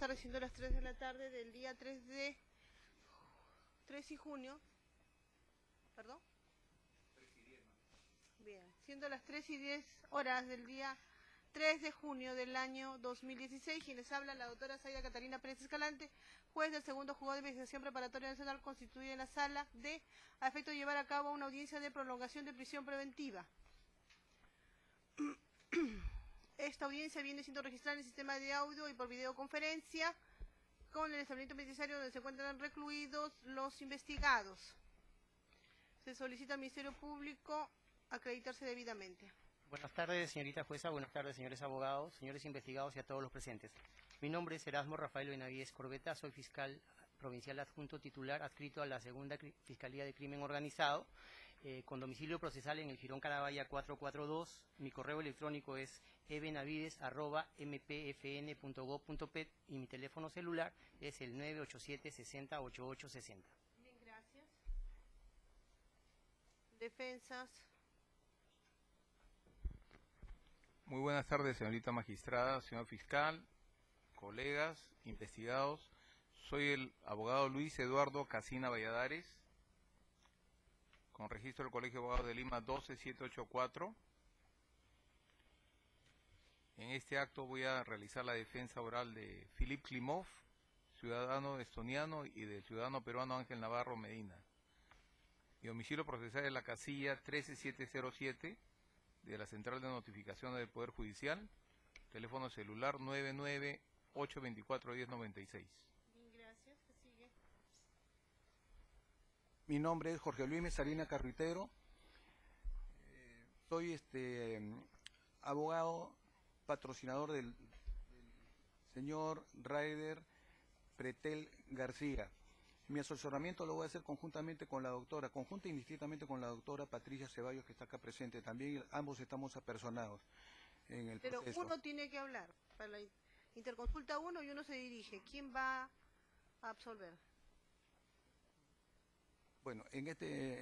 tardes, siendo las 3 de la tarde del día 3 de junio. ¿Perdón? 3:10. Bien, siendo las 3:10 del día 3 de junio del año 2016, quienes hablan la doctora Zaida Catalina Pérez Escalante, juez del segundo juzgado de investigación preparatoria nacional, constituida en la sala D, a efecto de llevar a cabo una audiencia de prolongación de prisión preventiva. Esta audiencia viene siendo registrada en el sistema de audio y por videoconferencia con el establecimiento penitenciario donde se encuentran recluidos los investigados. Se solicita al Ministerio Público acreditarse debidamente. Buenas tardes, señorita jueza, buenas tardes, señores abogados, señores investigados y a todos los presentes. Mi nombre es Erasmo Rafael Benavides Corbeta, soy fiscal provincial adjunto titular adscrito a la segunda Fiscalía de Crimen Organizado, con domicilio procesal en el Jirón Carabaya 442. Mi correo electrónico es ebenavides@mpfn.gov.p y mi teléfono celular es el 987-60-8860. Bien, gracias. Defensas. Muy buenas tardes, señorita magistrada, señor fiscal, colegas, investigados. Soy el abogado Luis Eduardo Casina Valladares, con registro del Colegio de Abogados de Lima 12784. En este acto voy a realizar la defensa oral de Filip Klimov, ciudadano estoniano, y del ciudadano peruano Ángel Navarro Medina. Mi domicilio procesal es la casilla 13707 de la Central de Notificaciones del Poder Judicial, teléfono celular 998241096. Bien, gracias. ¿Qué sigue? Mi nombre es Jorge Luis Mesalina Carruitero. Soy abogado patrocinador del señor Raider Pretel García. Mi asesoramiento lo voy a hacer conjuntamente con la doctora, conjunta y indistintamente con la doctora Patricia Ceballos, que está acá presente. También ambos estamos apersonados en el proceso. Pero uno tiene que hablar. Para la interconsulta uno y uno se dirige. ¿Quién va a absolver? Bueno, en este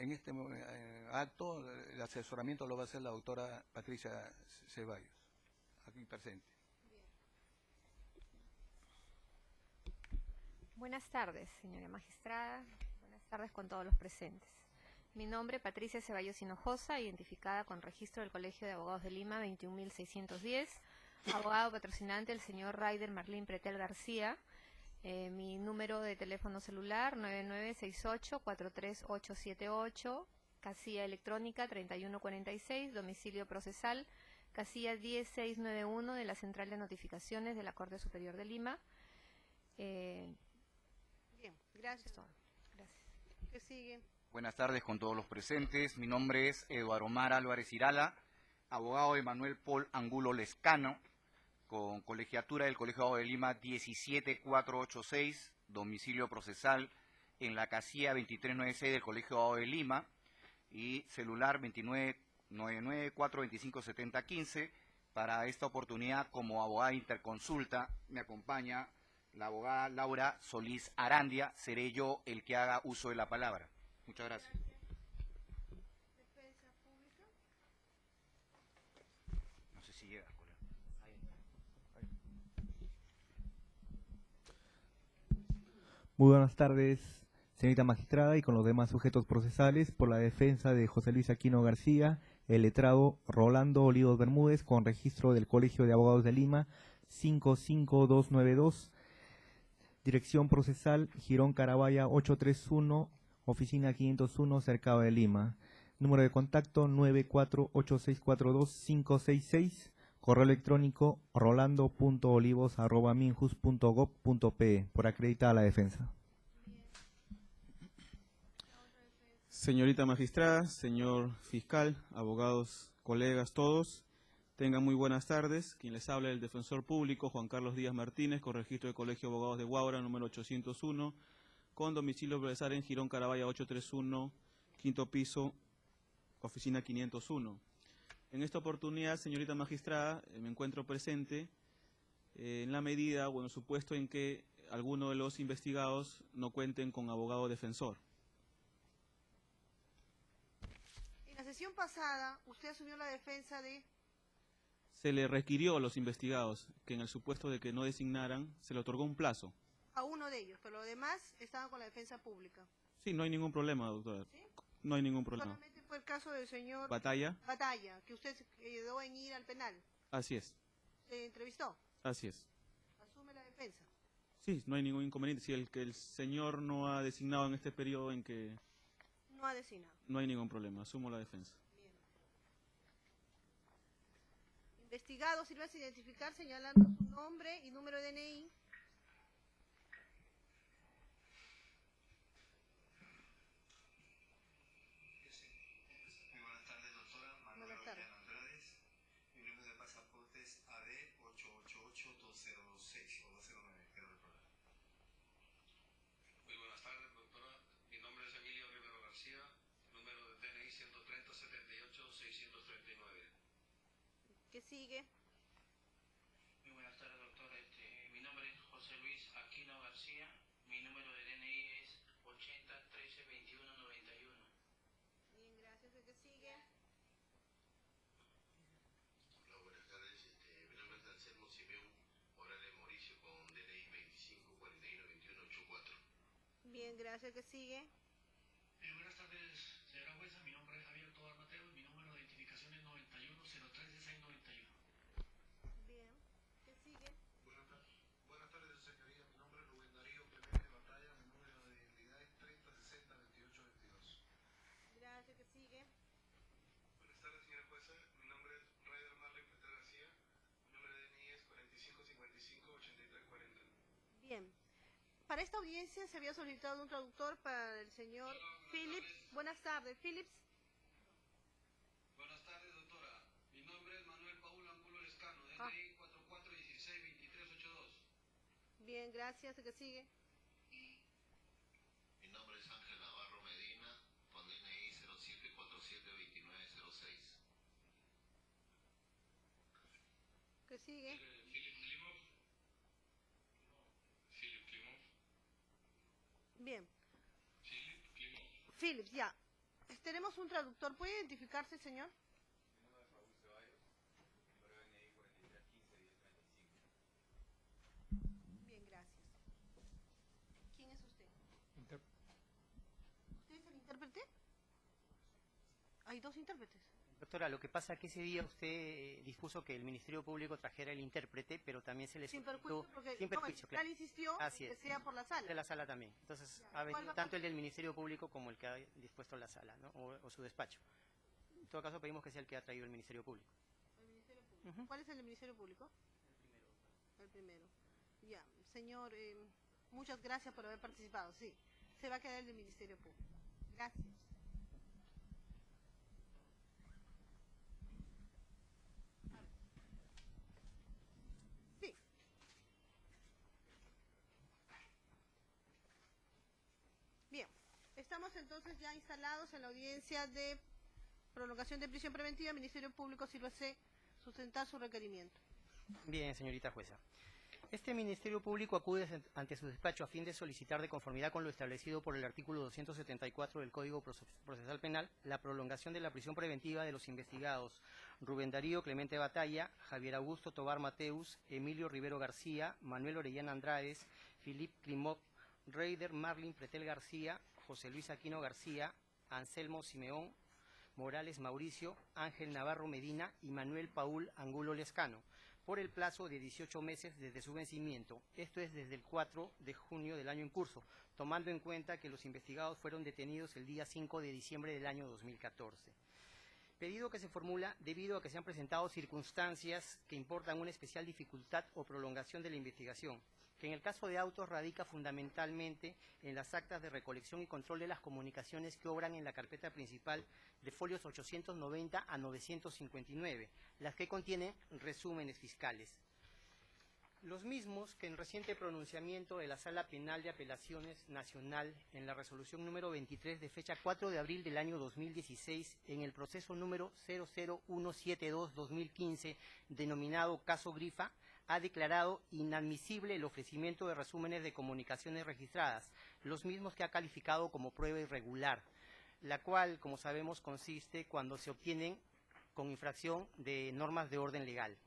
acto el asesoramiento lo va a hacer la doctora Patricia Ceballos, aquí presente. Buenas tardes, señora magistrada. Buenas tardes con todos los presentes. Mi nombre, Patricia Ceballos Hinojosa, identificada con registro del Colegio de Abogados de Lima 21610. Abogado patrocinante, el señor Raider Marlín Pretel García. Mi número de teléfono celular 9968-43878, casilla electrónica 3146, domicilio procesal, casilla 10691 de la Central de Notificaciones de la Corte Superior de Lima. Bien, gracias. Gracias. ¿Qué sigue? Buenas tardes con todos los presentes. Mi nombre es Eduardo Omar Álvarez Irala, abogado de Manuel Paul Angulo Lescano, con colegiatura del Colegio de Abogados de Lima 17486, domicilio procesal en la casilla 2396 del Colegio de Abogados de Lima y celular 2999-425-7015. Para esta oportunidad, como abogada de interconsulta, me acompaña la abogada Laura Solís Arandia. Seré yo el que haga uso de la palabra. Muchas gracias. Defensa pública. No sé si llega, colega. Muy buenas tardes, señorita magistrada, y con los demás sujetos procesales, por la defensa de José Luis Aquino García, el letrado Rolando Olivos Bermúdez, con registro del Colegio de Abogados de Lima 55292, dirección procesal Jirón Carabaya 831, oficina 501, Cercado de Lima. Número de contacto 948642566, correo electrónico rolando.olivos@minjus.gov.pe, por acreditada la defensa. Señorita magistrada, señor fiscal, abogados, colegas, todos, tengan muy buenas tardes. Quien les habla es el defensor público Juan Carlos Díaz Martínez, con registro del Colegio de Abogados de Huaura, número 801, con domicilio procesal en Jirón Carabaya 831, quinto piso, oficina 501. En esta oportunidad, señorita magistrada, me encuentro presente en la medida o en el supuesto en que alguno de los investigados no cuenten con abogado defensor. En la sesión pasada, usted asumió la defensa de... Se le requirió a los investigados que en el supuesto de que no designaran, se le otorgó un plazo. A uno de ellos, pero los demás estaban con la defensa pública. Sí, no hay ningún problema, doctora. ¿Sí? No hay ningún problema. Solamente fue el caso del señor Batalla, Batalla, que usted quedó en ir al penal. así es, ¿Se entrevistó? así es. Asume la defensa. Sí, no hay ningún inconveniente. Si el señor no ha designado en este periodo en que No ha designado. no hay ningún problema, asumo la defensa. Bien. Investigado, sírvase a identificar señalando su nombre y número de DNI. Muy buenas tardes, doctora. Manuel Buenas tardes. Orellana Andrades. Mi número de pasaporte es AD 888-206 o 209, creo recordar. Muy buenas tardes, doctora. Mi nombre es Emilio Rivero García, número de DNI 130-78-639. ¿Qué sigue? Muy buenas tardes, doctora. Mi nombre es José Luis Aquino García. Mi número de DNI es 80-13-21-91. Bien, gracias. ¿Qué sigue? Hola, buenas tardes. Mi nombre es Anselmo Simeón Morales Mauricio con DNI 25-41-21-84. Bien, gracias. ¿Qué sigue? Buenas tardes, señora jueza. Mi nombre es Javier Tobar Mateo y mi número de identificación es 91-03-1691. Bien. ¿Qué sigue? Buenas tardes, señoría. Mi nombre es Rubén Darío Clemente Batalla. Mi número de identidad es 3060-2822. Gracias. ¿Qué sigue? Buenas tardes, señora jueza. Mi nombre es Raider Marley Pretel García. Mi número de DNI es 4555-8340. Bien. Para esta audiencia se había solicitado un traductor para el señor Phillips. Buenas tardes. Phillips. Buenas tardes, doctora. Mi nombre es Manuel Paul Angulo Lescano, Ah. DNI 4416-2382. Bien, gracias. ¿Qué sigue? Mi nombre es Ángel Navarro Medina, con DNI 07472906. ¿Qué sigue? Philip Klimov. Philip Klimov. Bien. Philip Klimov. Phillips, ya. Tenemos un traductor. ¿Puede identificarse, señor? Bien, gracias. ¿Quién es usted? ¿Usted es el intérprete? Hay dos intérpretes. Doctora, lo que pasa es que ese día usted dispuso que el Ministerio Público trajera el intérprete, pero también se le Sin solicitó... perjuicio, porque sin no, perjuicio, el fiscal claro. insistió Así que es. sea por la sala. De la sala también. Entonces, Ya, ha ¿cuál venido va a tanto pasar? el del Ministerio Público como el que ha dispuesto la sala, ¿no? O su despacho. En todo caso, pedimos que sea el que ha traído el Ministerio Público. El Ministerio Público. Ujú. ¿Cuál es el del Ministerio Público? El primero. Ya, señor, muchas gracias por haber participado. Sí, se va a quedar el del Ministerio Público. Gracias. Sí. Bien, estamos entonces ya instalados en la audiencia de prolongación de prisión preventiva. Ministerio Público, sírvase sustentar su requerimiento. Bien, señorita jueza. Este Ministerio Público acude ante su despacho a fin de solicitar, de conformidad con lo establecido por el artículo 274 del Código Procesal Penal, la prolongación de la prisión preventiva de los investigados Rubén Darío Clemente Batalla, Javier Augusto Tobar Mateus, Emilio Rivero García, Manuel Orellana Andrades, Philip Klimov, Raider Marlin Pretel García, José Luis Aquino García, Anselmo Simeón Morales Mauricio, Ángel Navarro Medina y Manuel Paul Angulo Lescano, por el plazo de 18 meses desde su vencimiento, esto es desde el 4 de junio del año en curso, tomando en cuenta que los investigados fueron detenidos el día 5 de diciembre del año 2014. Pedido que se formula debido a que se han presentado circunstancias que importan una especial dificultad o prolongación de la investigación, que en el caso de autos radica fundamentalmente en las actas de recolección y control de las comunicaciones que obran en la carpeta principal de folios 890 a 959, las que contienen resúmenes fiscales. Los mismos que en reciente pronunciamiento de la Sala Penal de Apelaciones Nacional en la resolución número 23 de fecha 4 de abril del año 2016 en el proceso número 00172-2015 denominado caso Grifa, ha declarado inadmisible el ofrecimiento de resúmenes de comunicaciones registradas, los mismos que ha calificado como prueba irregular, la cual, como sabemos, consiste cuando se obtienen con infracción de normas de orden legal.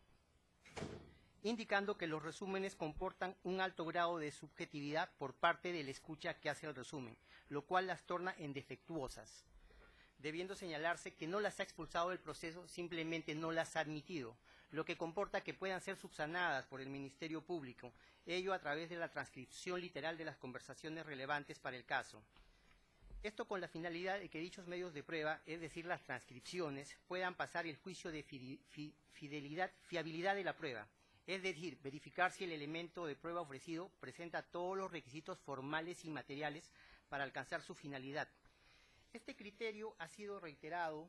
indicando que los resúmenes comportan un alto grado de subjetividad por parte del escucha que hace el resumen, lo cual las torna en defectuosas, debiendo señalarse que no las ha expulsado del proceso, simplemente no las ha admitido, lo que comporta que puedan ser subsanadas por el Ministerio Público, ello a través de la transcripción literal de las conversaciones relevantes para el caso. Esto con la finalidad de que dichos medios de prueba, es decir, las transcripciones, puedan pasar el juicio de fiabilidad de la prueba, es decir, verificar si el elemento de prueba ofrecido presenta todos los requisitos formales y materiales para alcanzar su finalidad. Este criterio ha sido reiterado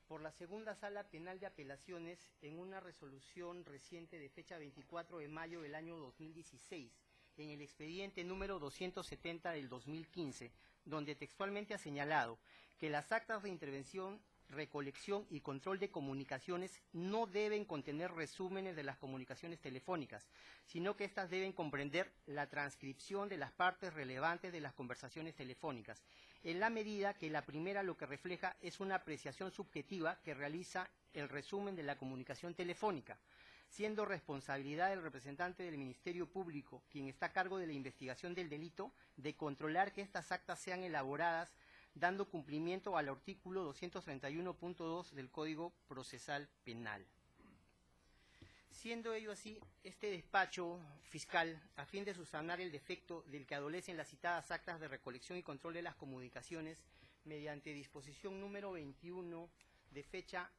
por la Segunda Sala Penal de Apelaciones en una resolución reciente de fecha 24 de mayo del año 2016, en el expediente número 270 del 2015, donde textualmente ha señalado que las actas de intervención, recolección y control de comunicaciones no deben contener resúmenes de las comunicaciones telefónicas, sino que éstas deben comprender la transcripción de las partes relevantes de las conversaciones telefónicas, en la medida que la primera lo que refleja es una apreciación subjetiva que realiza el resumen de la comunicación telefónica, siendo responsabilidad del representante del Ministerio Público, quien está a cargo de la investigación del delito, de controlar que estas actas sean elaboradas dando cumplimiento al artículo 231.2 del Código Procesal Penal. Siendo ello así, este despacho fiscal, a fin de subsanar el defecto del que adolecen las citadas actas de recolección y control de las comunicaciones, mediante disposición número 21 de fecha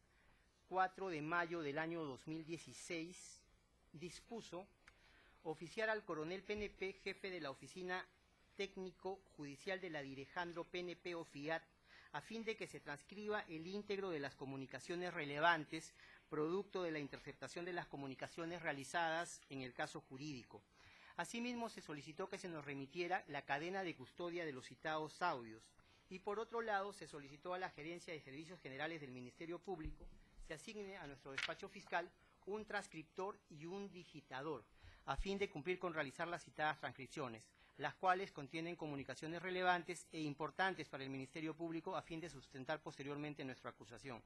4 de mayo del año 2016, dispuso oficiar al coronel PNP, jefe de la Oficina Técnico Judicial de la Direjandro PNP OFIAT, a fin de que se transcriba el íntegro de las comunicaciones relevantes, producto de la interceptación de las comunicaciones realizadas en el caso jurídico. Asimismo, se solicitó que se nos remitiera la cadena de custodia de los citados audios. Y por otro lado, se solicitó a la Gerencia de Servicios Generales del Ministerio Público se asigne a nuestro despacho fiscal un transcriptor y un digitador, a fin de cumplir con realizar las citadas transcripciones, las cuales contienen comunicaciones relevantes e importantes para el Ministerio Público a fin de sustentar posteriormente nuestra acusación.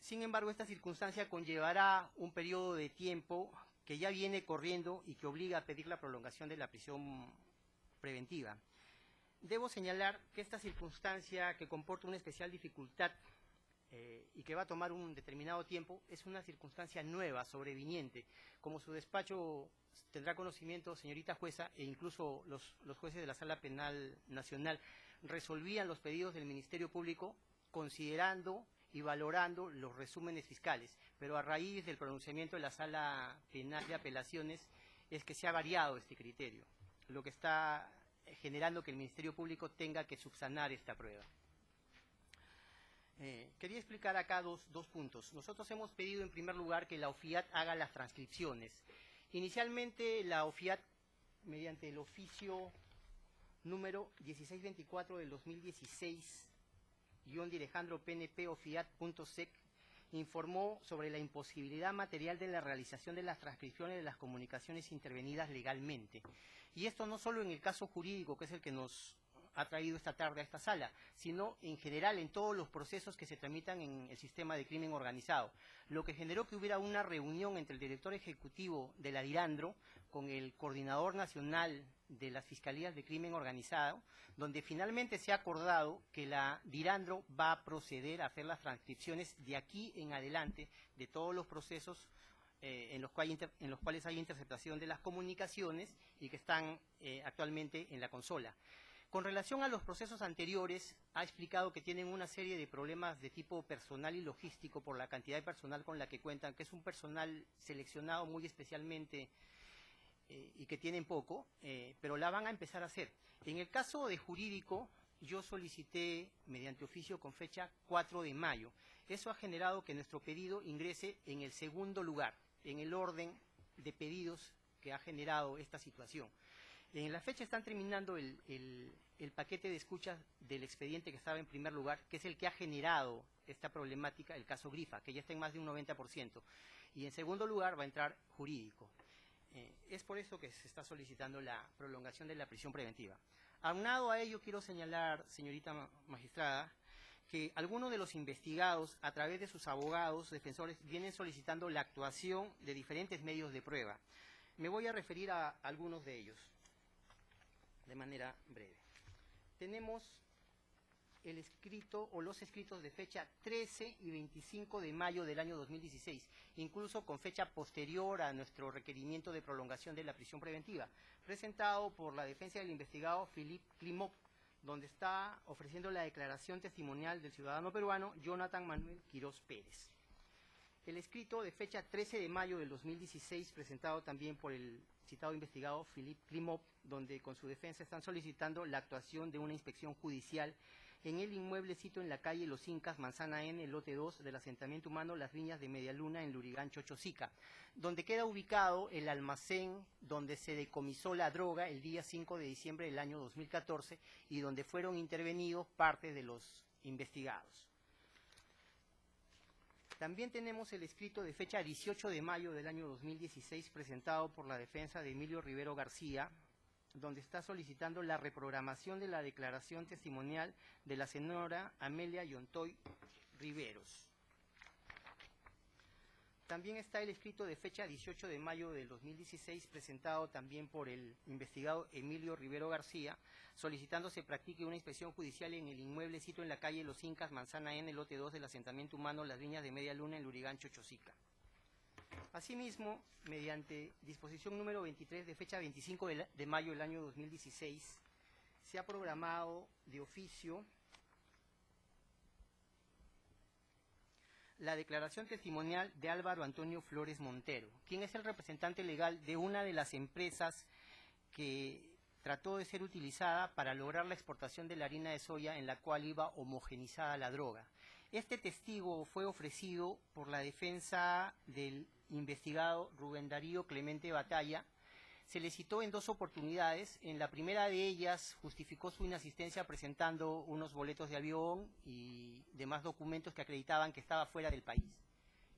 Sin embargo, esta circunstancia conllevará un periodo de tiempo que ya viene corriendo y que obliga a pedir la prolongación de la prisión preventiva. Debo señalar que esta circunstancia, que comporta una especial dificultad y que va a tomar un determinado tiempo, es una circunstancia nueva, sobreviniente. Como su despacho tendrá conocimiento, señorita jueza, e incluso los jueces de la Sala Penal Nacional resolvían los pedidos del Ministerio Público considerando y valorando los resúmenes fiscales, pero a raíz del pronunciamiento de la Sala Penal de Apelaciones es que se ha variado este criterio, lo que está generando que el Ministerio Público tenga que subsanar esta prueba. Quería explicar acá dos puntos. Nosotros hemos pedido en primer lugar que la OFIAT haga las transcripciones. Inicialmente la OFIAT, mediante el oficio número 1624 del 2016, Direjandro PNP OFIAT.sec, informó sobre la imposibilidad material de la realización de las transcripciones de las comunicaciones intervenidas legalmente. Y esto no solo en el caso jurídico, que es el que nos ha traído esta tarde a esta sala, sino en general en todos los procesos que se tramitan en el sistema de crimen organizado, lo que generó que hubiera una reunión entre el director ejecutivo de la Dirandro con el coordinador nacional de las Fiscalías de Crimen Organizado, donde finalmente se ha acordado que la Dirandro va a proceder a hacer las transcripciones de aquí en adelante de todos los procesos en los cuales hay interceptación de las comunicaciones y que están actualmente en la consola. Con relación a los procesos anteriores, ha explicado que tienen una serie de problemas de tipo personal y logístico por la cantidad de personal con la que cuentan, que es un personal seleccionado muy especialmente y que tienen poco, pero la van a empezar a hacer. En el caso de jurídico, yo solicité mediante oficio con fecha 4 de mayo. Eso ha generado que nuestro pedido ingrese en el segundo lugar, en el orden de pedidos que ha generado esta situación. En la fecha están terminando el paquete de escuchas del expediente que estaba en primer lugar, que es el que ha generado esta problemática, el caso Grifa, que ya está en más de un 90%. Y en segundo lugar va a entrar jurídico. Es por eso que se está solicitando la prolongación de la prisión preventiva. Aunado a ello, quiero señalar, señorita magistrada, que algunos de los investigados, a través de sus abogados defensores, vienen solicitando la actuación de diferentes medios de prueba. Me voy a referir a algunos de ellos de manera breve. Tenemos el escrito o los escritos de fecha 13 y 25 de mayo del año 2016, incluso con fecha posterior a nuestro requerimiento de prolongación de la prisión preventiva, presentado por la defensa del investigado Philippe Klimov, donde está ofreciendo la declaración testimonial del ciudadano peruano Jonathan Manuel Quirós Pérez. El escrito de fecha 13 de mayo del 2016, presentado también por el citado investigado Philippe Klimov, donde con su defensa están solicitando la actuación de una inspección judicial en el inmueble sito en la calle Los Incas, Manzana N, lote 2 del asentamiento humano Las Viñas de Media Luna en Lurigancho, Chosica, donde queda ubicado el almacén donde se decomisó la droga el día 5 de diciembre del año 2014 y donde fueron intervenidos parte de los investigados. También tenemos el escrito de fecha 18 de mayo del año 2016 presentado por la defensa de Emilio Rivero García, donde está solicitando la reprogramación de la declaración testimonial de la señora Amelia Yontoy Riveros. También está el escrito de fecha 18 de mayo del 2016 presentado también por el investigado Emilio Rivero García, solicitando se practique una inspección judicial en el inmueble sito en la calle Los Incas, Manzana N, lote 2 del asentamiento humano Las Viñas de Media Luna en Lurigancho, Chosica. Asimismo, mediante disposición número 23 de fecha 25 de mayo del año 2016, se ha programado de oficio la declaración testimonial de Álvaro Antonio Flores Montero, quien es el representante legal de una de las empresas que trató de ser utilizada para lograr la exportación de la harina de soya en la cual iba homogenizada la droga. Este testigo fue ofrecido por la defensa del investigado Rubén Darío Clemente Batalla. Se le citó en 2 oportunidades. En la primera de ellas justificó su inasistencia presentando unos boletos de avión y demás documentos que acreditaban que estaba fuera del país.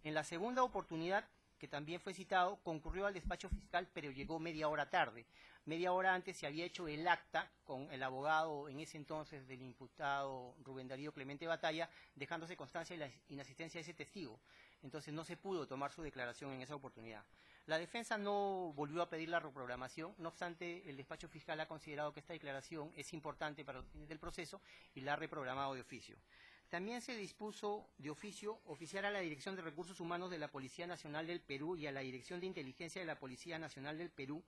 En la segunda oportunidad, que también fue citado, concurrió al despacho fiscal, pero llegó media hora tarde. Media hora antes se había hecho el acta con el abogado en ese entonces del imputado Rubén Darío Clemente Batalla, dejándose constancia de la inasistencia de ese testigo. Entonces no se pudo tomar su declaración en esa oportunidad. La defensa no volvió a pedir la reprogramación, no obstante el despacho fiscal ha considerado que esta declaración es importante para los fines del proceso y la ha reprogramado de oficio. También se dispuso de oficio oficiar a la Dirección de Recursos Humanos de la Policía Nacional del Perú y a la Dirección de Inteligencia de la Policía Nacional del Perú,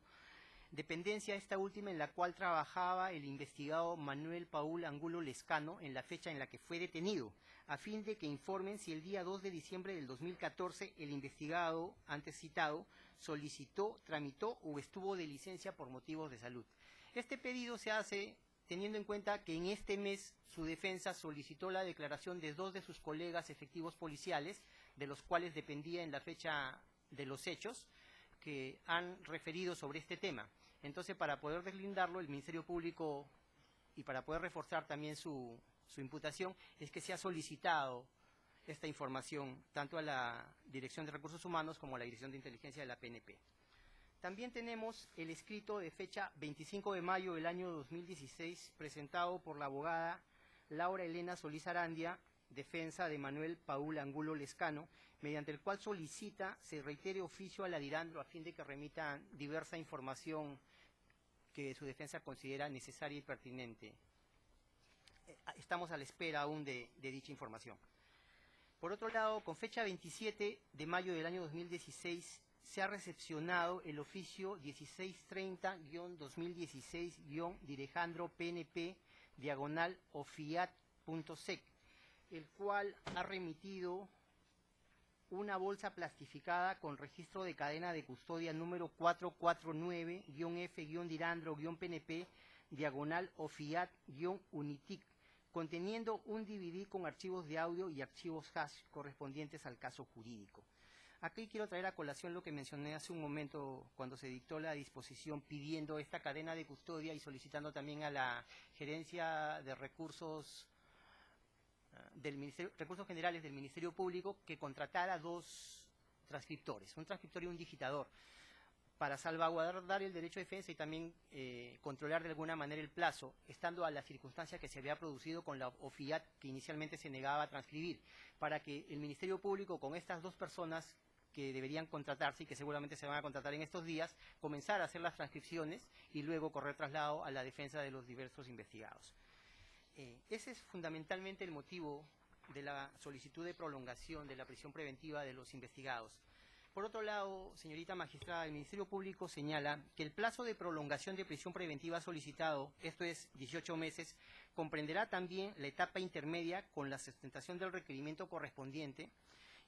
dependencia esta última en la cual trabajaba el investigado Manuel Paul Angulo Lescano en la fecha en la que fue detenido, a fin de que informen si el día 2 de diciembre del 2014 el investigado antes citado solicitó, tramitó o estuvo de licencia por motivos de salud. Este pedido se hace teniendo en cuenta que en este mes su defensa solicitó la declaración de 2 de sus colegas efectivos policiales, de los cuales dependía en la fecha de los hechos, que han referido sobre este tema. Entonces, para poder deslindarlo, el Ministerio Público, y para poder reforzar también su imputación, es que se ha solicitado esta información tanto a la Dirección de Recursos Humanos como a la Dirección de Inteligencia de la PNP. También tenemos el escrito de fecha 25 de mayo del año 2016, presentado por la abogada Laura Elena Solís Arandia, defensa de Manuel Paul Angulo Lescano, mediante el cual solicita se reitere oficio a la DIRANDRO a fin de que remitan diversa información que su defensa considera necesaria y pertinente. Estamos a la espera aún de dicha información. Por otro lado, con fecha 27 de mayo del año 2016, se ha recepcionado el oficio 1630-2016-Direjandro PNP /ofiat.sec, el cual ha remitido una bolsa plastificada con registro de cadena de custodia número 449-F-Dirandro-PNP /ofiat-unitic, conteniendo un DVD con archivos de audio y archivos hash correspondientes al caso jurídico. Aquí quiero traer a colación lo que mencioné hace un momento cuando se dictó la disposición pidiendo esta cadena de custodia y solicitando también a la Gerencia de Recursos Recursos Generales del Ministerio Público que contratara 2 transcriptores, un transcriptor y un digitador, para salvaguardar el derecho de defensa y también controlar de alguna manera el plazo, estando a la circunstancia que se había producido con la OFIAT que inicialmente se negaba a transcribir, para que el Ministerio Público con estas dos personas que deberían contratarse y que seguramente se van a contratar en estos días, comenzar a hacer las transcripciones y luego correr traslado a la defensa de los diversos investigados. Ese es fundamentalmente el motivo de la solicitud de prolongación de la prisión preventiva de los investigados. Por otro lado, señorita magistrada, el Ministerio Público señala que el plazo de prolongación de prisión preventiva solicitado, esto es 18 meses, comprenderá también la etapa intermedia con la sustentación del requerimiento correspondiente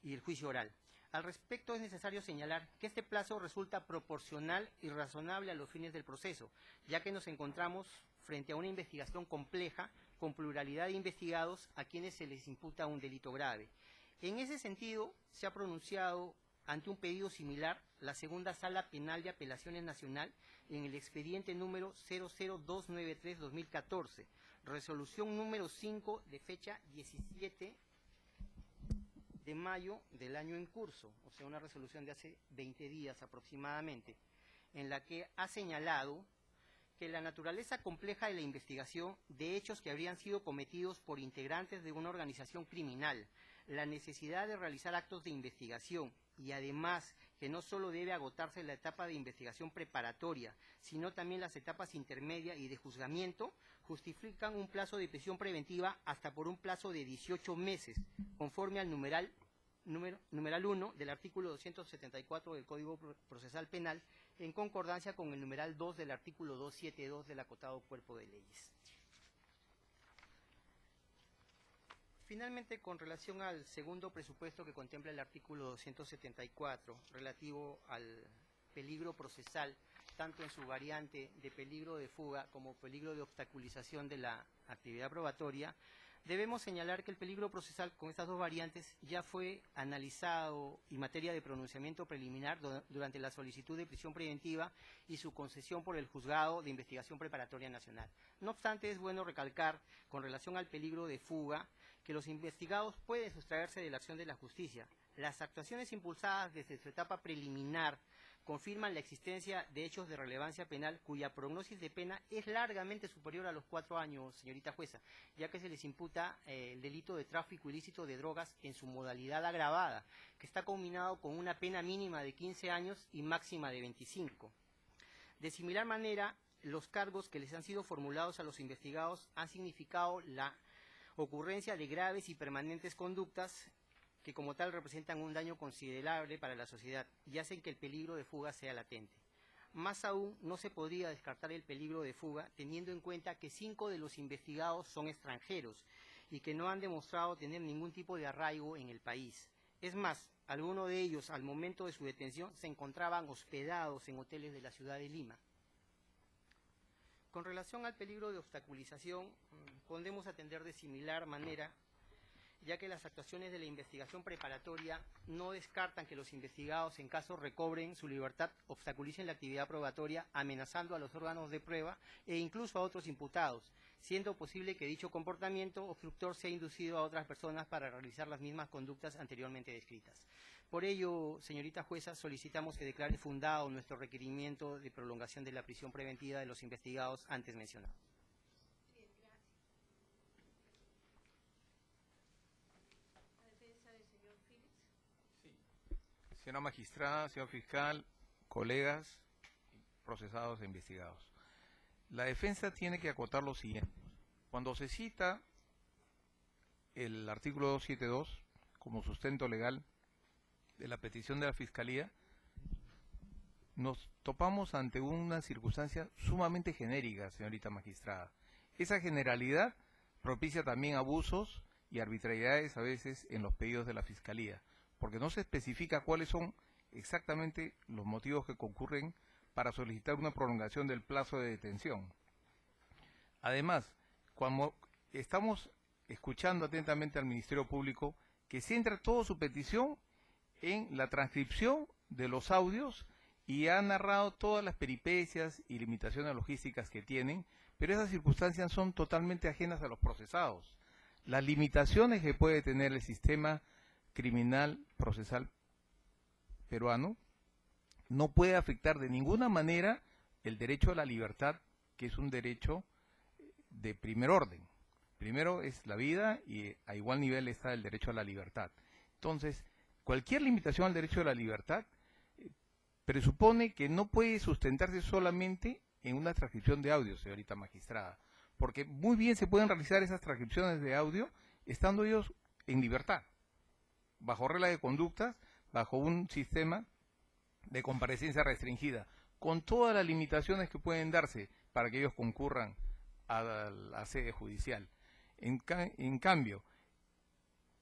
y el juicio oral. Al respecto, es necesario señalar que este plazo resulta proporcional y razonable a los fines del proceso, ya que nos encontramos frente a una investigación compleja con pluralidad de investigados a quienes se les imputa un delito grave. En ese sentido, se ha pronunciado ante un pedido similar la Segunda Sala Penal de Apelaciones Nacional en el expediente número 00293-2014, resolución número 5 de fecha 17 de mayo del año en curso, o sea, una resolución de hace 20 días aproximadamente, en la que ha señalado que la naturaleza compleja de la investigación de hechos que habrían sido cometidos por integrantes de una organización criminal, la necesidad de realizar actos de investigación y además que no solo debe agotarse la etapa de investigación preparatoria, sino también las etapas intermedia y de juzgamiento, justifican un plazo de prisión preventiva hasta por un plazo de 18 meses, conforme al numeral 1 del artículo 274 del Código Procesal Penal, en concordancia con el numeral 2 del artículo 272 del acotado cuerpo de leyes. Finalmente, con relación al segundo presupuesto que contempla el artículo 274, relativo al peligro procesal, tanto en su variante de peligro de fuga como peligro de obstaculización de la actividad probatoria, debemos señalar que el peligro procesal con estas dos variantes ya fue analizado en materia de pronunciamiento preliminar durante la solicitud de prisión preventiva y su concesión por el Juzgado de Investigación Preparatoria Nacional. No obstante, es bueno recalcar, con relación al peligro de fuga, que los investigados pueden sustraerse de la acción de la justicia. Las actuaciones impulsadas desde su etapa preliminar confirman la existencia de hechos de relevancia penal cuya prognosis de pena es largamente superior a los 4 años, señorita jueza, ya que se les imputa el delito de tráfico ilícito de drogas en su modalidad agravada, que está combinado con una pena mínima de 15 años y máxima de 25. De similar manera, los cargos que les han sido formulados a los investigados han significado la ocurrencia de graves y permanentes conductas que como tal representan un daño considerable para la sociedad y hacen que el peligro de fuga sea latente. Más aún, no se podría descartar el peligro de fuga teniendo en cuenta que 5 de los investigados son extranjeros y que no han demostrado tener ningún tipo de arraigo en el país. Es más, algunos de ellos al momento de su detención se encontraban hospedados en hoteles de la ciudad de Lima. Con relación al peligro de obstaculización, podemos atender de similar manera, ya que las actuaciones de la investigación preparatoria no descartan que los investigados, en caso recobren su libertad, obstaculicen la actividad probatoria, amenazando a los órganos de prueba e incluso a otros imputados, siendo posible que dicho comportamiento obstructor sea inducido a otras personas para realizar las mismas conductas anteriormente descritas. Por ello, señorita jueza, solicitamos que declare fundado nuestro requerimiento de prolongación de la prisión preventiva de los investigados antes mencionados. Señora magistrada, señor fiscal, colegas, procesados e investigados. La defensa tiene que acotar lo siguiente. Cuando se cita el artículo 272 como sustento legal de la petición de la Fiscalía, nos topamos ante una circunstancia sumamente genérica, señorita magistrada. Esa generalidad propicia también abusos y arbitrariedades a veces en los pedidos de la Fiscalía, porque no se especifica cuáles son exactamente los motivos que concurren para solicitar una prolongación del plazo de detención. Además, cuando estamos escuchando atentamente al Ministerio Público, que centra toda su petición en la transcripción de los audios y ha narrado todas las peripecias y limitaciones logísticas que tienen, pero esas circunstancias son totalmente ajenas a los procesados. Las limitaciones que puede tener el sistema criminal procesal peruano no puede afectar de ninguna manera el derecho a la libertad, que es un derecho de primer orden. Primero es la vida y a igual nivel está el derecho a la libertad. Entonces, cualquier limitación al derecho a la libertad presupone que no puede sustentarse solamente en una transcripción de audio, señorita magistrada, porque muy bien se pueden realizar esas transcripciones de audio estando ellos en libertad, bajo regla de conductas, bajo un sistema de comparecencia restringida, con todas las limitaciones que pueden darse para que ellos concurran a la sede judicial. En cambio,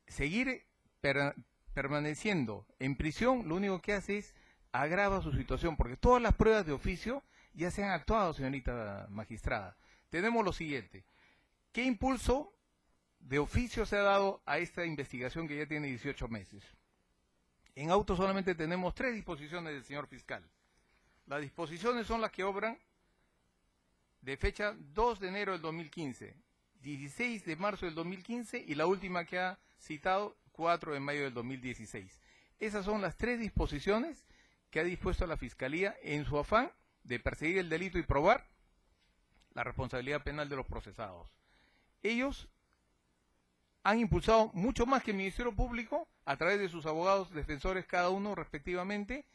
seguir permaneciendo en prisión, lo único que hace es agrava su situación, porque todas las pruebas de oficio ya se han actuado, señorita magistrada. Tenemos lo siguiente: ¿qué impulso de oficio se ha dado a esta investigación que ya tiene 18 meses? En auto solamente tenemos 3 disposiciones del señor fiscal. Las disposiciones son las que obran de fecha 2 de enero del 2015, 16 de marzo del 2015 y la última que ha citado, 4 de mayo del 2016. Esas son las 3 disposiciones que ha dispuesto la Fiscalía en su afán de perseguir el delito y probar la responsabilidad penal de los procesados. Ellos han impulsado mucho más que el Ministerio Público, a través de sus abogados defensores cada uno respectivamente,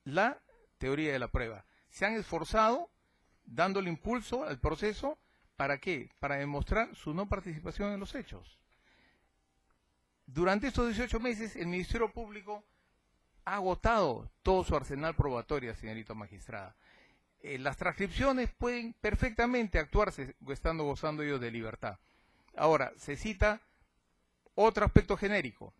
la teoría de la prueba. Se han esforzado dándole impulso al proceso. ¿Para qué? Para demostrar su no participación en los hechos. Durante estos 18 meses el Ministerio Público ha agotado todo su arsenal probatorio, señorita magistrada. Las transcripciones pueden perfectamente actuarse estando gozando ellos de libertad. Ahora, se cita otro aspecto genérico.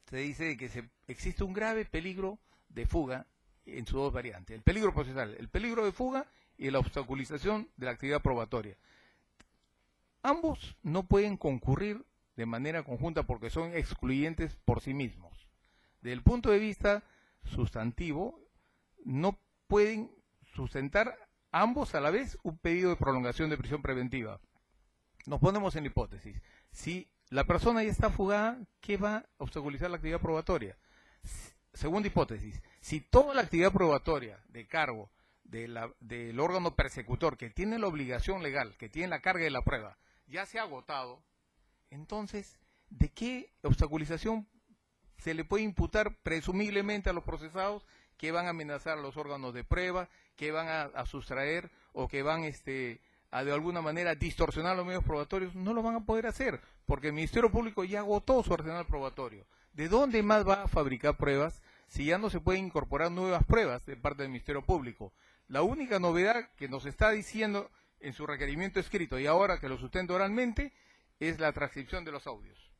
Se dice que existe un grave peligro de fuga en sus dos variantes. El peligro procesal, el peligro de fuga y la obstaculización de la actividad probatoria. Ambos no pueden concurrir de manera conjunta porque son excluyentes por sí mismos. Desde el punto de vista sustantivo, no pueden sustentar ambos a la vez un pedido de prolongación de prisión preventiva. Nos ponemos en la hipótesis: si la persona ya está fugada, ¿qué va a obstaculizar la actividad probatoria? Segunda hipótesis: si toda la actividad probatoria de cargo del órgano persecutor, que tiene la obligación legal, que tiene la carga de la prueba, ya se ha agotado, entonces, ¿de qué obstaculización se le puede imputar presumiblemente a los procesados que van a amenazar a los órganos de prueba, que van a sustraer o que van a de alguna manera distorsionar los medios probatorios? No lo van a poder hacer, porque el Ministerio Público ya agotó su arsenal probatorio. ¿De dónde más va a fabricar pruebas si ya no se pueden incorporar nuevas pruebas de parte del Ministerio Público? La única novedad que nos está diciendo en su requerimiento escrito y ahora que lo sustenta oralmente es la transcripción de los audios.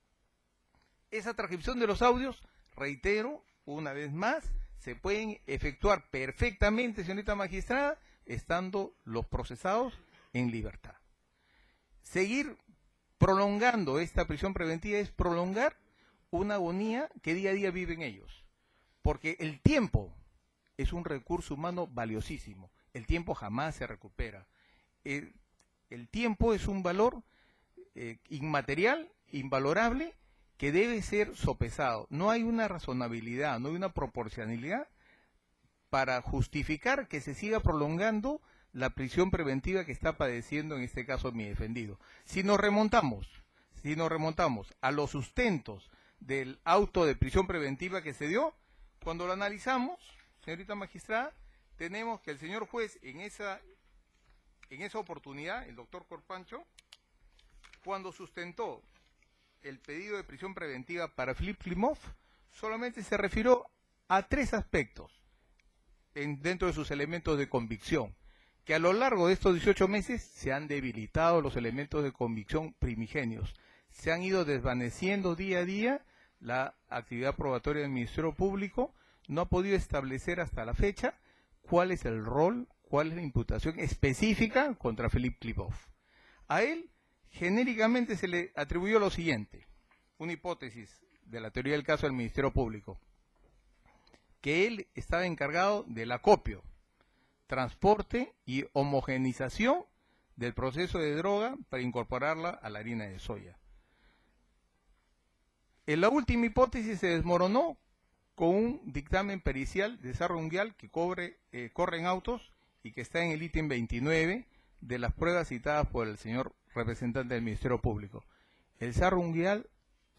Esa transcripción de los audios, reitero una vez más, se pueden efectuar perfectamente, señorita magistrada, estando los procesados en libertad. Seguir prolongando esta prisión preventiva es prolongar una agonía que día a día viven ellos, porque el tiempo es un recurso humano valiosísimo. El tiempo jamás se recupera. El tiempo es un valor inmaterial, invalorable, que debe ser sopesado. No hay una razonabilidad, no hay una proporcionalidad para justificar que se siga prolongando la prisión preventiva que está padeciendo en este caso mi defendido. Si nos remontamos a los sustentos del auto de prisión preventiva que se dio, cuando lo analizamos, señorita magistrada, tenemos que el señor juez en esa oportunidad, el doctor Corpancho, cuando sustentó el pedido de prisión preventiva para Filip Klimov, solamente se refirió a 3 aspectos dentro de sus elementos de convicción, que a lo largo de estos 18 meses se han debilitado los elementos de convicción primigenios, se han ido desvaneciendo día a día. La actividad probatoria del Ministerio Público no ha podido establecer hasta la fecha cuál es el rol, cuál es la imputación específica contra Filip Klimov. A él genéricamente se le atribuyó lo siguiente: una hipótesis de la teoría del caso del Ministerio Público, que él estaba encargado del acopio, transporte y homogenización del proceso de droga para incorporarla a la harina de soya. En la última hipótesis se desmoronó con un dictamen pericial de Sarro Unguial que corre en autos y que está en el ítem 29 de las pruebas citadas por el señor representante del Ministerio Público. El Sarro Unguial,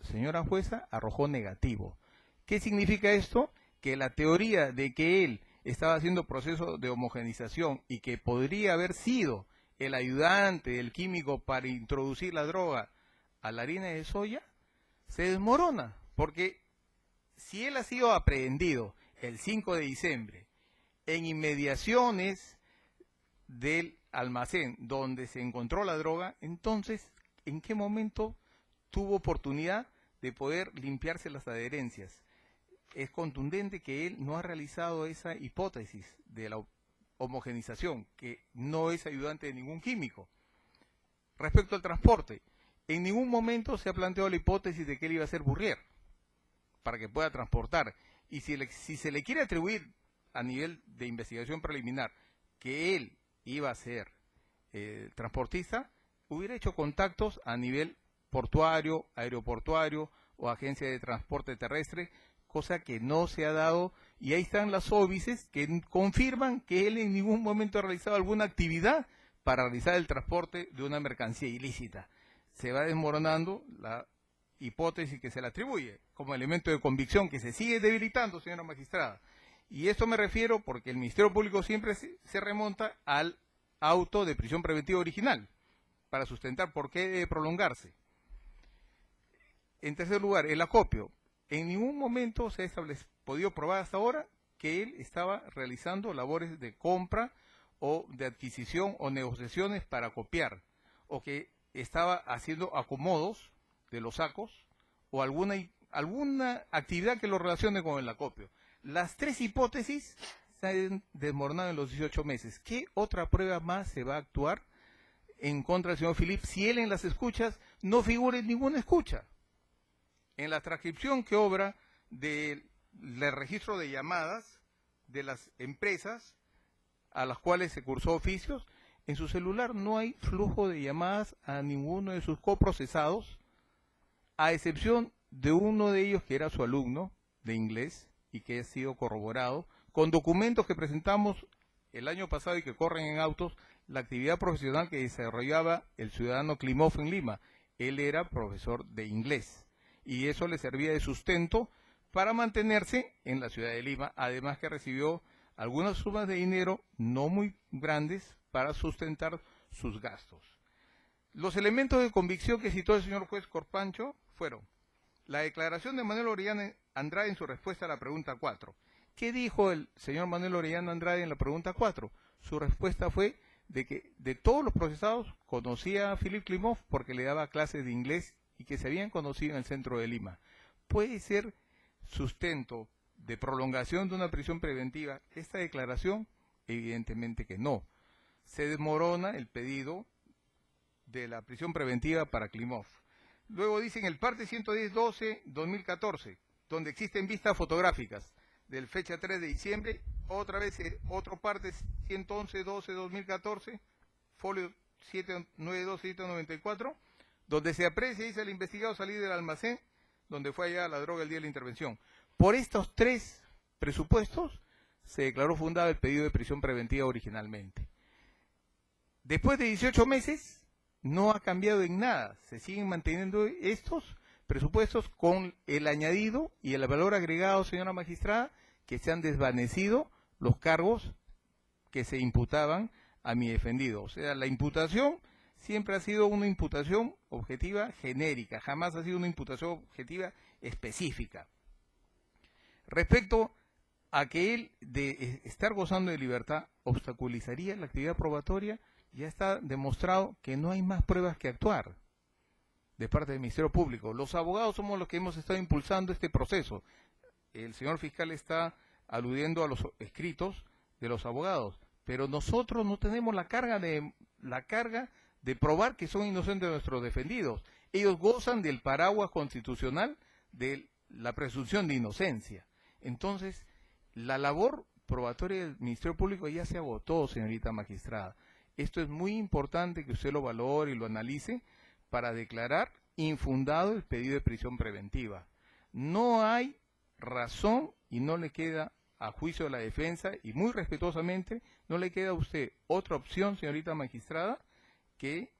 señora jueza, arrojó negativo. ¿Qué significa esto? Que la teoría de que él estaba haciendo proceso de homogenización y que podría haber sido el ayudante del químico para introducir la droga a la harina de soya, se desmorona, porque si él ha sido aprehendido el 5 de diciembre en inmediaciones del almacén donde se encontró la droga, entonces, ¿en qué momento tuvo oportunidad de poder limpiarse las adherencias? Es contundente que él no ha realizado esa hipótesis de la homogenización, que no es ayudante de ningún químico. Respecto al transporte, en ningún momento se ha planteado la hipótesis de que él iba a ser burrier para que pueda transportar. Y si se le quiere atribuir a nivel de investigación preliminar que él iba a ser transportista, hubiera hecho contactos a nivel portuario, aeroportuario o agencia de transporte terrestre, cosa que no se ha dado, y ahí están las óbices que confirman que él en ningún momento ha realizado alguna actividad para realizar el transporte de una mercancía ilícita. Se va desmoronando la hipótesis que se le atribuye como elemento de convicción que se sigue debilitando, señora magistrada. Y esto me refiero porque el Ministerio Público siempre se remonta al auto de prisión preventiva original para sustentar por qué debe prolongarse. En tercer lugar, el acopio. En ningún momento se ha podido probar hasta ahora que él estaba realizando labores de compra o de adquisición o negociaciones para copiar, o que estaba haciendo acomodos de los sacos o alguna actividad que lo relacione con el acopio. Las tres hipótesis se han desmoronado en los 18 meses. ¿Qué otra prueba más se va a actuar en contra del señor Philip si él en las escuchas no figura en ninguna escucha? En la transcripción que obra del registro de llamadas de las empresas a las cuales se cursó oficios, en su celular no hay flujo de llamadas a ninguno de sus coprocesados, a excepción de uno de ellos que era su alumno de inglés y que ha sido corroborado con documentos que presentamos el año pasado y que corren en autos, la actividad profesional que desarrollaba el ciudadano Klimov en Lima. Él era profesor de inglés y eso le servía de sustento para mantenerse en la ciudad de Lima, además que recibió algunas sumas de dinero no muy grandes para sustentar sus gastos. Los elementos de convicción que citó el señor juez Corpancho fueron la declaración de Manuel Orellana Andrade en su respuesta a la pregunta 4. ¿Qué dijo el señor Manuel Orellana Andrade en la pregunta 4? Su respuesta fue de que de todos los procesados conocía a Philip Klimov porque le daba clases de inglés y que se habían conocido en el centro de Lima. ¿Puede ser sustento de prolongación de una prisión preventiva esta declaración? Evidentemente que no. Se desmorona el pedido de la prisión preventiva para Klimov. Luego dicen el parte 110-12-2014, donde existen vistas fotográficas del fecha 3 de diciembre, otra vez otro parte 111-12-2014, folio 792-794, donde se aprecia y dice el investigado salir del almacén donde fue hallada la droga el día de la intervención. Por estos tres presupuestos se declaró fundado el pedido de prisión preventiva originalmente. Después de 18 meses no ha cambiado en nada, se siguen manteniendo estos presupuestos con el añadido y el valor agregado, señora magistrada, que se han desvanecido los cargos que se imputaban a mi defendido. O sea, la imputación siempre ha sido una imputación objetiva genérica, jamás ha sido una imputación objetiva específica. Respecto a que él, de estar gozando de libertad, obstaculizaría la actividad probatoria, ya está demostrado que no hay más pruebas que actuar de parte del Ministerio Público. Los abogados somos los que hemos estado impulsando este proceso. El señor fiscal está aludiendo a los escritos de los abogados, pero nosotros no tenemos la carga de probar que son inocentes nuestros defendidos. Ellos gozan del paraguas constitucional de la presunción de inocencia. Entonces, la labor probatoria del Ministerio Público ya se agotó, señorita magistrada. Esto es muy importante que usted lo valore y lo analice para declarar infundado el pedido de prisión preventiva. No hay razón y no le queda, a juicio de la defensa, y muy respetuosamente, no le queda a usted otra opción, señorita magistrada, que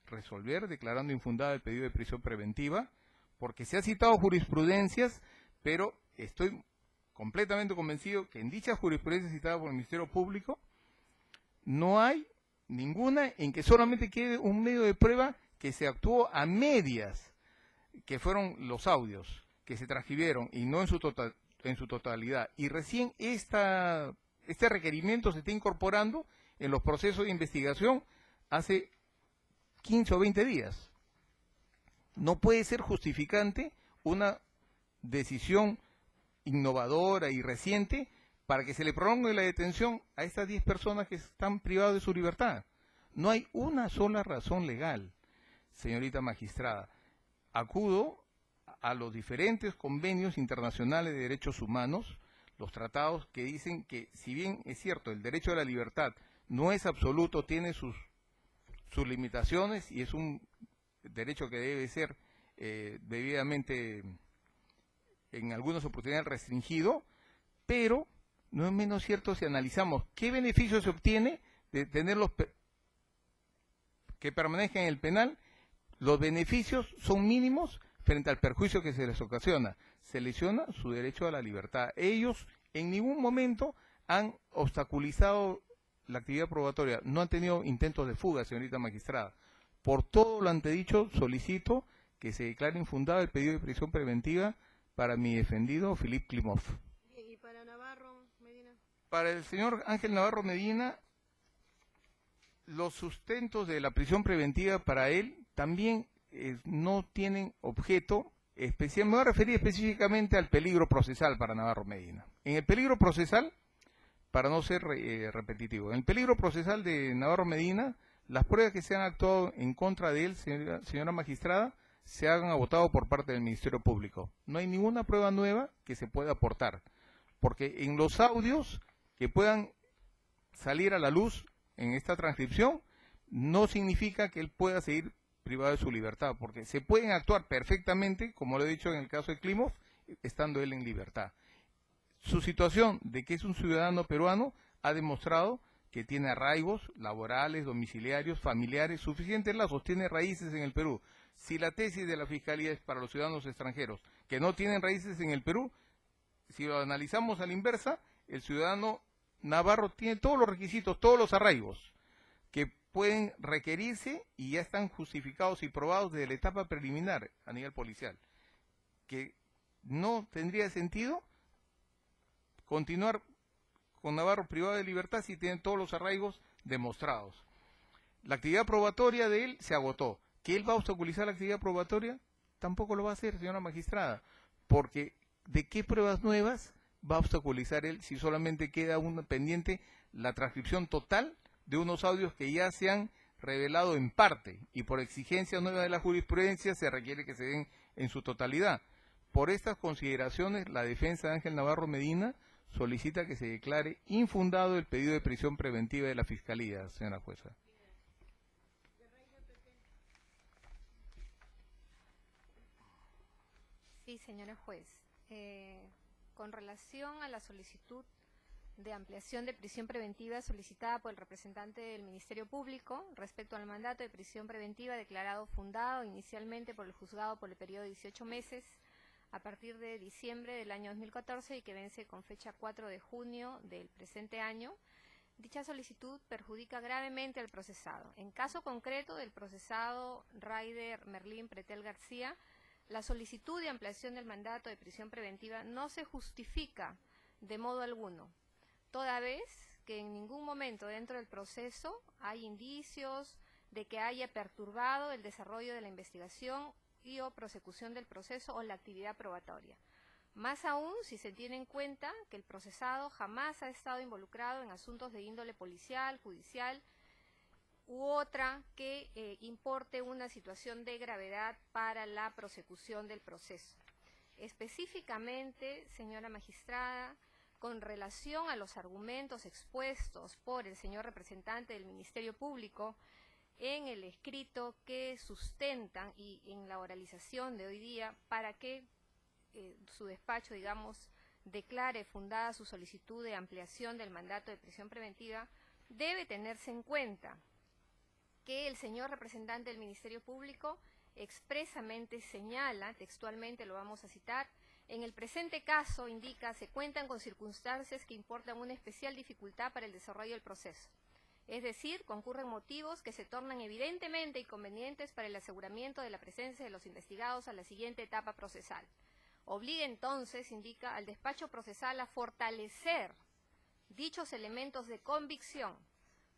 resolver declarando infundada el pedido de prisión preventiva, porque se ha citado jurisprudencias, pero estoy completamente convencido que en dicha jurisprudencia citada por el Ministerio Público no hay ninguna en que solamente quede un medio de prueba que se actuó a medias, que fueron los audios que se transcribieron y no en su totalidad. Y recién este requerimiento se está incorporando en los procesos de investigación hace 15 o 20 días. No puede ser justificante una decisión innovadora y reciente para que se le prolongue la detención a estas 10 personas que están privadas de su libertad. No hay una sola razón legal, señorita magistrada. Acudo a los diferentes convenios internacionales de derechos humanos, los tratados que dicen que, si bien es cierto, el derecho a la libertad no es absoluto, tiene sus limitaciones y es un derecho que debe ser debidamente, en algunas oportunidades, restringido, pero no es menos cierto si analizamos qué beneficio se obtiene de tenerlos que permanezcan en el penal. Los beneficios son mínimos frente al perjuicio que se les ocasiona. Se lesiona su derecho a la libertad. Ellos en ningún momento han obstaculizado la actividad probatoria, no han tenido intentos de fuga, señorita magistrada. Por todo lo antedicho, solicito que se declare infundado el pedido de prisión preventiva para mi defendido Philippe Klimov. ¿Y para Navarro Medina? Para el señor Ángel Navarro Medina, los sustentos de la prisión preventiva para él también no tienen objeto especial. Me voy a referir específicamente al peligro procesal para Navarro Medina. En el peligro procesal, para no ser repetitivo, en el peligro procesal de Navarro Medina, las pruebas que se han actuado en contra de él, señora magistrada, se han agotado por parte del Ministerio Público. No hay ninguna prueba nueva que se pueda aportar, porque en los audios que puedan salir a la luz en esta transcripción, no significa que él pueda seguir privado de su libertad, porque se pueden actuar perfectamente, como lo he dicho en el caso de Klimov, estando él en libertad. Su situación de que es un ciudadano peruano ha demostrado que tiene arraigos laborales, domiciliarios, familiares, suficientes lazos, tiene raíces en el Perú. Si la tesis de la Fiscalía es para los ciudadanos extranjeros que no tienen raíces en el Perú, si lo analizamos a la inversa, el ciudadano Navarro tiene todos los requisitos, todos los arraigos que pueden requerirse y ya están justificados y probados desde la etapa preliminar a nivel policial, que no tendría sentido continuar con Navarro privado de libertad si tienen todos los arraigos demostrados. La actividad probatoria de él se agotó. ¿Que él va a obstaculizar la actividad probatoria? Tampoco lo va a hacer, señora magistrada, porque ¿de qué pruebas nuevas va a obstaculizar él si solamente queda una pendiente la transcripción total de unos audios que ya se han revelado en parte y por exigencia nueva de la jurisprudencia se requiere que se den en su totalidad? Por estas consideraciones, la defensa de Ángel Navarro Medina solicita que se declare infundado el pedido de prisión preventiva de la Fiscalía, señora jueza. Sí, señora juez. Con relación a la solicitud de ampliación de prisión preventiva solicitada por el representante del Ministerio Público respecto al mandato de prisión preventiva declarado fundado inicialmente por el juzgado por el periodo de 18 meses a partir de diciembre del año 2014 y que vence con fecha 4 de junio del presente año, dicha solicitud perjudica gravemente al procesado. En caso concreto del procesado Raider Merlín Pretel García, la solicitud de ampliación del mandato de prisión preventiva no se justifica de modo alguno, toda vez que en ningún momento dentro del proceso hay indicios de que haya perturbado el desarrollo de la investigación y o prosecución del proceso o la actividad probatoria. Más aún si se tiene en cuenta que el procesado jamás ha estado involucrado en asuntos de índole policial, judicial u otra que importe una situación de gravedad para la prosecución del proceso. Específicamente, señora magistrada, con relación a los argumentos expuestos por el señor representante del Ministerio Público en el escrito que sustentan y en la oralización de hoy día para que su despacho, digamos, declare fundada su solicitud de ampliación del mandato de prisión preventiva, debe tenerse en cuenta que el señor representante del Ministerio Público expresamente señala, textualmente lo vamos a citar, en el presente caso, indica, se cuentan con circunstancias que importan una especial dificultad para el desarrollo del proceso. Es decir, concurren motivos que se tornan evidentemente inconvenientes para el aseguramiento de la presencia de los investigados a la siguiente etapa procesal. Obliga entonces, indica, al despacho procesal a fortalecer dichos elementos de convicción,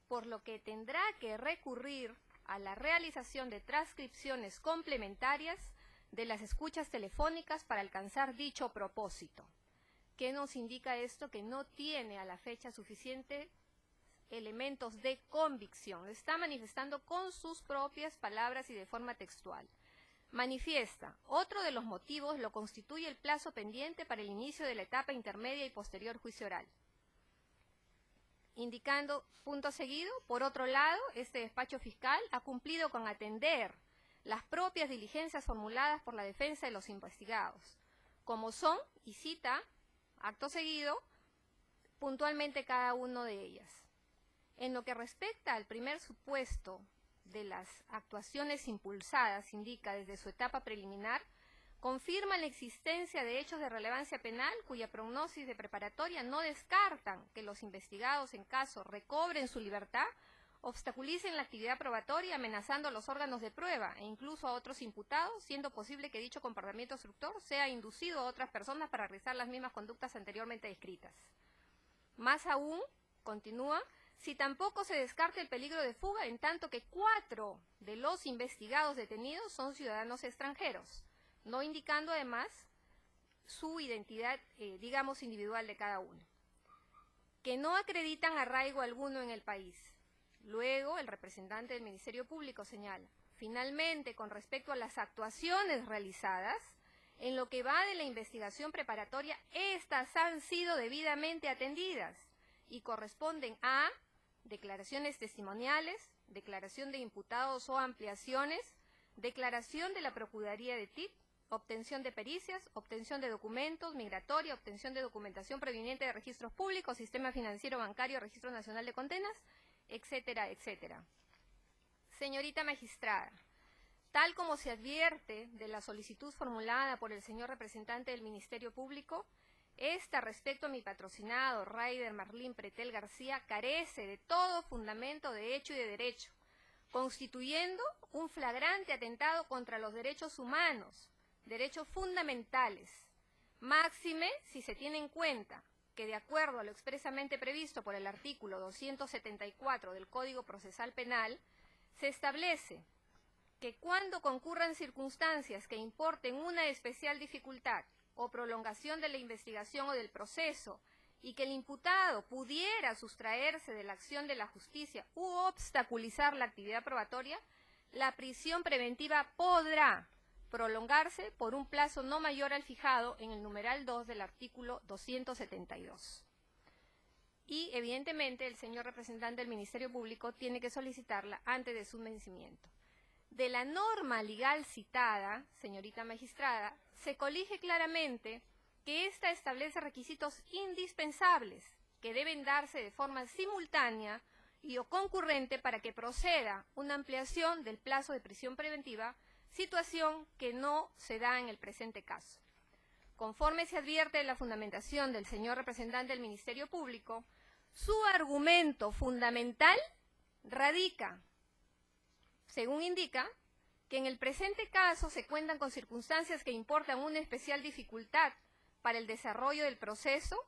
por lo que tendrá que recurrir a la realización de transcripciones complementarias de las escuchas telefónicas para alcanzar dicho propósito. ¿Qué nos indica esto? Que no tiene a la fecha suficiente elementos de convicción. Lo está manifestando con sus propias palabras y de forma textual. Manifiesta, otro de los motivos lo constituye el plazo pendiente para el inicio de la etapa intermedia y posterior juicio oral. Indicando, punto seguido, por otro lado, este despacho fiscal ha cumplido con atender las propias diligencias formuladas por la defensa de los investigados, como son, y cita, acto seguido, puntualmente cada uno de ellas. En lo que respecta al primer supuesto de las actuaciones impulsadas, indica desde su etapa preliminar, confirma la existencia de hechos de relevancia penal cuya prognosis de preparatoria no descartan que los investigados, en caso recobren su libertad, obstaculicen la actividad probatoria amenazando a los órganos de prueba e incluso a otros imputados, siendo posible que dicho comportamiento obstructor sea inducido a otras personas para realizar las mismas conductas anteriormente descritas. Más aún, continúa, si tampoco se descarta el peligro de fuga, en tanto que 4 de los investigados detenidos son ciudadanos extranjeros, no indicando además su identidad, digamos, individual de cada uno, que no acreditan arraigo alguno en el país. Luego, el representante del Ministerio Público señala, finalmente, con respecto a las actuaciones realizadas, en lo que va de la investigación preparatoria, estas han sido debidamente atendidas y corresponden a declaraciones testimoniales, declaración de imputados o ampliaciones, declaración de la Procuraduría de TIC, obtención de pericias, obtención de documentos, migratoria, obtención de documentación proveniente de registros públicos, sistema financiero bancario, registro nacional de condenas, etcétera, etcétera. Señorita magistrada, tal como se advierte de la solicitud formulada por el señor representante del Ministerio Público, esta, respecto a mi patrocinado, Raider Marlín Pretel García, carece de todo fundamento de hecho y de derecho, constituyendo un flagrante atentado contra los derechos humanos, derechos fundamentales, máxime si se tiene en cuenta que, de acuerdo a lo expresamente previsto por el artículo 274 del Código Procesal Penal, se establece que cuando concurran circunstancias que importen una especial dificultad o prolongación de la investigación o del proceso y que el imputado pudiera sustraerse de la acción de la justicia u obstaculizar la actividad probatoria, la prisión preventiva podrá prolongarse por un plazo no mayor al fijado en el numeral 2 del artículo 272. Y, evidentemente, el señor representante del Ministerio Público tiene que solicitarla antes de su vencimiento. De la norma legal citada, señorita magistrada, se colige claramente que ésta establece requisitos indispensables que deben darse de forma simultánea y o concurrente para que proceda una ampliación del plazo de prisión preventiva, situación que no se da en el presente caso. Conforme se advierte de la fundamentación del señor representante del Ministerio Público, su argumento fundamental radica, según indica, que en el presente caso se cuentan con circunstancias que importan una especial dificultad para el desarrollo del proceso,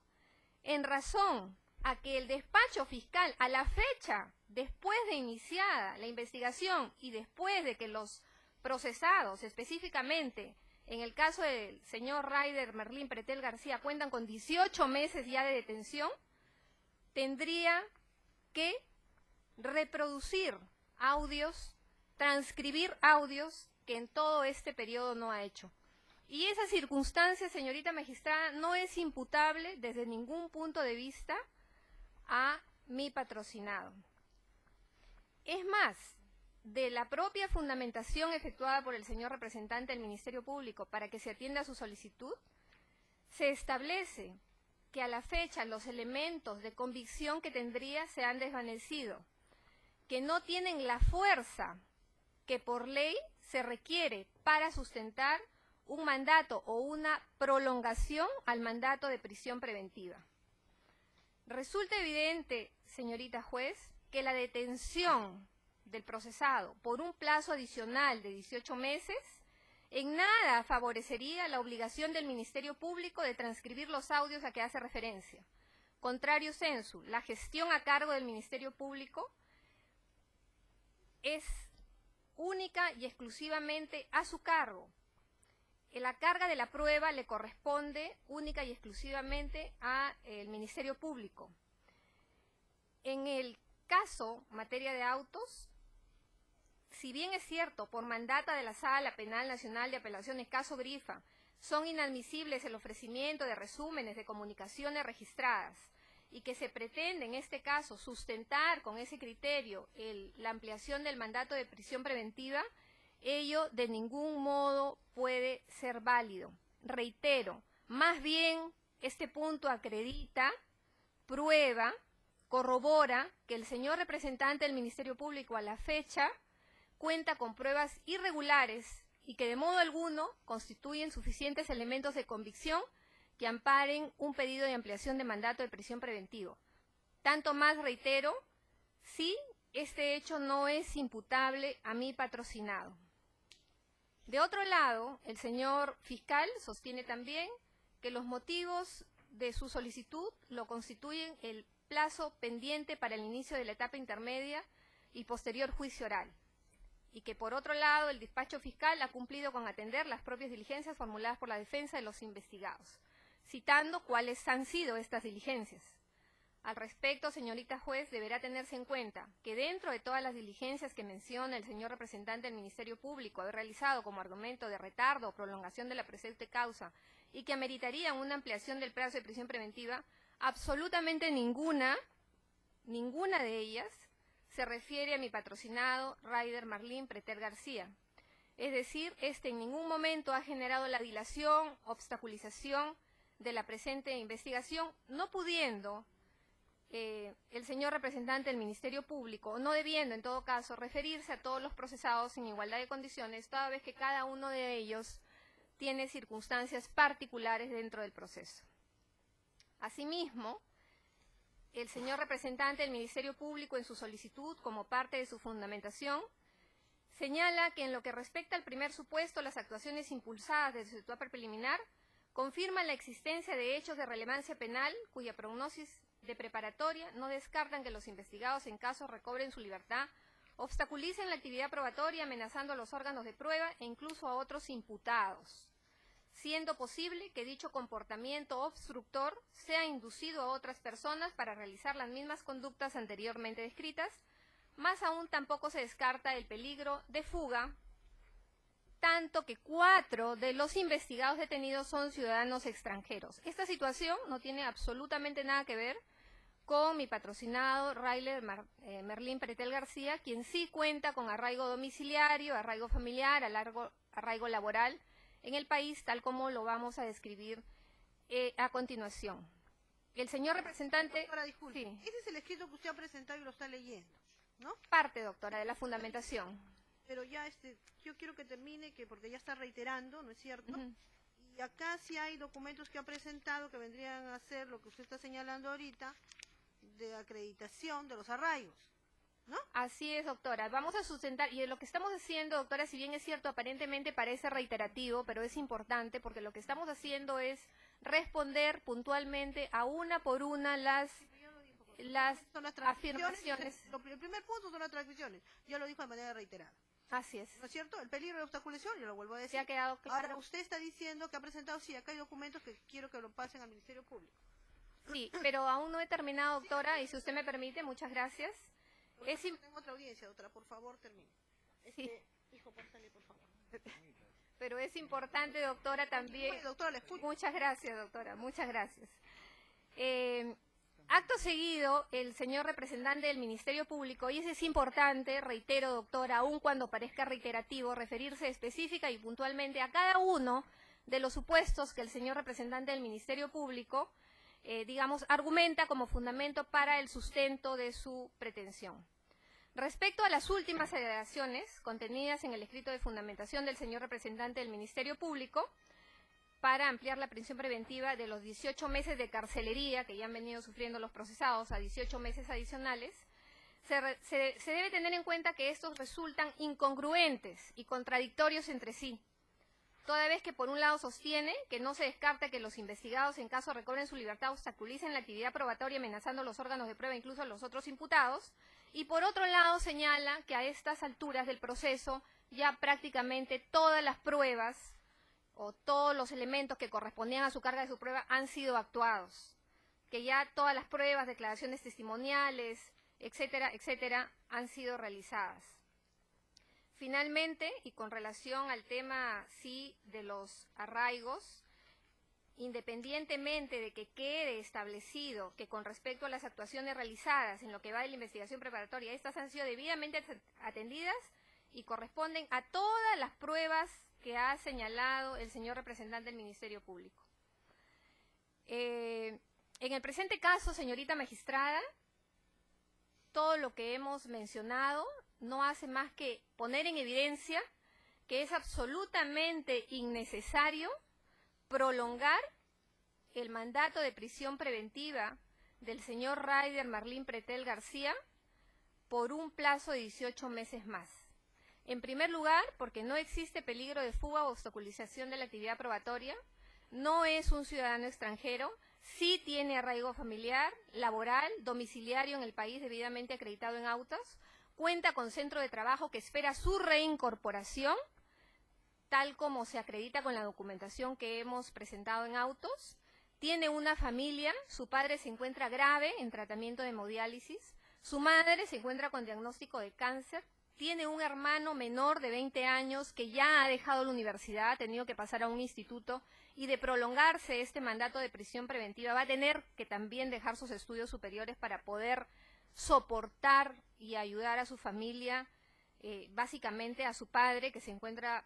en razón a que el despacho fiscal, a la fecha, después de iniciada la investigación y después de que los procesados, específicamente en el caso del señor Raider Marlín Pretel García, cuentan con 18 meses ya de detención, tendría que reproducir audios, transcribir audios que en todo este periodo no ha hecho. Y esa circunstancia, señorita magistrada, no es imputable desde ningún punto de vista a mi patrocinado. Es más, de la propia fundamentación efectuada por el señor representante del Ministerio Público para que se atienda a su solicitud, se establece que a la fecha los elementos de convicción que tendría se han desvanecido, que no tienen la fuerza que por ley se requiere para sustentar un mandato o una prolongación al mandato de prisión preventiva. Resulta evidente, señorita juez, que la detención del procesado por un plazo adicional de 18 meses en nada favorecería la obligación del Ministerio Público de transcribir los audios a que hace referencia. Contrario sensu, la gestión a cargo del Ministerio Público es única y exclusivamente a su cargo. La carga de la prueba le corresponde única y exclusivamente al Ministerio Público. En el caso, materia de autos, si bien es cierto, por mandata de la Sala Penal Nacional de Apelaciones, caso Grifa, son inadmisibles el ofrecimiento de resúmenes de comunicaciones registradas y que se pretende en este caso sustentar con ese criterio la ampliación del mandato de prisión preventiva, ello de ningún modo puede ser válido. Reitero, más bien este punto acredita, prueba, corrobora que el señor representante del Ministerio Público a la fecha cuenta con pruebas irregulares y que de modo alguno constituyen suficientes elementos de convicción que amparen un pedido de ampliación de mandato de prisión preventivo. Tanto más, reitero, si este hecho no es imputable a mi patrocinado. De otro lado, el señor fiscal sostiene también que los motivos de su solicitud lo constituyen el plazo pendiente para el inicio de la etapa intermedia y posterior juicio oral, y que por otro lado el despacho fiscal ha cumplido con atender las propias diligencias formuladas por la defensa de los investigados, citando cuáles han sido estas diligencias. Al respecto, señorita juez, deberá tenerse en cuenta que dentro de todas las diligencias que menciona el señor representante del Ministerio Público haber realizado como argumento de retardo o prolongación de la presente causa y que ameritarían una ampliación del plazo de prisión preventiva, absolutamente ninguna de ellas se refiere a mi patrocinado Raider Marlín Pretel García. Es decir, este en ningún momento ha generado la dilación, obstaculización de la presente investigación, no pudiendo el señor representante del Ministerio Público, no debiendo en todo caso referirse a todos los procesados en igualdad de condiciones, toda vez que cada uno de ellos tiene circunstancias particulares dentro del proceso. Asimismo, el señor representante del Ministerio Público en su solicitud, como parte de su fundamentación, señala que en lo que respecta al primer supuesto, las actuaciones impulsadas desde su etapa preliminar confirman la existencia de hechos de relevancia penal cuya prognosis de preparatoria no descartan que los investigados en caso recobren su libertad, obstaculicen la actividad probatoria amenazando a los órganos de prueba e incluso a otros imputados, siendo posible que dicho comportamiento obstructor sea inducido a otras personas para realizar las mismas conductas anteriormente descritas. Más aún, tampoco se descarta el peligro de fuga, tanto que 4 de los investigados detenidos son ciudadanos extranjeros. Esta situación no tiene absolutamente nada que ver con mi patrocinado Raider Marlín Pretel García, quien sí cuenta con arraigo domiciliario, arraigo familiar, arraigo laboral en el país, tal como lo vamos a describir a continuación. El señor representante... Doctora, disculpe, sí. ese es el escrito que usted ha presentado y lo está leyendo, ¿no? Parte, doctora, de la fundamentación. Pero ya, yo quiero que termine, porque ya está reiterando, ¿no es cierto? Y acá sí hay documentos que ha presentado que vendrían a ser lo que usted está señalando ahorita, de acreditación de los arraigos, ¿no? Así es, doctora. Vamos a sustentar, y lo que estamos haciendo, doctora, si bien es cierto, aparentemente parece reiterativo, pero es importante porque lo que estamos haciendo es responder puntualmente a una por una las afirmaciones. El primer punto son las transmisiones. Yo lo dijo de manera reiterada. Así es. ¿No es cierto? El peligro de obstaculización, yo lo vuelvo a decir. Se ha quedado claro. Ahora, usted está diciendo que ha presentado, sí, acá hay documentos que quiero que lo pasen al Ministerio Público. Sí, pero aún no he terminado, doctora, y si usted me permite, muchas gracias. Tengo otra audiencia, doctora, por favor, termine. Sí. Hijo, pásale, por favor. Pero es importante, doctora, también... Doctora, le escucho. Muchas gracias, doctora, muchas gracias. Acto seguido, el señor representante del Ministerio Público, y eso es importante, reitero, doctora, aun cuando parezca reiterativo, referirse específica y puntualmente a cada uno de los supuestos que el señor representante del Ministerio Público, argumenta como fundamento para el sustento de su pretensión. Respecto a las últimas alegaciones contenidas en el escrito de fundamentación del señor representante del Ministerio Público, para ampliar la prisión preventiva de los 18 meses de carcelería que ya han venido sufriendo los procesados a 18 meses adicionales, se debe tener en cuenta que estos resultan incongruentes y contradictorios entre sí, toda vez que por un lado sostiene que no se descarta que los investigados en caso recobren su libertad obstaculicen la actividad probatoria amenazando los órganos de prueba, incluso a los otros imputados, y por otro lado señala que a estas alturas del proceso ya prácticamente todas las pruebas o todos los elementos que correspondían a su carga de su prueba han sido actuados, que ya todas las pruebas, declaraciones testimoniales, etcétera, etcétera, han sido realizadas. Finalmente, y con relación al tema de los arraigos, independientemente de que quede establecido que con respecto a las actuaciones realizadas en lo que va de la investigación preparatoria, estas han sido debidamente atendidas y corresponden a todas las pruebas que ha señalado el señor representante del Ministerio Público. En el presente caso, señorita magistrada, todo lo que hemos mencionado no hace más que poner en evidencia que es absolutamente innecesario prolongar el mandato de prisión preventiva del señor Raider Marlín Pretel García por un plazo de 18 meses más. En primer lugar, porque no existe peligro de fuga o obstaculización de la actividad probatoria, no es un ciudadano extranjero, sí tiene arraigo familiar, laboral, domiciliario en el país debidamente acreditado en autos, cuenta con centro de trabajo que espera su reincorporación, tal como se acredita con la documentación que hemos presentado en autos, tiene una familia, su padre se encuentra grave en tratamiento de hemodiálisis, su madre se encuentra con diagnóstico de cáncer, tiene un hermano menor de 20 años que ya ha dejado la universidad, ha tenido que pasar a un instituto, y de prolongarse este mandato de prisión preventiva va a tener que también dejar sus estudios superiores para poder soportar y ayudar a su familia, básicamente a su padre, que se encuentra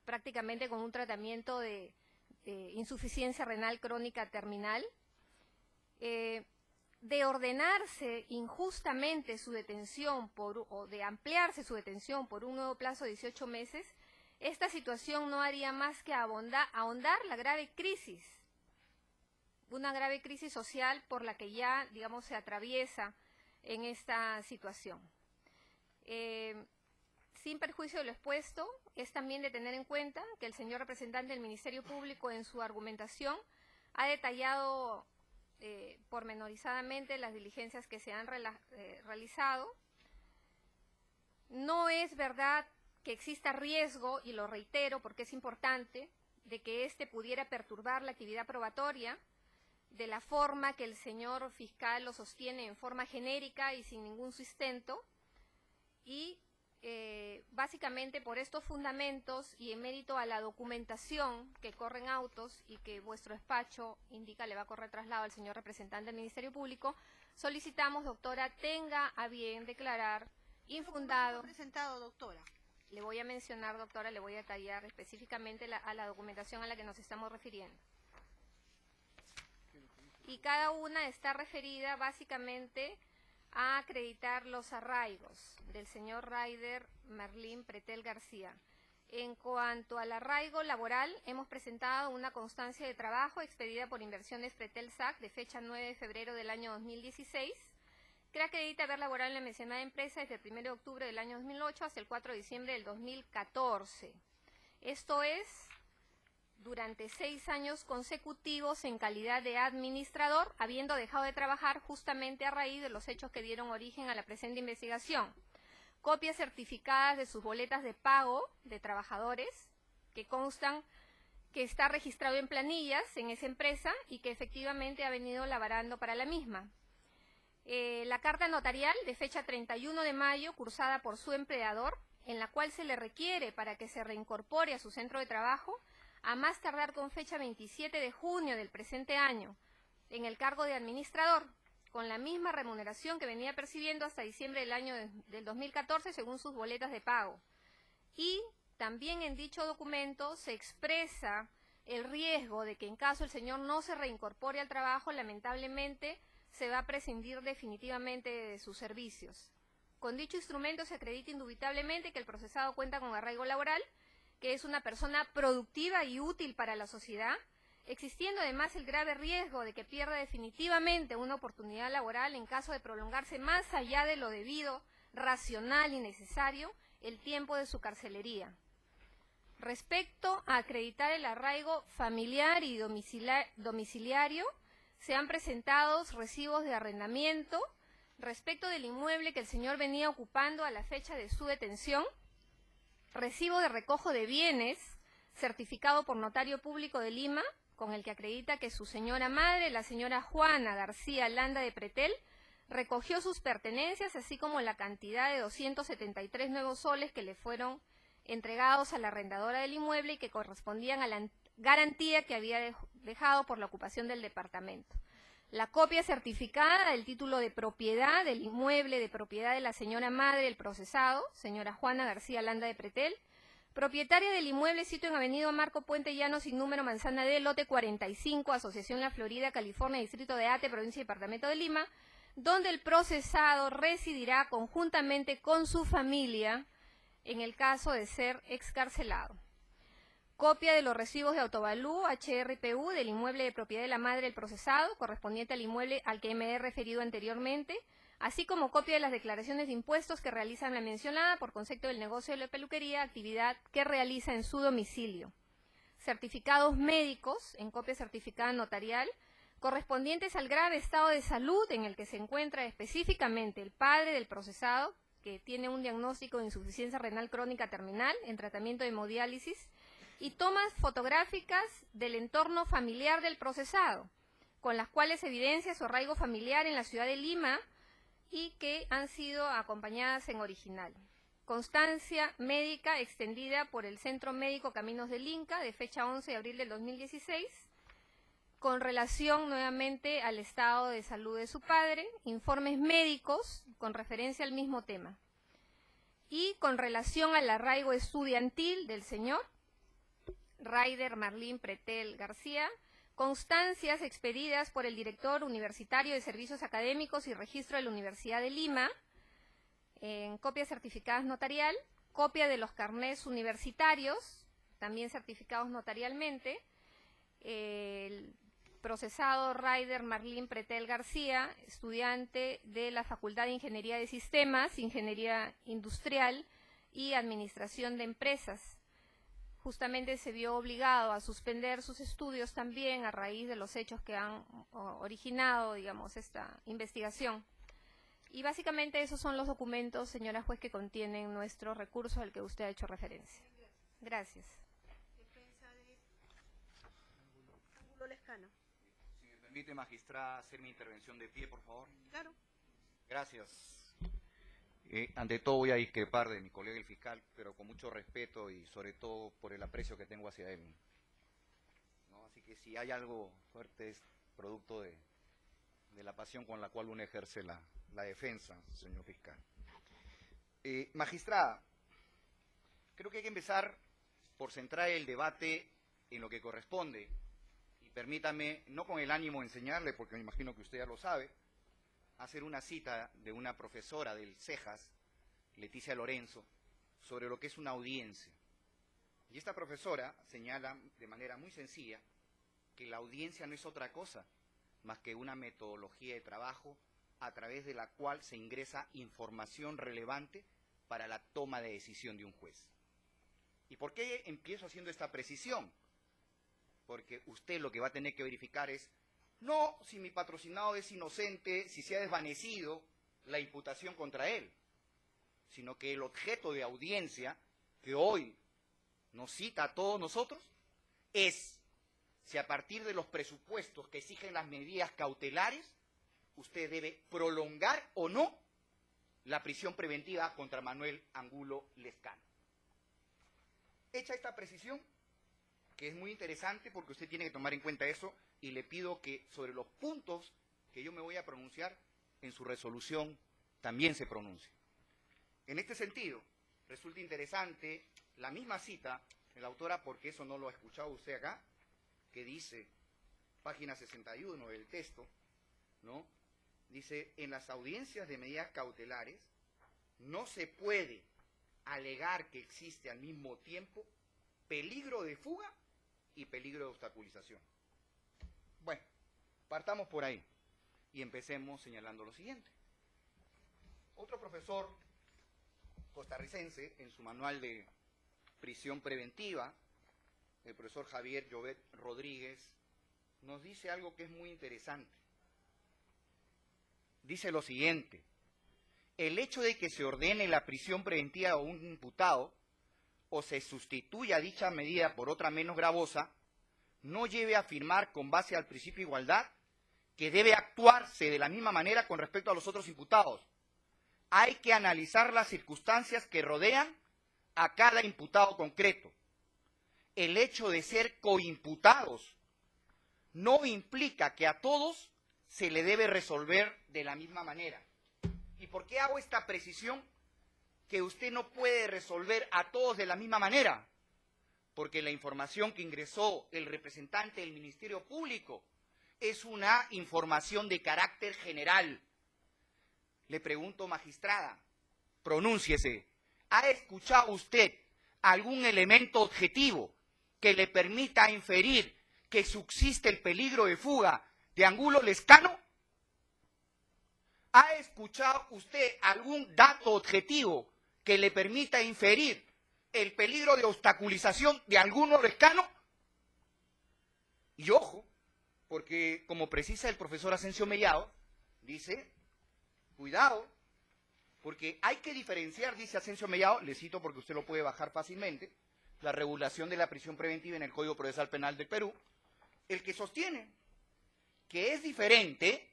prácticamente con un tratamiento de insuficiencia renal crónica terminal. De ordenarse injustamente su detención o de ampliarse su detención por un nuevo plazo de 18 meses, esta situación no haría más que ahondar la grave crisis, una grave crisis social por la que ya, se atraviesa en esta situación. Sin perjuicio de lo expuesto, es también de tener en cuenta que el señor representante del Ministerio Público en su argumentación ha detallado pormenorizadamente las diligencias que se han realizado. No es verdad que exista riesgo, y lo reitero porque es importante, de que éste pudiera perturbar la actividad probatoria de la forma que el señor fiscal lo sostiene en forma genérica y sin ningún sustento, y básicamente por estos fundamentos y en mérito a la documentación que corren autos y que vuestro despacho indica le va a correr traslado al señor representante del Ministerio Público, solicitamos, doctora, tenga a bien declarar infundado. Presentado, doctora. Le voy a mencionar, doctora, le voy a detallar específicamente a la documentación a la que nos estamos refiriendo. Y cada una está referida básicamente a acreditar los arraigos del señor Raider Marlín Pretel García. En cuanto al arraigo laboral, hemos presentado una constancia de trabajo expedida por Inversiones Pretel SAC de fecha 9 de febrero del año 2016, que acredita haber laborado en la mencionada empresa desde el 1 de octubre del año 2008 hasta el 4 de diciembre del 2014. Esto es, durante 6 años consecutivos en calidad de administrador, habiendo dejado de trabajar justamente a raíz de los hechos que dieron origen a la presente investigación. Copias certificadas de sus boletas de pago de trabajadores, que constan que está registrado en planillas en esa empresa y que efectivamente ha venido laborando para la misma. La carta notarial de fecha 31 de mayo, cursada por su empleador, en la cual se le requiere para que se reincorpore a su centro de trabajo, a más tardar con fecha 27 de junio del presente año, en el cargo de administrador, con la misma remuneración que venía percibiendo hasta diciembre del año del 2014 según sus boletas de pago. Y también en dicho documento se expresa el riesgo de que en caso el señor no se reincorpore al trabajo, lamentablemente se va a prescindir definitivamente de sus servicios. Con dicho instrumento se acredita indubitablemente que el procesado cuenta con arraigo laboral, que es una persona productiva y útil para la sociedad, existiendo además el grave riesgo de que pierda definitivamente una oportunidad laboral en caso de prolongarse más allá de lo debido, racional y necesario el tiempo de su carcelería. Respecto a acreditar el arraigo familiar y domiciliario, se han presentado recibos de arrendamiento respecto del inmueble que el señor venía ocupando a la fecha de su detención, recibo de recojo de bienes certificado por notario público de Lima, con el que acredita que su señora madre, la señora Juana García Landa de Pretel, recogió sus pertenencias, así como la cantidad de 273 nuevos soles que le fueron entregados a la arrendadora del inmueble y que correspondían a la garantía que había dejado por la ocupación del departamento. La copia certificada del título de propiedad del inmueble de propiedad de la señora madre del procesado, señora Juana García Landa de Pretel, propietaria del inmueble sitio en Avenida Marco Puente Llano sin número Manzana D, lote 45, Asociación La Florida, California, Distrito de Ate, Provincia y Departamento de Lima, donde el procesado residirá conjuntamente con su familia en el caso de ser excarcelado. Copia de los recibos de autovalú HRPU del inmueble de propiedad de la madre del procesado, correspondiente al inmueble al que me he referido anteriormente, así como copia de las declaraciones de impuestos que realizan la mencionada por concepto del negocio de la peluquería, actividad que realiza en su domicilio. Certificados médicos, en copia certificada notarial, correspondientes al grave estado de salud en el que se encuentra específicamente el padre del procesado, que tiene un diagnóstico de insuficiencia renal crónica terminal en tratamiento de hemodiálisis, y tomas fotográficas del entorno familiar del procesado, con las cuales evidencia su arraigo familiar en la ciudad de Lima y que han sido acompañadas en original. Constancia médica extendida por el Centro Médico Caminos del Inca, de fecha 11 de abril del 2016, con relación nuevamente al estado de salud de su padre, informes médicos con referencia al mismo tema. Y con relación al arraigo estudiantil del señor Raider Marlín Pretel García, constancias expedidas por el director universitario de Servicios Académicos y Registro de la Universidad de Lima, en copias certificadas notarial, copia de los carnés universitarios, también certificados notarialmente, el procesado Raider Marlín Pretel García, estudiante de la Facultad de Ingeniería de Sistemas, Ingeniería Industrial y Administración de Empresas. Justamente se vio obligado a suspender sus estudios también a raíz de los hechos que han originado, digamos, esta investigación. Y básicamente esos son los documentos, señora juez, que contienen nuestro recurso al que usted ha hecho referencia. Gracias. Defensa de Angulo Lescano. Si me permite, magistrada, hacer mi intervención de pie, por favor. Claro. Gracias. Ante todo voy a discrepar de mi colega el fiscal, pero con mucho respeto y sobre todo por el aprecio que tengo hacia él, ¿no? Así que si hay algo fuerte es producto de la pasión con la cual uno ejerce la defensa, señor fiscal. Magistrada, creo que hay que empezar por centrar el debate en lo que corresponde, y permítame, no con el ánimo de enseñarle, porque me imagino que usted ya lo sabe, hacer una cita de una profesora del CEJAS, Leticia Lorenzo, sobre lo que es una audiencia. Y esta profesora señala de manera muy sencilla que la audiencia no es otra cosa más que una metodología de trabajo a través de la cual se ingresa información relevante para la toma de decisión de un juez. ¿Y por qué empiezo haciendo esta precisión? Porque usted lo que va a tener que verificar es no si mi patrocinado es inocente, si se ha desvanecido la imputación contra él, sino que el objeto de audiencia que hoy nos cita a todos nosotros es si a partir de los presupuestos que exigen las medidas cautelares, usted debe prolongar o no la prisión preventiva contra Manuel Angulo Lescano. Hecha esta precisión, que es muy interesante porque usted tiene que tomar en cuenta eso, y le pido que sobre los puntos que yo me voy a pronunciar, en su resolución también se pronuncie. En este sentido, resulta interesante la misma cita de la autora, porque eso no lo ha escuchado usted acá, que dice, página 61 del texto, ¿no? Dice, en las audiencias de medidas cautelares no se puede alegar que existe al mismo tiempo peligro de fuga y peligro de obstaculización. Bueno, partamos por ahí y empecemos señalando lo siguiente. Otro profesor costarricense, en su manual de prisión preventiva, el profesor Javier Llobet Rodríguez, nos dice algo que es muy interesante. Dice lo siguiente: el hecho de que se ordene la prisión preventiva a un imputado o se sustituya dicha medida por otra menos gravosa, no lleve a afirmar con base al principio de igualdad que debe actuarse de la misma manera con respecto a los otros imputados. Hay que analizar las circunstancias que rodean a cada imputado concreto. El hecho de ser coimputados no implica que a todos se le debe resolver de la misma manera. ¿Y por qué hago esta precisión? Que usted no puede resolver a todos de la misma manera, porque la información que ingresó el representante del Ministerio Público es una información de carácter general. Le pregunto, magistrada, pronúnciese, ¿ha escuchado usted algún elemento objetivo que le permita inferir que subsiste el peligro de fuga de Angulo Lescano? ¿Ha escuchado usted algún dato objetivo que le permita inferir el peligro de obstaculización de Angulo Lescano? Y ojo, porque como precisa el profesor Asensio Mellado, dice, cuidado, porque hay que diferenciar, dice Asensio Mellado, le cito porque usted lo puede bajar fácilmente, la regulación de la prisión preventiva en el Código Procesal Penal del Perú, el que sostiene que es diferente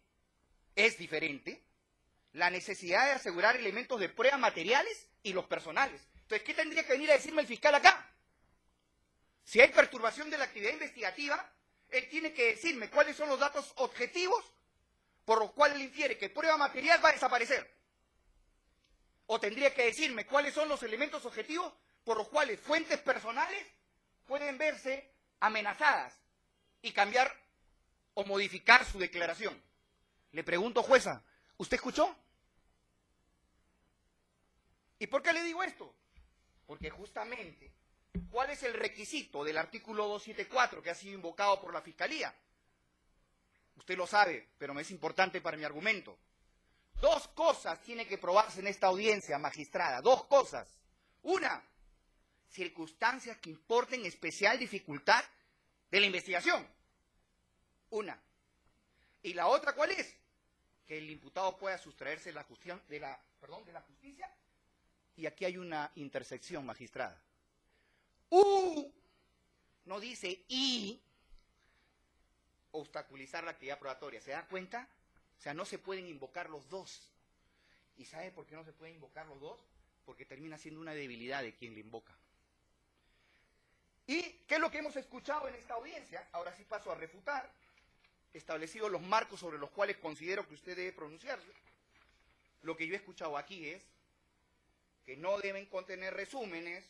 la necesidad de asegurar elementos de prueba materiales y los personales. Entonces, ¿qué tendría que venir a decirme el fiscal acá? Si hay perturbación de la actividad investigativa, él tiene que decirme cuáles son los datos objetivos por los cuales él infiere que prueba material va a desaparecer. O tendría que decirme cuáles son los elementos objetivos por los cuales fuentes personales pueden verse amenazadas y cambiar o modificar su declaración. Le pregunto, jueza, ¿usted escuchó? ¿Y por qué le digo esto? Porque justamente, ¿cuál es el requisito del artículo 274 que ha sido invocado por la Fiscalía? Usted lo sabe, pero me es importante para mi argumento. Dos cosas tienen que probarse en esta audiencia, magistrada, dos cosas. Una, circunstancias que importen especial dificultad de la investigación. Una. Y la otra, ¿cuál es? Que el imputado pueda sustraerse de la justicia. Y aquí hay una intersección, magistrada. No dice y obstaculizar la actividad probatoria. ¿Se da cuenta? O sea, no se pueden invocar los dos. ¿Y sabe por qué no se pueden invocar los dos? Porque termina siendo una debilidad de quien le invoca. ¿Y qué es lo que hemos escuchado en esta audiencia? Ahora sí paso a refutar, establecidos los marcos sobre los cuales considero que usted debe pronunciarse. Lo que yo he escuchado aquí es que no deben contener resúmenes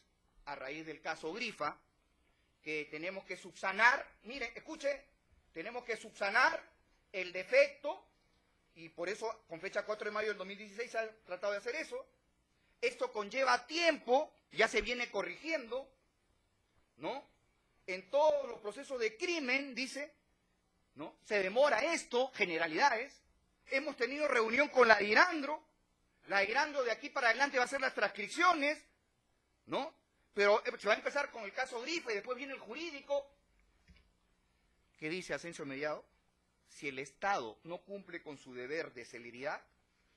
a raíz del caso Grifa, que tenemos que subsanar, mire, escuche, tenemos que subsanar el defecto, y por eso con fecha 4 de mayo del 2016 se ha tratado de hacer eso. Esto conlleva tiempo, ya se viene corrigiendo, ¿no? En todos los procesos de crimen, dice, ¿no? Se demora esto, generalidades. Hemos tenido reunión con la Irandro de aquí para adelante va a hacer las transcripciones, ¿no? Pero se va a empezar con el caso Grifa y después viene el jurídico. ¿Qué dice Asensio Mellado? Si el Estado no cumple con su deber de celeridad,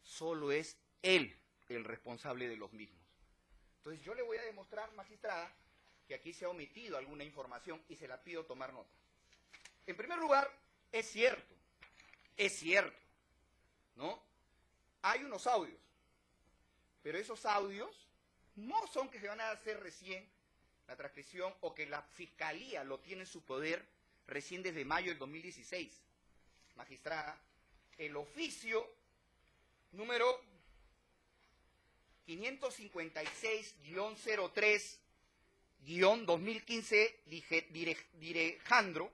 solo es él el responsable de los mismos. Entonces yo le voy a demostrar, magistrada, que aquí se ha omitido alguna información y se la pido tomar nota. En primer lugar, es cierto, ¿no? Hay unos audios, pero esos audios no son que se van a hacer recién la transcripción o que la Fiscalía lo tiene en su poder recién desde mayo del 2016. Magistrada, el oficio número 556-03-2015 Direjandro,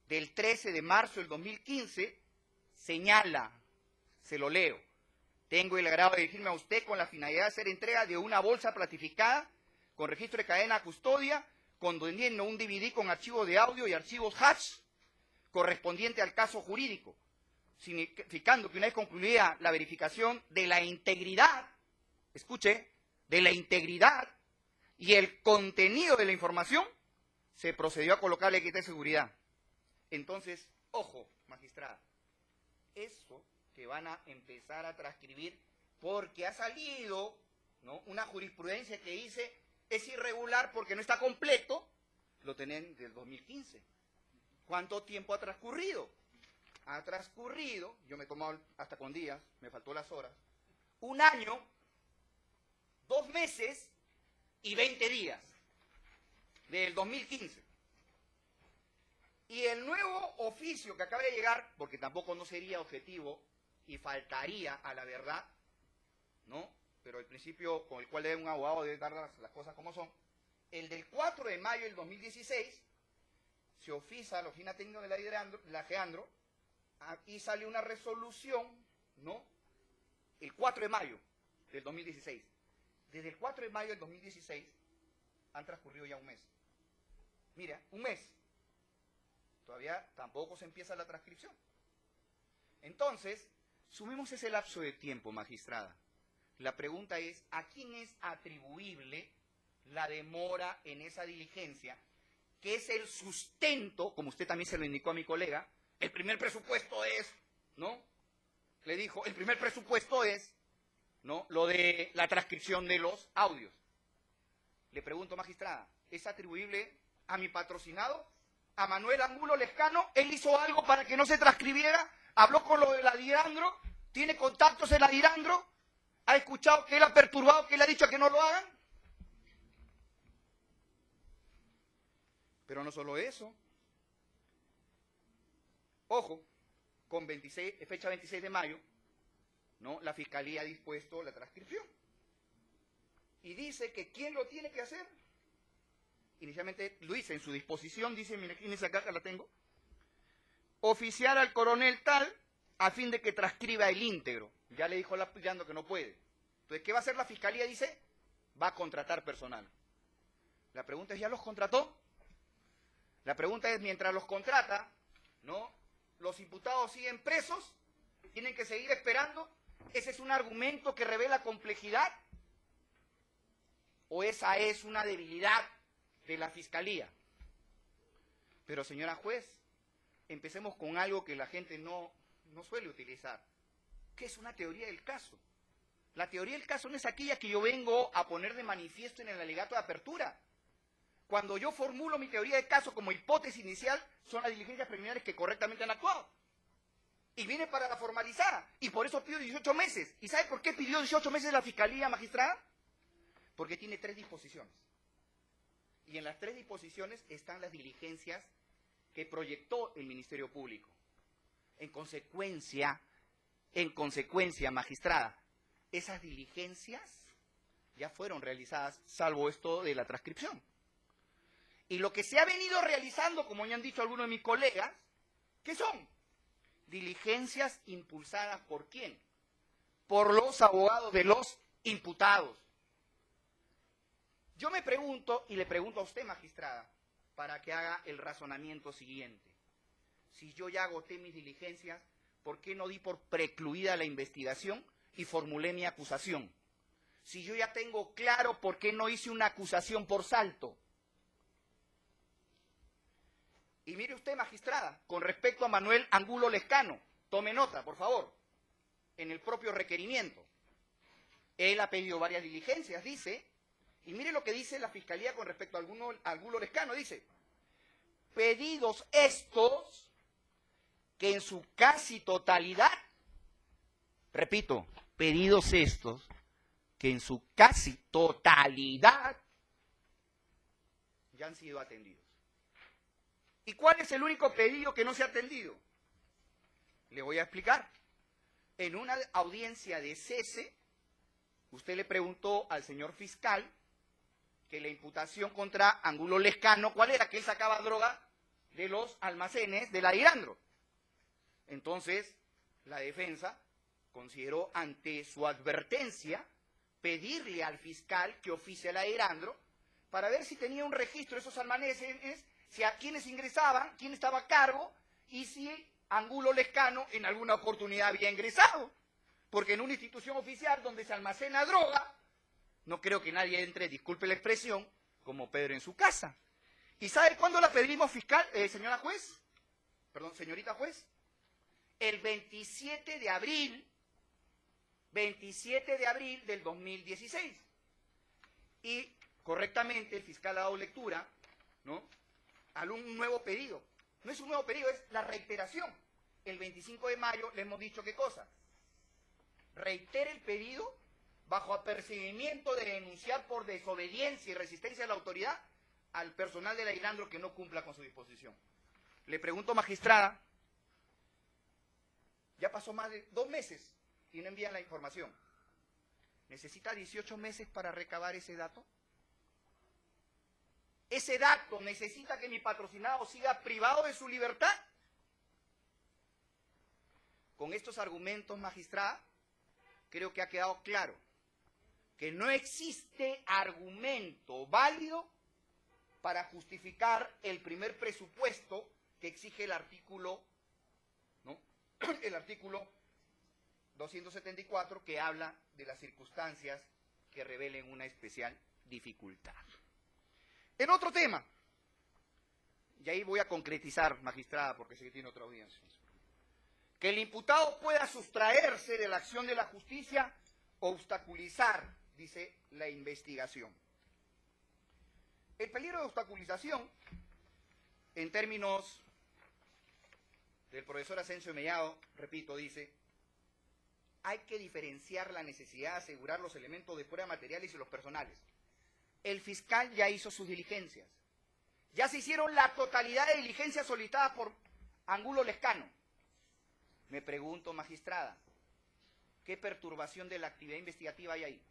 del 13 de marzo del 2015 señala, se lo leo: tengo el agrado de dirigirme a usted con la finalidad de hacer entrega de una bolsa plastificada con registro de cadena a custodia, conteniendo un DVD con archivos de audio y archivos hash correspondiente al caso jurídico, significando que una vez concluida la verificación de la integridad, escuche, de la integridad y el contenido de la información, se procedió a colocarle equipo de seguridad. Entonces, ojo, magistrada, eso que van a empezar a transcribir, porque ha salido, ¿no?, una jurisprudencia que dice es irregular porque no está completo, lo tienen del 2015. ¿Cuánto tiempo ha transcurrido? Ha transcurrido, yo me he tomado hasta con días, me faltó las horas, 1 año, 2 meses y 20 días del 2015. Y el nuevo oficio que acaba de llegar, porque tampoco no sería objetivo y faltaría a la verdad, ¿no?, pero el principio con el cual debe un abogado debe dar las cosas como son, el del 4 de mayo del 2016, se oficia a la Oficina Técnica de la GEANDRO, y sale una resolución, ¿no?, el 4 de mayo del 2016. Desde el 4 de mayo del 2016 han transcurrido ya 1 mes. Mira, 1 mes. Todavía tampoco se empieza la transcripción. Entonces, sumemos ese lapso de tiempo, magistrada. La pregunta es, ¿a quién es atribuible la demora en esa diligencia, que es el sustento, como usted también se lo indicó a mi colega? El primer presupuesto es, ¿no?, le dijo, el primer presupuesto es, ¿no?, lo de la transcripción de los audios. Le pregunto, magistrada, ¿es atribuible a mi patrocinado, a Manuel Angulo Lescano? ¿Él hizo algo para que no se transcribiera? ¿Habló con lo de la DIRANDRO? ¿Tiene contactos en la DIRANDRO? ¿Ha escuchado que él ha perturbado, que él ha dicho que no lo hagan? Pero no solo eso. Ojo, con fecha 26 de mayo, ¿no?, la Fiscalía ha dispuesto la transcripción. Y dice que ¿quién lo tiene que hacer? Inicialmente lo dice en su disposición, dice, mire, en esa caja la tengo: oficiar al coronel tal a fin de que transcriba el íntegro. Ya le dijo la Pillando que no puede. Entonces, ¿qué va a hacer la Fiscalía? Dice, va a contratar personal. La pregunta es, ¿ya los contrató? La pregunta es, mientras los contrata, ¿no?, los imputados siguen presos, tienen que seguir esperando. ¿Ese es un argumento que revela complejidad? ¿O esa es una debilidad de la Fiscalía? Pero, señora juez, empecemos con algo que la gente no suele utilizar, que es una teoría del caso. La teoría del caso no es aquella que yo vengo a poner de manifiesto en el alegato de apertura. Cuando yo formulo mi teoría de caso como hipótesis inicial, son las diligencias preliminares que correctamente han actuado. Y viene para la formalizada, y por eso pido 18 meses. ¿Y sabe por qué pidió 18 meses la Fiscalía, magistrada? Porque tiene 3 disposiciones. Y en las 3 disposiciones están las diligencias que proyectó el Ministerio Público. En consecuencia, magistrada, esas diligencias ya fueron realizadas, salvo esto de la transcripción. Y lo que se ha venido realizando, como ya han dicho algunos de mis colegas, ¿qué son? Diligencias impulsadas ¿por quién? Por los abogados de los imputados. Yo me pregunto, y le pregunto a usted, magistrada, para que haga el razonamiento siguiente. Si yo ya agoté mis diligencias, ¿por qué no di por precluida la investigación y formulé mi acusación? Si yo ya tengo claro, ¿por qué no hice una acusación por salto? Y mire usted, magistrada, con respecto a Manuel Angulo Lescano, tome nota, por favor, en el propio requerimiento. Él ha pedido varias diligencias, dice, y mire lo que dice la Fiscalía con respecto a Angulo Lescano, dice, pedidos estos que en su casi totalidad, repito, pedidos estos que en su casi totalidad ya han sido atendidos. ¿Y cuál es el único pedido que no se ha atendido? Le voy a explicar. En una audiencia de cese, usted le preguntó al señor fiscal que la imputación contra Angulo Lescano, ¿cuál era? Que él sacaba droga de los almacenes de la Airandro. Entonces, la defensa consideró ante su advertencia pedirle al fiscal que oficie a la Airandro para ver si tenía un registro de esos almacenes, si a quienes ingresaban, quién estaba a cargo y si Angulo Lescano en alguna oportunidad había ingresado. Porque en una institución oficial donde se almacena droga, no creo que nadie entre, disculpe la expresión, como Pedro en su casa. ¿Y sabe cuándo la pedimos, fiscal, señora juez? Perdón, señorita juez. El 27 de abril del 2016. Y correctamente el fiscal ha dado lectura, ¿no?, a un nuevo pedido. No es un nuevo pedido, es la reiteración. El 25 de mayo le hemos dicho qué cosa. Reitere el pedido bajo apercibimiento de denunciar por desobediencia y resistencia a la autoridad al personal de la Airandro que no cumpla con su disposición. Le pregunto, magistrada, ya pasó más de 2 meses y no envían la información. ¿Necesita 18 meses para recabar ese dato? ¿Ese dato necesita que mi patrocinado siga privado de su libertad? Con estos argumentos, magistrada, creo que ha quedado claro que no existe argumento válido para justificar el primer presupuesto que exige el artículo, ¿no?, el artículo 274, que habla de las circunstancias que revelen una especial dificultad. En otro tema, y ahí voy a concretizar, magistrada, porque sé que tiene otra audiencia, que el imputado pueda sustraerse de la acción de la justicia o obstaculizar, dice la investigación. El peligro de obstaculización, en términos del profesor Asensio Mellado, repito, dice: hay que diferenciar la necesidad de asegurar los elementos de prueba materiales y los personales. El fiscal ya hizo sus diligencias. Ya se hicieron la totalidad de diligencias solicitadas por Angulo Lescano. Me pregunto, magistrada, ¿qué perturbación de la actividad investigativa hay ahí?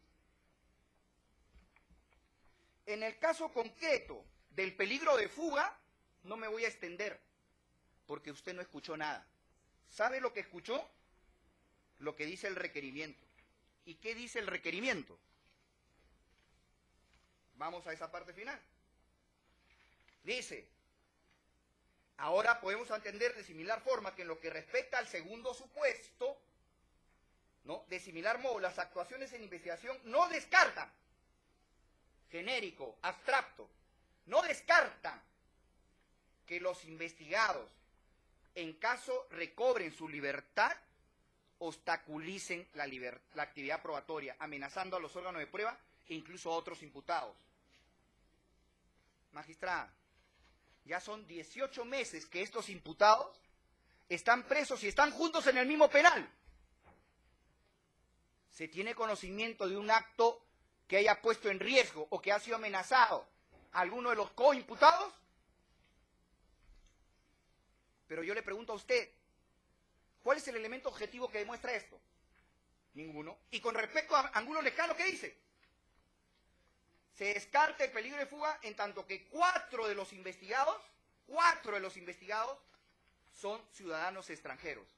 En el caso concreto del peligro de fuga, no me voy a extender, porque usted no escuchó nada. ¿Sabe lo que escuchó? Lo que dice el requerimiento. ¿Y qué dice el requerimiento? Vamos a esa parte final. Dice: ahora podemos entender de similar forma que en lo que respecta al segundo supuesto, ¿no?, de similar modo, las actuaciones en investigación no descartan, genérico, abstracto, no descartan que los investigados, en caso recobren su libertad, obstaculicen la actividad probatoria, amenazando a los órganos de prueba e incluso a otros imputados. Magistrada, ya son 18 meses que estos imputados están presos y están juntos en el mismo penal. ¿Se tiene conocimiento de un acto que haya puesto en riesgo o que ha sido amenazado a alguno de los coimputados? Pero yo le pregunto a usted, ¿cuál es el elemento objetivo que demuestra esto? Ninguno. Y con respecto a Angulo Lescano, ¿qué dice? Se descarta el peligro de fuga en tanto que 4 de los investigados son ciudadanos extranjeros.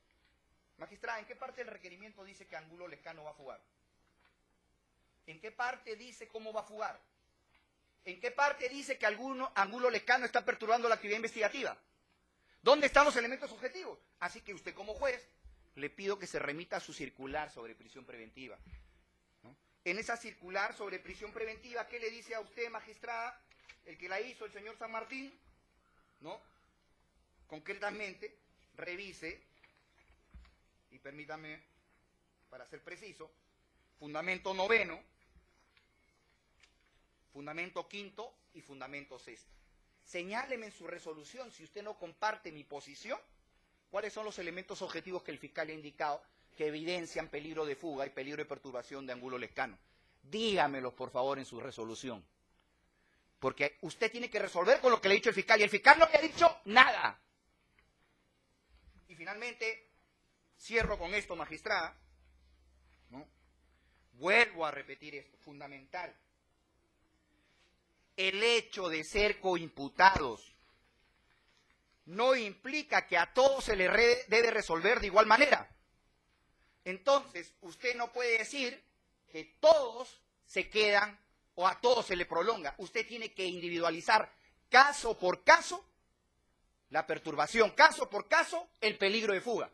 Magistrada, ¿en qué parte del requerimiento dice que Angulo Lescano va a fugar? ¿En qué parte dice cómo va a fugar? ¿En qué parte dice que Angulo Lescano está perturbando la actividad investigativa? ¿Dónde están los elementos objetivos? Así que usted, como juez, le pido que se remita a su circular sobre prisión preventiva, ¿no? En esa circular sobre prisión preventiva, ¿qué le dice a usted, magistrada, el que la hizo, el señor San Martín? ¿No? Concretamente, revise, y permítame, para ser preciso, fundamento 9, fundamento 5 y fundamento 6. Señáleme en su resolución, si usted no comparte mi posición, cuáles son los elementos objetivos que el fiscal ha indicado que evidencian peligro de fuga y peligro de perturbación de Angulo Lescano. Dígamelos, por favor, en su resolución. Porque usted tiene que resolver con lo que le ha dicho el fiscal, y el fiscal no le ha dicho nada. Y finalmente, cierro con esto, magistrada, ¿no? Vuelvo a repetir esto, fundamental. El hecho de ser coimputados no implica que a todos se le debe resolver de igual manera. Entonces, usted no puede decir que todos se quedan o a todos se le prolonga. Usted tiene que individualizar caso por caso la perturbación, caso por caso el peligro de fuga.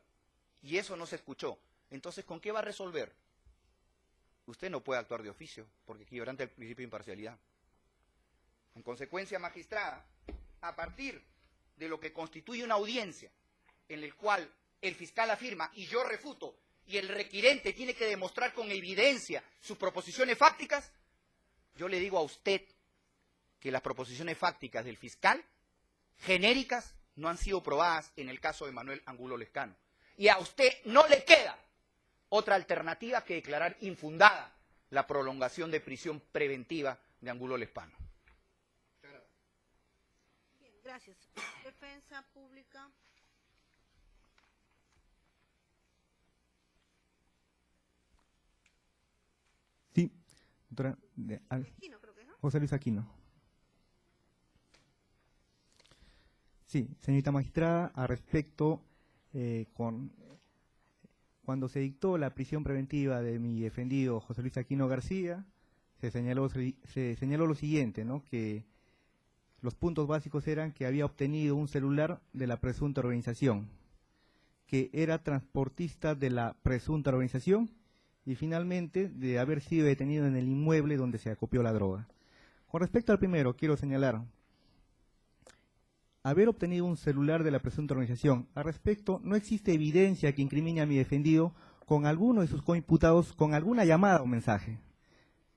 Y eso no se escuchó. Entonces, ¿con qué va a resolver? Usted no puede actuar de oficio porque quebranta el principio de imparcialidad. En consecuencia, magistrada, a partir de lo que constituye una audiencia en el cual el fiscal afirma y yo refuto y el requirente tiene que demostrar con evidencia sus proposiciones fácticas, yo le digo a usted que las proposiciones fácticas del fiscal, genéricas, no han sido probadas en el caso de Manuel Angulo Lescano. Y a usted no le queda otra alternativa que declarar infundada la prolongación de prisión preventiva de Angulo Lescano. Bien, gracias. Defensa pública. Sí, doctora Aquino, creo que, ¿no? José Luis Aquino. Sí, señorita magistrada, a respecto, cuando se dictó la prisión preventiva de mi defendido José Luis Aquino García, se señaló lo siguiente, ¿no? Que los puntos básicos eran que había obtenido un celular de la presunta organización, que era transportista de la presunta organización y finalmente de haber sido detenido en el inmueble donde se acopió la droga. Con respecto al primero, quiero señalar haber obtenido un celular de la presunta organización. Al respecto, no existe evidencia que incrimine a mi defendido con alguno de sus coimputados con alguna llamada o mensaje.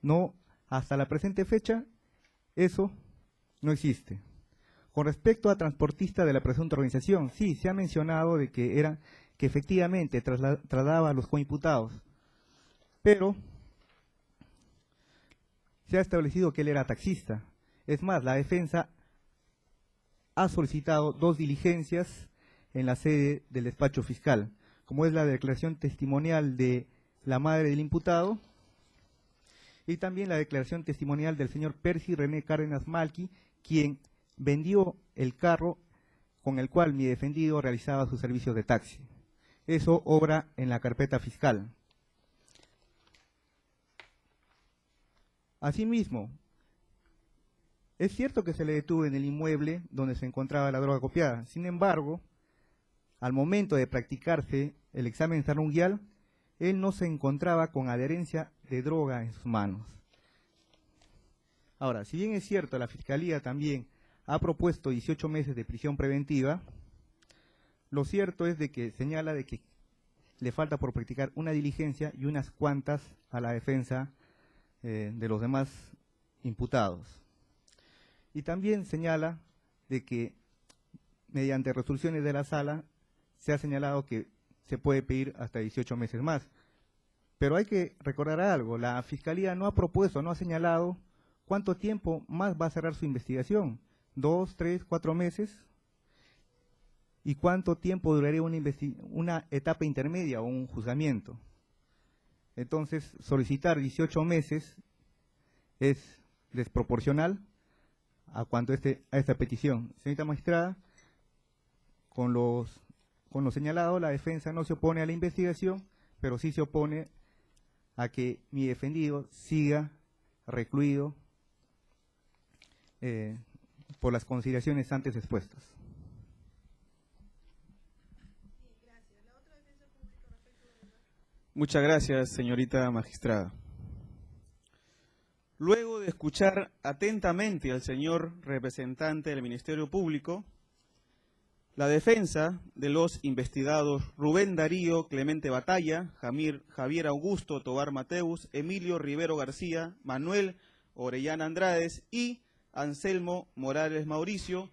No, hasta la presente fecha, eso no existe. Con respecto a transportista de la presunta organización, sí, se ha mencionado de que efectivamente trasladaba a los coimputados, pero se ha establecido que él era taxista. Es más, la defensa ha solicitado 2 diligencias en la sede del despacho fiscal, como es la declaración testimonial de la madre del imputado y también la declaración testimonial del señor Percy René Cárdenas Malqui, quien vendió el carro con el cual mi defendido realizaba sus servicios de taxi. Eso obra en la carpeta fiscal. Asimismo, es cierto que se le detuvo en el inmueble donde se encontraba la droga copiada. Sin embargo, al momento de practicarse el examen sanguíneo, él no se encontraba con adherencia de droga en sus manos. Ahora, si bien es cierto, la Fiscalía también ha propuesto 18 meses de prisión preventiva, lo cierto es de que señala de que le falta por practicar una diligencia y unas cuantas a la defensa de los demás imputados. Y también señala de que mediante resoluciones de la sala se ha señalado que se puede pedir hasta 18 meses más. Pero hay que recordar algo, la Fiscalía no ha propuesto, no ha señalado cuánto tiempo más va a cerrar su investigación, 2, 3, 4 meses, y cuánto tiempo duraría una etapa intermedia o un juzgamiento. Entonces, solicitar 18 meses es desproporcional a cuanto a esta petición. Señorita magistrada, con lo señalado, la defensa no se opone a la investigación, pero sí se opone a que mi defendido siga recluido por las consideraciones antes expuestas. Muchas gracias, señorita magistrada. Luego de escuchar atentamente al señor representante del Ministerio Público, la defensa de los investigados Rubén Darío Clemente Batalla, Javier Augusto Tobar Mateus, Emilio Rivero García, Manuel Orellana Andrades y Anselmo Morales Mauricio,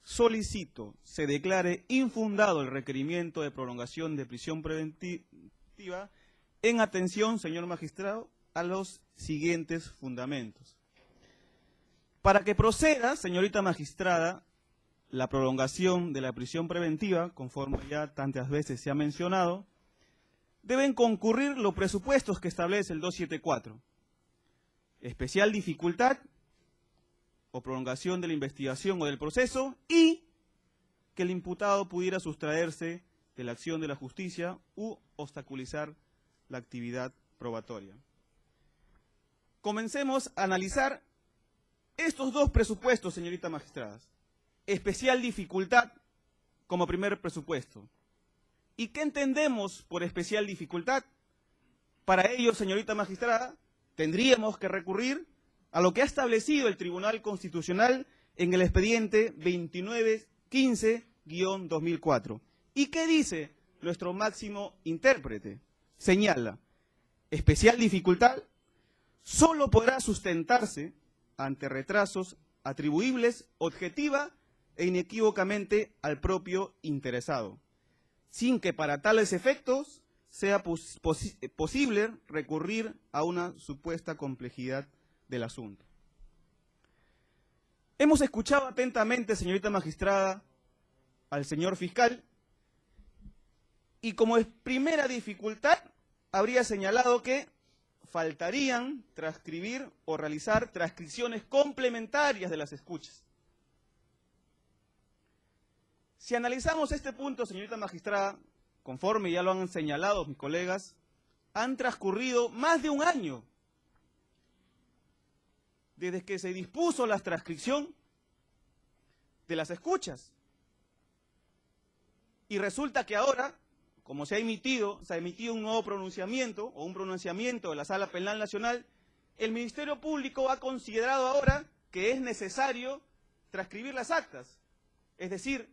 solicito se declare infundado el requerimiento de prolongación de prisión preventiva en atención, señor magistrado, a los siguientes fundamentos. Para que proceda, señorita magistrada, la prolongación de la prisión preventiva, conforme ya tantas veces se ha mencionado, deben concurrir los presupuestos que establece el 274. Especial dificultad o prolongación de la investigación o del proceso y que el imputado pudiera sustraerse de la acción de la justicia u obstaculizar la actividad probatoria. Comencemos a analizar estos dos presupuestos, señorita magistrada. Especial dificultad como primer presupuesto. ¿Y qué entendemos por especial dificultad? Para ello, señorita magistrada, tendríamos que recurrir a lo que ha establecido el Tribunal Constitucional en el expediente 2915-2004. ¿Y qué dice nuestro máximo intérprete? Señala, especial dificultad solo podrá sustentarse ante retrasos atribuibles objetiva e inequívocamente al propio interesado, sin que para tales efectos sea posible recurrir a una supuesta complejidad del asunto. Hemos escuchado atentamente, señorita magistrada, al señor fiscal, y como primera dificultad habría señalado que faltarían transcribir o realizar transcripciones complementarias de las escuchas. Si analizamos este punto, señorita magistrada, conforme ya lo han señalado mis colegas, han transcurrido más de un año desde que se dispuso la transcripción de las escuchas. Y resulta que ahora, como se ha emitido un nuevo pronunciamiento o un pronunciamiento de la Sala Penal Nacional, el Ministerio Público ha considerado ahora que es necesario transcribir las actas. Es decir,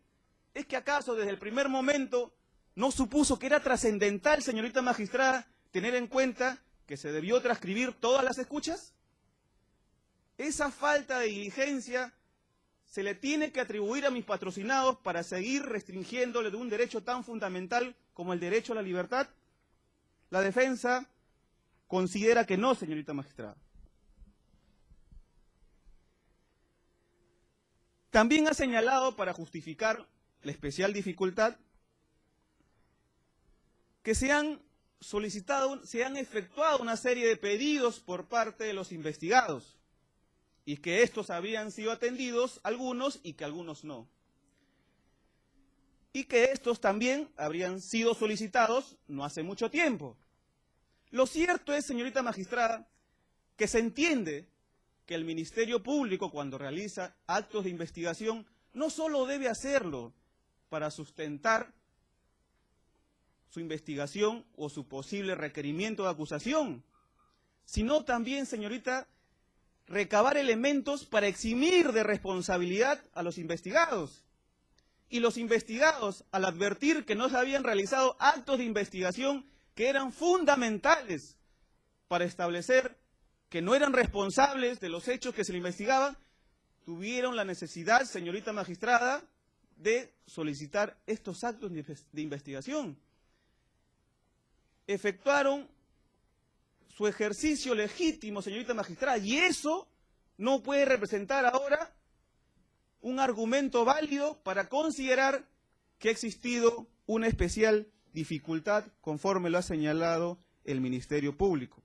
¿es que acaso desde el primer momento no supuso que era trascendental, señorita magistrada, tener en cuenta que se debió transcribir todas las escuchas? Esa falta de diligencia se le tiene que atribuir a mis patrocinados para seguir restringiéndole de un derecho tan fundamental como el derecho a la libertad. La defensa considera que no, señorita magistrada. También ha señalado, para justificar la especial dificultad, que se han efectuado una serie de pedidos por parte de los investigados y que estos habían sido atendidos, algunos, y que algunos no. Y que estos también habrían sido solicitados no hace mucho tiempo. Lo cierto es, señorita magistrada, que se entiende que el Ministerio Público, cuando realiza actos de investigación, no solo debe hacerlo para sustentar su investigación o su posible requerimiento de acusación, sino también, señorita, recabar elementos para eximir de responsabilidad a los investigados. Y los investigados, al advertir que no se habían realizado actos de investigación que eran fundamentales para establecer que no eran responsables de los hechos que se le investigaban, tuvieron la necesidad, señorita magistrada, de solicitar estos actos de investigación. Efectuaron su ejercicio legítimo, señorita magistrada, y eso no puede representar ahora un argumento válido para considerar que ha existido una especial dificultad, conforme lo ha señalado el Ministerio Público.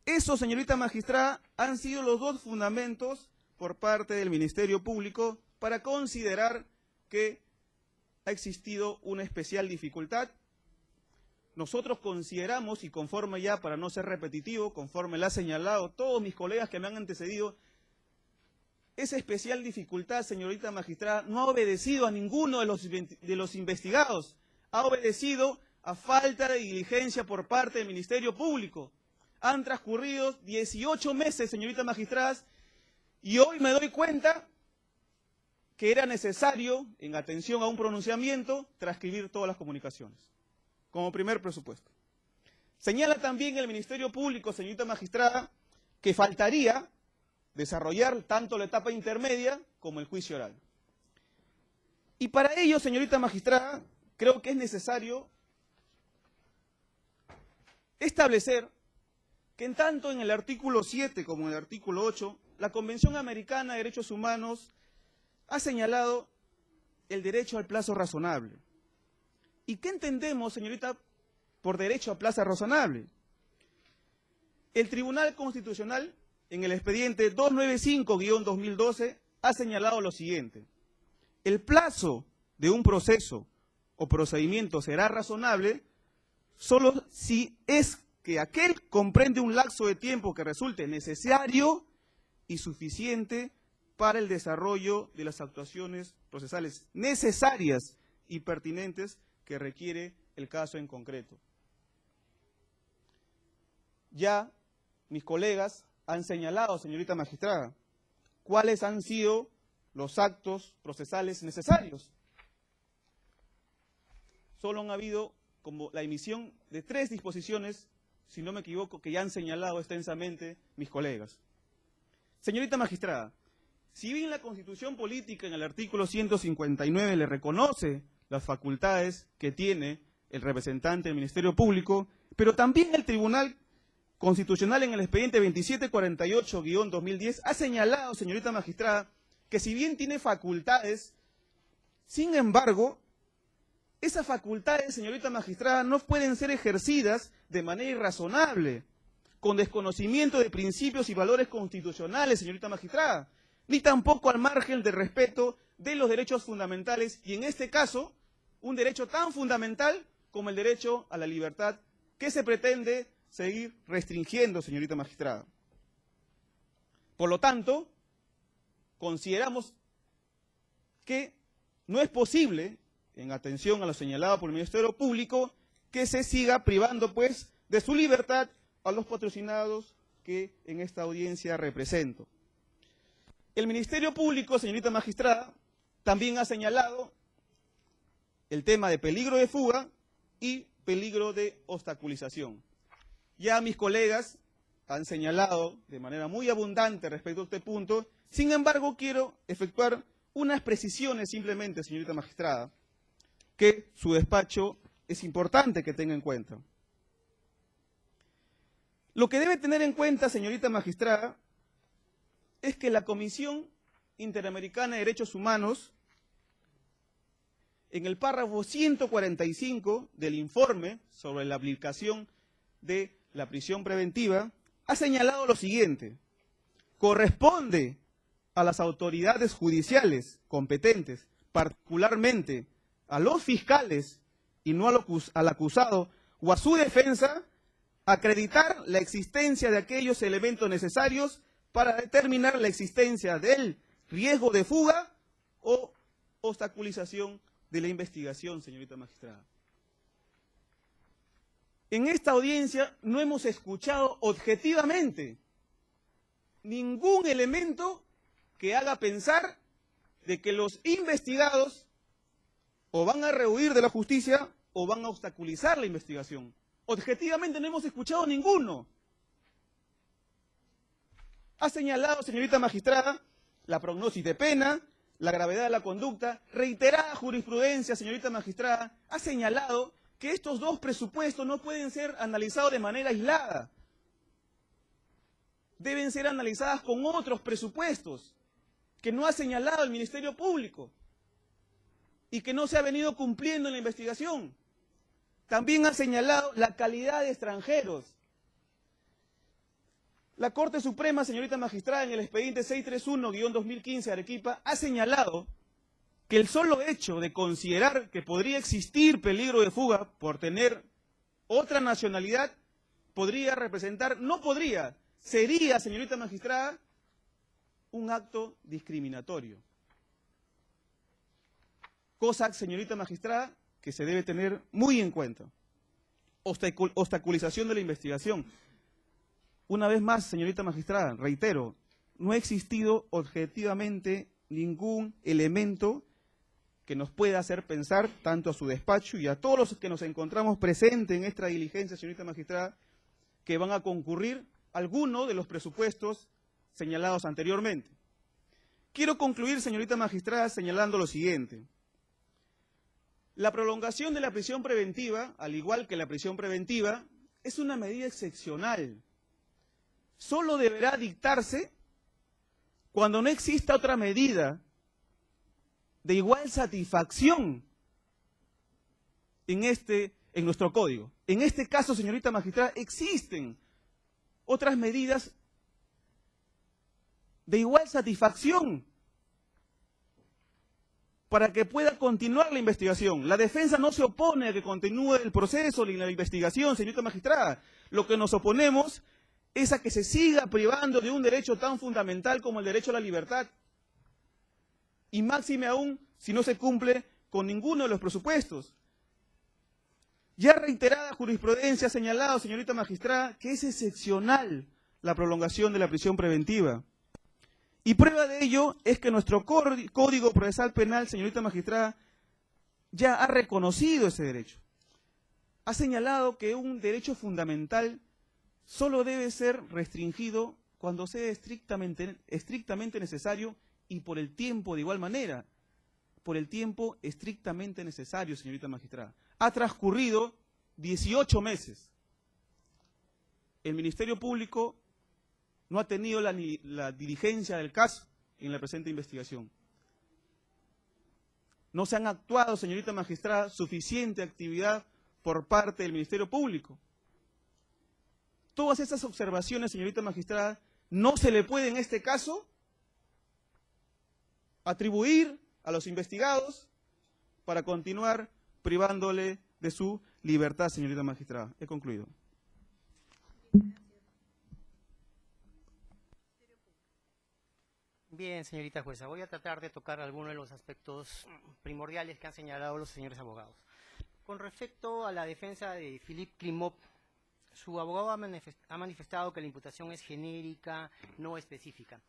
Eso, señorita magistrada, han sido los dos fundamentos por parte del Ministerio Público para considerar que ha existido una especial dificultad. Nosotros consideramos, y conforme ya, para no ser repetitivo, conforme lo ha señalado todos mis colegas que me han antecedido, esa especial dificultad, señorita magistrada, no ha obedecido a ninguno de los investigados, ha obedecido a falta de diligencia por parte del Ministerio Público. Han transcurrido 18 meses, señorita magistrada, y hoy me doy cuenta que era necesario, en atención a un pronunciamiento, transcribir todas las comunicaciones, como primer presupuesto. Señala también el Ministerio Público, señorita magistrada, que faltaría desarrollar tanto la etapa intermedia como el juicio oral. Y para ello, señorita magistrada, creo que es necesario establecer que tanto en el artículo 7 como en el artículo 8, la Convención Americana de Derechos Humanos ha señalado el derecho al plazo razonable. ¿Y qué entendemos, señorita, por derecho a plazo razonable? El Tribunal Constitucional, en el expediente 295-2012, ha señalado lo siguiente: el plazo de un proceso o procedimiento será razonable solo si es que aquel comprende un lapso de tiempo que resulte necesario y suficiente para el desarrollo de las actuaciones procesales necesarias y pertinentes que requiere el caso en concreto. Ya mis colegas han señalado, señorita magistrada, cuáles han sido los actos procesales necesarios. Solo han habido como la emisión de 3 disposiciones, si no me equivoco, que ya han señalado extensamente mis colegas. Señorita magistrada, si bien la Constitución Política en el artículo 159 le reconoce las facultades que tiene el representante del Ministerio Público, pero también el Tribunal Constitucional en el expediente 2748-2010 ha señalado, señorita magistrada, que si bien tiene facultades, sin embargo, esas facultades, señorita magistrada, no pueden ser ejercidas de manera irrazonable, con desconocimiento de principios y valores constitucionales, señorita magistrada, ni tampoco al margen del respeto de los derechos fundamentales, y en este caso, un derecho tan fundamental como el derecho a la libertad que se pretende seguir restringiendo, señorita magistrada. Por lo tanto, consideramos que no es posible, en atención a lo señalado por el Ministerio Público, que se siga privando, pues, de su libertad a los patrocinados que en esta audiencia represento. El Ministerio Público, señorita magistrada, también ha señalado el tema de peligro de fuga y peligro de obstaculización. Ya mis colegas han señalado de manera muy abundante respecto a este punto, sin embargo quiero efectuar unas precisiones simplemente, señorita magistrada, que su despacho es importante que tenga en cuenta. Lo que debe tener en cuenta, señorita magistrada, es que la Comisión Interamericana de Derechos Humanos, en el párrafo 145 del informe sobre la aplicación de la prisión preventiva, ha señalado lo siguiente: corresponde a las autoridades judiciales competentes, particularmente a los fiscales y no al acusado o a su defensa, acreditar la existencia de aquellos elementos necesarios para determinar la existencia del riesgo de fuga o obstaculización de la investigación, señorita magistrada. En esta audiencia no hemos escuchado objetivamente ningún elemento que haga pensar de que los investigados o van a rehuir de la justicia o van a obstaculizar la investigación. Objetivamente no hemos escuchado ninguno. Ha señalado, señorita magistrada, la prognosis de pena, la gravedad de la conducta, reiterada jurisprudencia, señorita magistrada, ha señalado que estos dos presupuestos no pueden ser analizados de manera aislada. Deben ser analizadas con otros presupuestos que no ha señalado el Ministerio Público y que no se ha venido cumpliendo en la investigación. También ha señalado la calidad de extranjeros. La Corte Suprema, señorita magistrada, en el expediente 631-2015 Arequipa, ha señalado que el solo hecho de considerar que podría existir peligro de fuga por tener otra nacionalidad podría representar, no podría, sería, señorita magistrada, un acto discriminatorio. Cosa, señorita magistrada, que se debe tener muy en cuenta. Obstaculización de la investigación. Una vez más, señorita magistrada, reitero, no ha existido objetivamente ningún elemento que nos pueda hacer pensar, tanto a su despacho y a todos los que nos encontramos presentes en esta diligencia, señorita magistrada, que van a concurrir alguno de los presupuestos señalados anteriormente. Quiero concluir, señorita magistrada, señalando lo siguiente. La prolongación de la prisión preventiva, al igual que la prisión preventiva, es una medida excepcional. Solo deberá dictarse cuando no exista otra medida de igual satisfacción en nuestro código. En este caso, señorita magistrada, existen otras medidas de igual satisfacción para que pueda continuar la investigación. La defensa no se opone a que continúe el proceso ni la investigación, señorita magistrada. Lo que nos oponemos es a que se siga privando de un derecho tan fundamental como el derecho a la libertad. Y máxime aún si no se cumple con ninguno de los presupuestos. Ya reiterada jurisprudencia ha señalado, señorita magistrada, que es excepcional la prolongación de la prisión preventiva. Y prueba de ello es que nuestro Código Procesal Penal, señorita magistrada, ya ha reconocido ese derecho. Ha señalado que un derecho fundamental solo debe ser restringido cuando sea estrictamente necesario y por el tiempo de igual manera. Por el tiempo estrictamente necesario, señorita magistrada. Ha transcurrido 18 meses. El Ministerio Público no ha tenido la diligencia del caso en la presente investigación. No se han actuado, señorita magistrada, suficiente actividad por parte del Ministerio Público. Todas esas observaciones, señorita magistrada, no se le puede en este caso atribuir a los investigados para continuar privándole de su libertad, señorita magistrada. He concluido. Bien, señorita jueza, voy a tratar de tocar algunos de los aspectos primordiales que han señalado los señores abogados. Con respecto a la defensa de Philippe Klimov, su abogado ha manifestado que la imputación es genérica, no específica.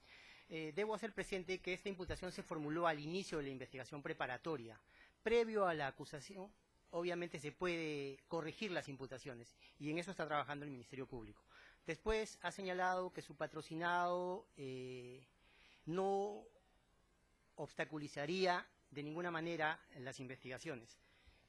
Debo hacer presente que esta imputación se formuló al inicio de la investigación preparatoria. Previo a la acusación, obviamente se puede corregir las imputaciones, y en eso está trabajando el Ministerio Público. Después ha señalado que su patrocinado no obstaculizaría de ninguna manera las investigaciones.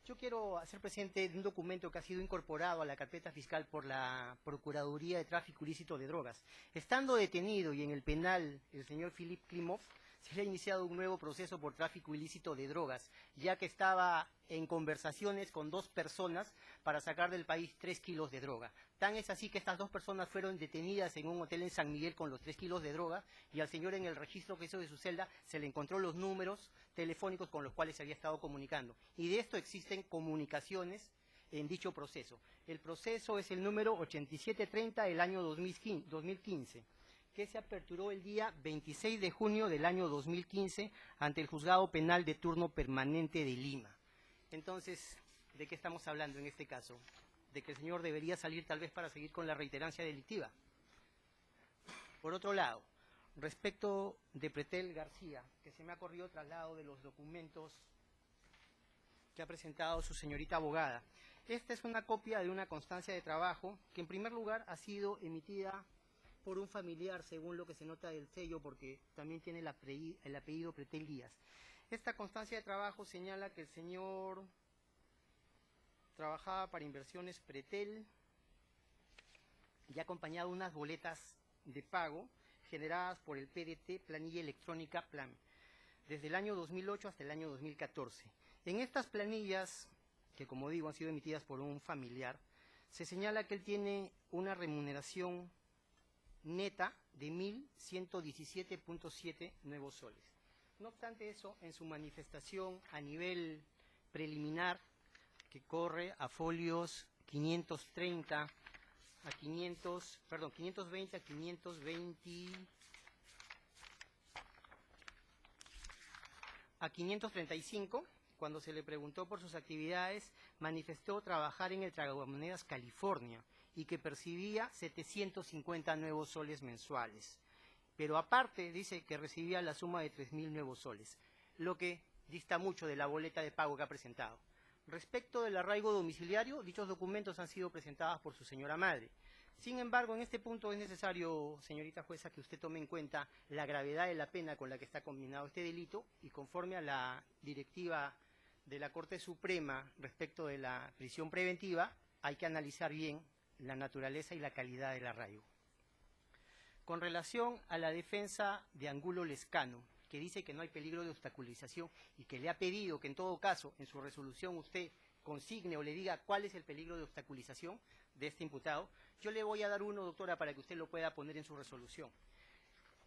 Yo quiero hacer presente un documento que ha sido incorporado a la carpeta fiscal por la Procuraduría de Tráfico Ilícito de Drogas. Estando detenido y en el penal el señor Philippe Klimov, se le ha iniciado un nuevo proceso por tráfico ilícito de drogas, ya que estaba en conversaciones con 2 personas para sacar del país 3 kilos de droga. Tan es así que estas 2 personas fueron detenidas en un hotel en San Miguel con los 3 kilos de droga, y al señor en el registro que hizo de su celda se le encontró los números telefónicos con los cuales se había estado comunicando. Y de esto existen comunicaciones en dicho proceso. El proceso es el número 8730 del año 2015. Que se aperturó el día 26 de junio del año 2015 ante el Juzgado Penal de Turno Permanente de Lima. Entonces, ¿de qué estamos hablando en este caso? De que el señor debería salir tal vez para seguir con la reiterancia delictiva. Por otro lado, respecto de Pretel García, que se me ha corrido traslado de los documentos que ha presentado su señorita abogada. Esta es una copia de una constancia de trabajo que en primer lugar ha sido emitida por un familiar, según lo que se nota del sello, porque también tiene el apellido Pretel Díaz. Esta constancia de trabajo señala que el señor trabajaba para Inversiones Pretel y ha acompañado unas boletas de pago generadas por el PDT, Planilla Electrónica Plan, desde el año 2008 hasta el año 2014. En estas planillas, que como digo han sido emitidas por un familiar, se señala que él tiene una remuneración neta de 1.117.7 nuevos soles. No obstante eso, en su manifestación a nivel preliminar, que corre a folios 530 a 520 a 520 a 535, cuando se le preguntó por sus actividades, manifestó trabajar en el Tragamonedas California y que percibía 750 nuevos soles mensuales. Pero aparte dice que recibía la suma de 3.000 nuevos soles, lo que dista mucho de la boleta de pago que ha presentado. Respecto del arraigo domiciliario, dichos documentos han sido presentados por su señora madre. Sin embargo, en este punto es necesario, señorita jueza, que usted tome en cuenta la gravedad de la pena con la que está combinado este delito y conforme a la directiva de la Corte Suprema respecto de la prisión preventiva, hay que analizar bien la naturaleza y la calidad del arraigo. Con relación a la defensa de Angulo Lescano, que dice que no hay peligro de obstaculización y que le ha pedido que en todo caso en su resolución usted consigne o le diga cuál es el peligro de obstaculización de este imputado, yo le voy a dar uno, doctora, para que usted lo pueda poner en su resolución.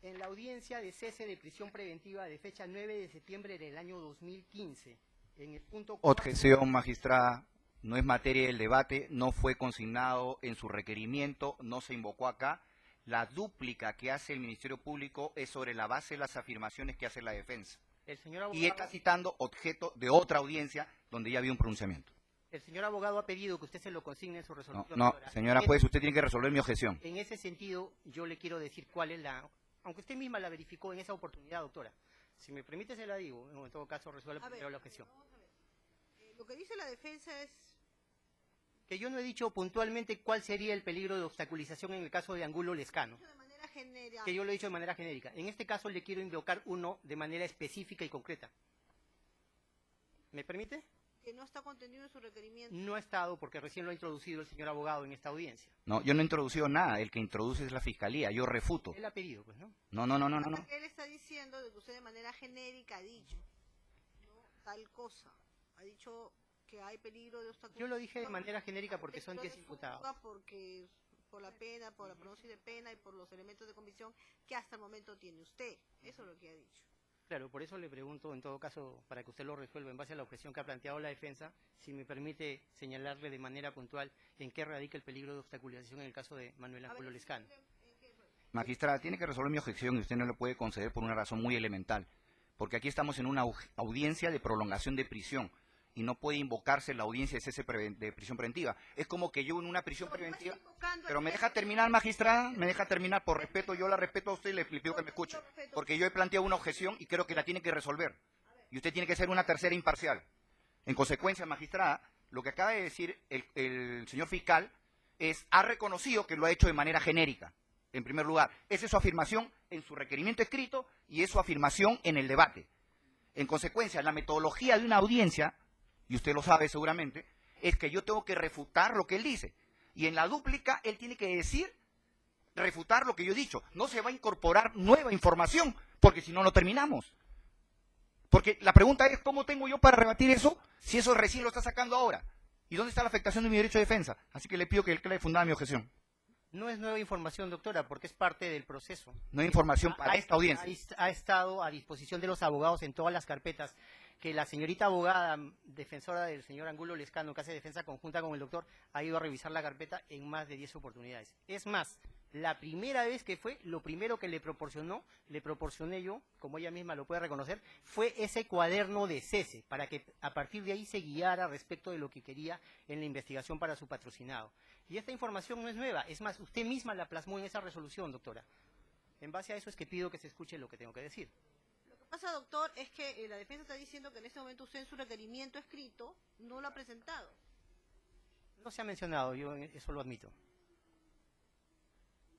En la audiencia de cese de prisión preventiva de fecha 9 de septiembre del año 2015, en el punto 4, Objeción, magistrada. No es materia del debate, no fue consignado en su requerimiento, no se invocó acá. La dúplica que hace el Ministerio Público es sobre la base de las afirmaciones que hace la defensa. el señor abogado, Y está citando objeto de otra audiencia donde ya había un pronunciamiento. el señor abogado ha pedido que usted se lo consigne en su No, resolución. no, doctora. señora juez, usted tiene que resolver mi objeción. En ese sentido, yo le quiero decir cuál es la... Aunque usted misma la verificó en esa oportunidad, doctora. Si me permite, se la digo. En todo caso, resuelva primero la objeción. Vamos a ver. Lo que dice la defensa es... Que yo no he dicho puntualmente cuál sería el peligro de obstaculización en el caso de Angulo Lescano. de manera general. Que yo lo he dicho de manera genérica. En este caso le quiero invocar uno de manera específica y concreta. ¿Me permite? Que no está contenido en su requerimiento. No ha estado porque recién lo ha introducido el señor abogado en esta audiencia. No, yo no he introducido nada, el que introduce es la Fiscalía, yo refuto. Él ha pedido, pues, ¿no? No. Él está diciendo de que usted de manera genérica ha dicho, ¿no? Tal cosa. Ha dicho que hay peligro de obstáculos. Yo lo dije de manera genérica porque son 10 imputados. Porque por la pena, por la pronuncia de pena y por los elementos de convicción que hasta el momento tiene usted. Eso es lo que ha dicho. Claro, por eso le pregunto, en todo caso, para que usted lo resuelva en base a la objeción que ha planteado la defensa, si me permite señalarle de manera puntual en qué radica el peligro de obstaculización en el caso de Manuel Angulo Lescano. Magistrada, tiene que resolver mi objeción y usted no lo puede conceder por una razón muy elemental. Porque aquí estamos en una audiencia de prolongación de prisión y no puede invocarse la audiencia de cese de prisión preventiva. Es como que yo en una prisión preventiva... Pero me deja terminar, magistrada, me deja terminar por respeto, yo la respeto a usted y le pido que me escuche. Porque yo he planteado una objeción y creo que la tiene que resolver. Y usted tiene que ser una tercera imparcial. En consecuencia, magistrada, lo que acaba de decir el señor fiscal ha reconocido que lo ha hecho de manera genérica, en primer lugar. Esa es su afirmación en su requerimiento escrito y es su afirmación en el debate. En consecuencia, la metodología de una audiencia, y usted lo sabe seguramente, es que yo tengo que refutar lo que él dice. Y en la dúplica, él tiene que decir, refutar lo que yo he dicho. No se va a incorporar nueva información, porque si no, no terminamos. Porque la pregunta es, ¿cómo tengo yo para rebatir eso si eso recién lo está sacando ahora? ¿Y dónde está la afectación de mi derecho de defensa? Así que le pido que él quede fundada mi objeción. No es nueva información, doctora, porque es parte del proceso. No hay información para esta audiencia. Ha estado a disposición de los abogados en todas las carpetas que la señorita abogada, defensora del señor Angulo Lescano, que hace defensa conjunta con el doctor, ha ido a revisar la carpeta en más de 10 oportunidades. Es más, la primera vez que fue, lo primero que le proporcioné yo, como ella misma lo puede reconocer, fue ese cuaderno de cese, para que a partir de ahí se guiara respecto de lo que quería en la investigación para su patrocinado. Y esta información no es nueva, es más, usted misma la plasmó en esa resolución, doctora. En base a eso es que pido que se escuche lo que tengo que decir. Lo que pasa, doctor, es que la defensa está diciendo que en este momento usted en su requerimiento escrito no lo ha presentado. No se ha mencionado, yo eso lo admito.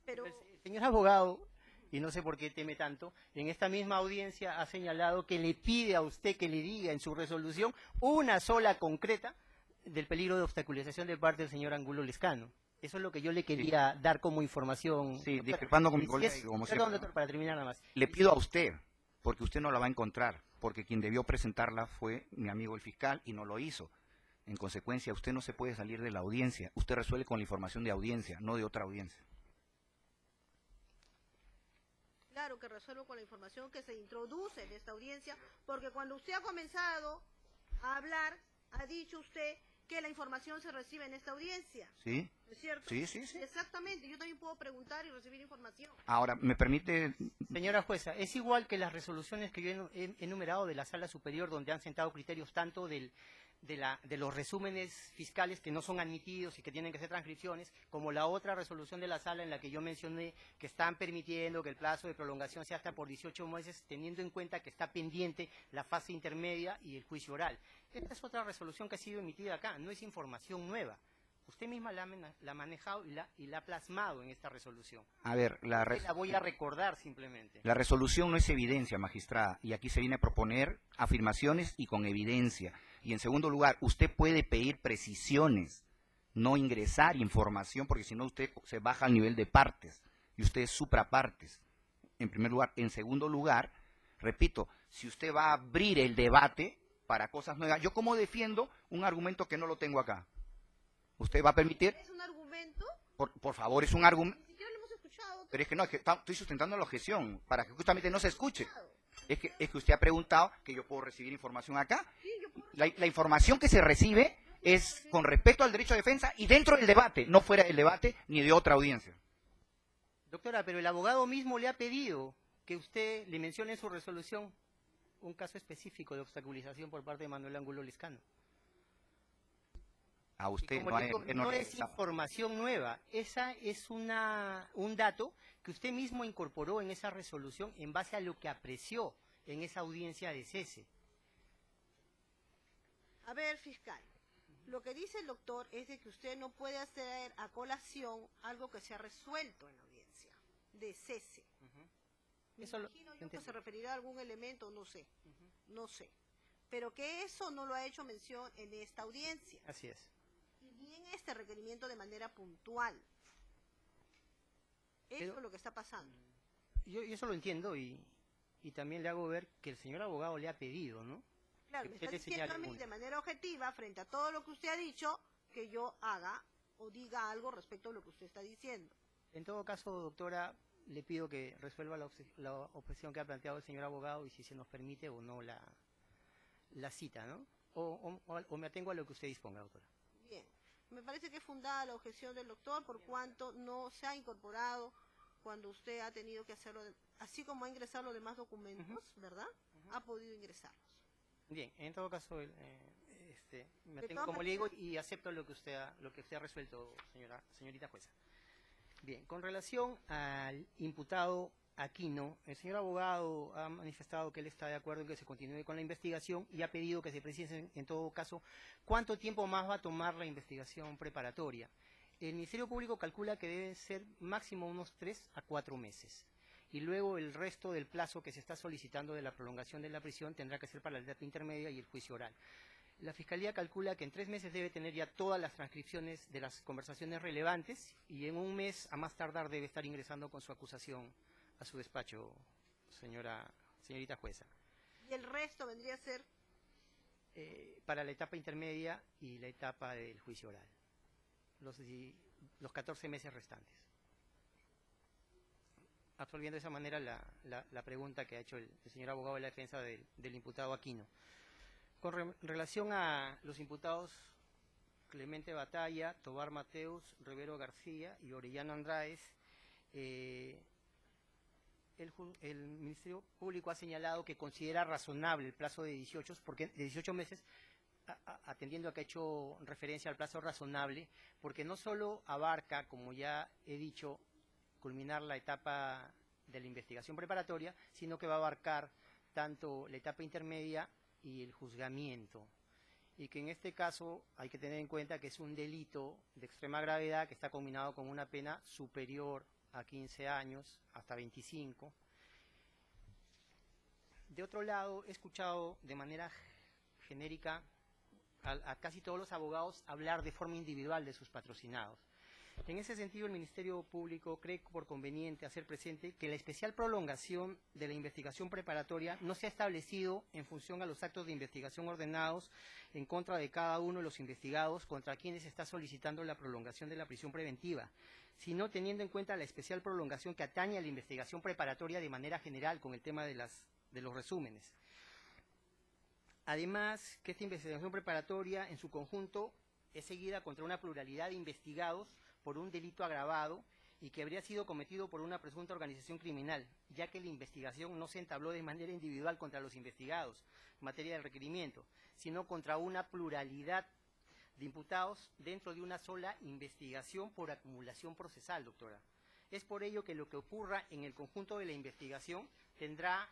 Pero El señor abogado, y no sé por qué teme tanto, en esta misma audiencia ha señalado que le pide a usted que le diga en su resolución una sola concreta del peligro de obstaculización de parte del señor Angulo Lescano. Eso es lo que yo le quería dar como información. Sí, discrepando con mi colega, como siempre. Perdón, doctor, para terminar nada más. Le pido a usted, porque usted no la va a encontrar, porque quien debió presentarla fue mi amigo el fiscal y no lo hizo. En consecuencia, usted no se puede salir de la audiencia. Usted resuelve con la información de audiencia, no de otra audiencia. claro que resuelvo con la información que se introduce en esta audiencia, porque cuando usted ha comenzado a hablar, ha dicho usted que la información se recibe en esta audiencia. ¿Sí? ¿No es cierto? Sí, sí, sí. Exactamente, yo también puedo preguntar y recibir información. Ahora, ¿me permite? Señora jueza, es igual que las resoluciones que yo he enumerado de la Sala Superior, donde han sentado criterios tanto de los resúmenes fiscales que no son admitidos y que tienen que ser transcripciones, como la otra resolución de la Sala en la que yo mencioné que están permitiendo que el plazo de prolongación sea hasta por 18 meses, teniendo en cuenta que está pendiente la fase intermedia y el juicio oral. Esta es otra resolución que ha sido emitida acá, no es información nueva. Usted misma la ha manejado y la ha plasmado en esta resolución. A ver, la voy a recordar simplemente. La resolución no es evidencia, magistrada, y aquí se viene a proponer afirmaciones y con evidencia. Y en segundo lugar, usted puede pedir precisiones, no ingresar información, porque si no usted se baja al nivel de partes, y usted es suprapartes, en primer lugar. En segundo lugar, repito, si usted va a abrir el debate para cosas nuevas, ¿yo cómo defiendo un argumento que no lo tengo acá? ¿Usted va a permitir? ¿Es un argumento? Por favor, es un argumento. Ni siquiera lo hemos escuchado, Pero es que no, es que estoy sustentando la objeción para que justamente no se escuche. Es que usted ha preguntado que yo puedo recibir información acá. La información que se recibe es con respecto al derecho de defensa y dentro del debate, no fuera del debate ni de otra audiencia. Doctora, pero el abogado mismo le ha pedido que usted le mencione en su resolución un caso específico de obstaculización por parte de Manuel Angulo Lescano. A usted Como digo, no es información nueva, esa es un dato que usted mismo incorporó en esa resolución en base a lo que apreció en esa audiencia de cese. A ver, fiscal, lo que dice el doctor es de que usted no puede hacer a colación algo que se ha resuelto en la audiencia de cese. Me imagino yo que se referirá a algún elemento, no sé, no sé. Pero que eso no lo ha hecho mención en esta audiencia. Así es. Y ni en este requerimiento de manera puntual. Eso es lo que está pasando. Yo eso lo entiendo y también le hago ver que el señor abogado le ha pedido, ¿no? Claro, me está diciendo a mí de manera objetiva, frente a todo lo que usted ha dicho, que yo haga o diga algo respecto a lo que usted está diciendo. En todo caso, doctora, le pido que resuelva la objeción que ha planteado el señor abogado y si se nos permite o no la cita, ¿no? O me atengo a lo que usted disponga, doctora. Bien, me parece que es fundada la objeción del doctor por cuanto no se ha incorporado cuando usted ha tenido que hacerlo, así como ha ingresado los demás documentos, ¿verdad? Ha podido ingresarlos. Bien, en todo caso, me atengo, como le digo, y acepto lo que usted ha resuelto, señorita jueza. Bien, con relación al imputado Aquino, el señor abogado ha manifestado que él está de acuerdo en que se continúe con la investigación y ha pedido que se precise en todo caso cuánto tiempo más va a tomar la investigación preparatoria. El Ministerio Público calcula que deben ser máximo unos 3 a 4 meses. Y luego el resto del plazo que se está solicitando de la prolongación de la prisión tendrá que ser para la etapa intermedia y el juicio oral. La Fiscalía calcula que en 3 meses debe tener ya todas las transcripciones de las conversaciones relevantes y en 1 mes, a más tardar, debe estar ingresando con su acusación a su despacho, señorita jueza. ¿Y el resto vendría a ser? Para la etapa intermedia y la etapa del juicio oral. Los 14 meses restantes. Absolviendo de esa manera la pregunta que ha hecho el señor abogado de la defensa del imputado Aquino. Con relación a los imputados Clemente Batalla, Tobar Mateus, Rivero García y Orellano Andraez, el Ministerio Público ha señalado que considera razonable el plazo de 18 meses, atendiendo a que ha hecho referencia al plazo razonable, porque no solo abarca, como ya he dicho, culminar la etapa de la investigación preparatoria, sino que va a abarcar tanto la etapa intermedia y el juzgamiento. Y que en este caso hay que tener en cuenta que es un delito de extrema gravedad que está combinado con una pena superior a 15 años, hasta 25. De otro lado, he escuchado de manera genérica a casi todos los abogados hablar de forma individual de sus patrocinados. En ese sentido, el Ministerio Público cree por conveniente hacer presente que la especial prolongación de la investigación preparatoria no se ha establecido en función a los actos de investigación ordenados en contra de cada uno de los investigados contra quienes se está solicitando la prolongación de la prisión preventiva, sino teniendo en cuenta la especial prolongación que atañe a la investigación preparatoria de manera general con el tema de los resúmenes. Además, que esta investigación preparatoria en su conjunto es seguida contra una pluralidad de investigados por un delito agravado y que habría sido cometido por una presunta organización criminal, ya que la investigación no se entabló de manera individual contra los investigados en materia del requerimiento, sino contra una pluralidad de imputados dentro de una sola investigación por acumulación procesal, doctora. Es por ello que lo que ocurra en el conjunto de la investigación tendrá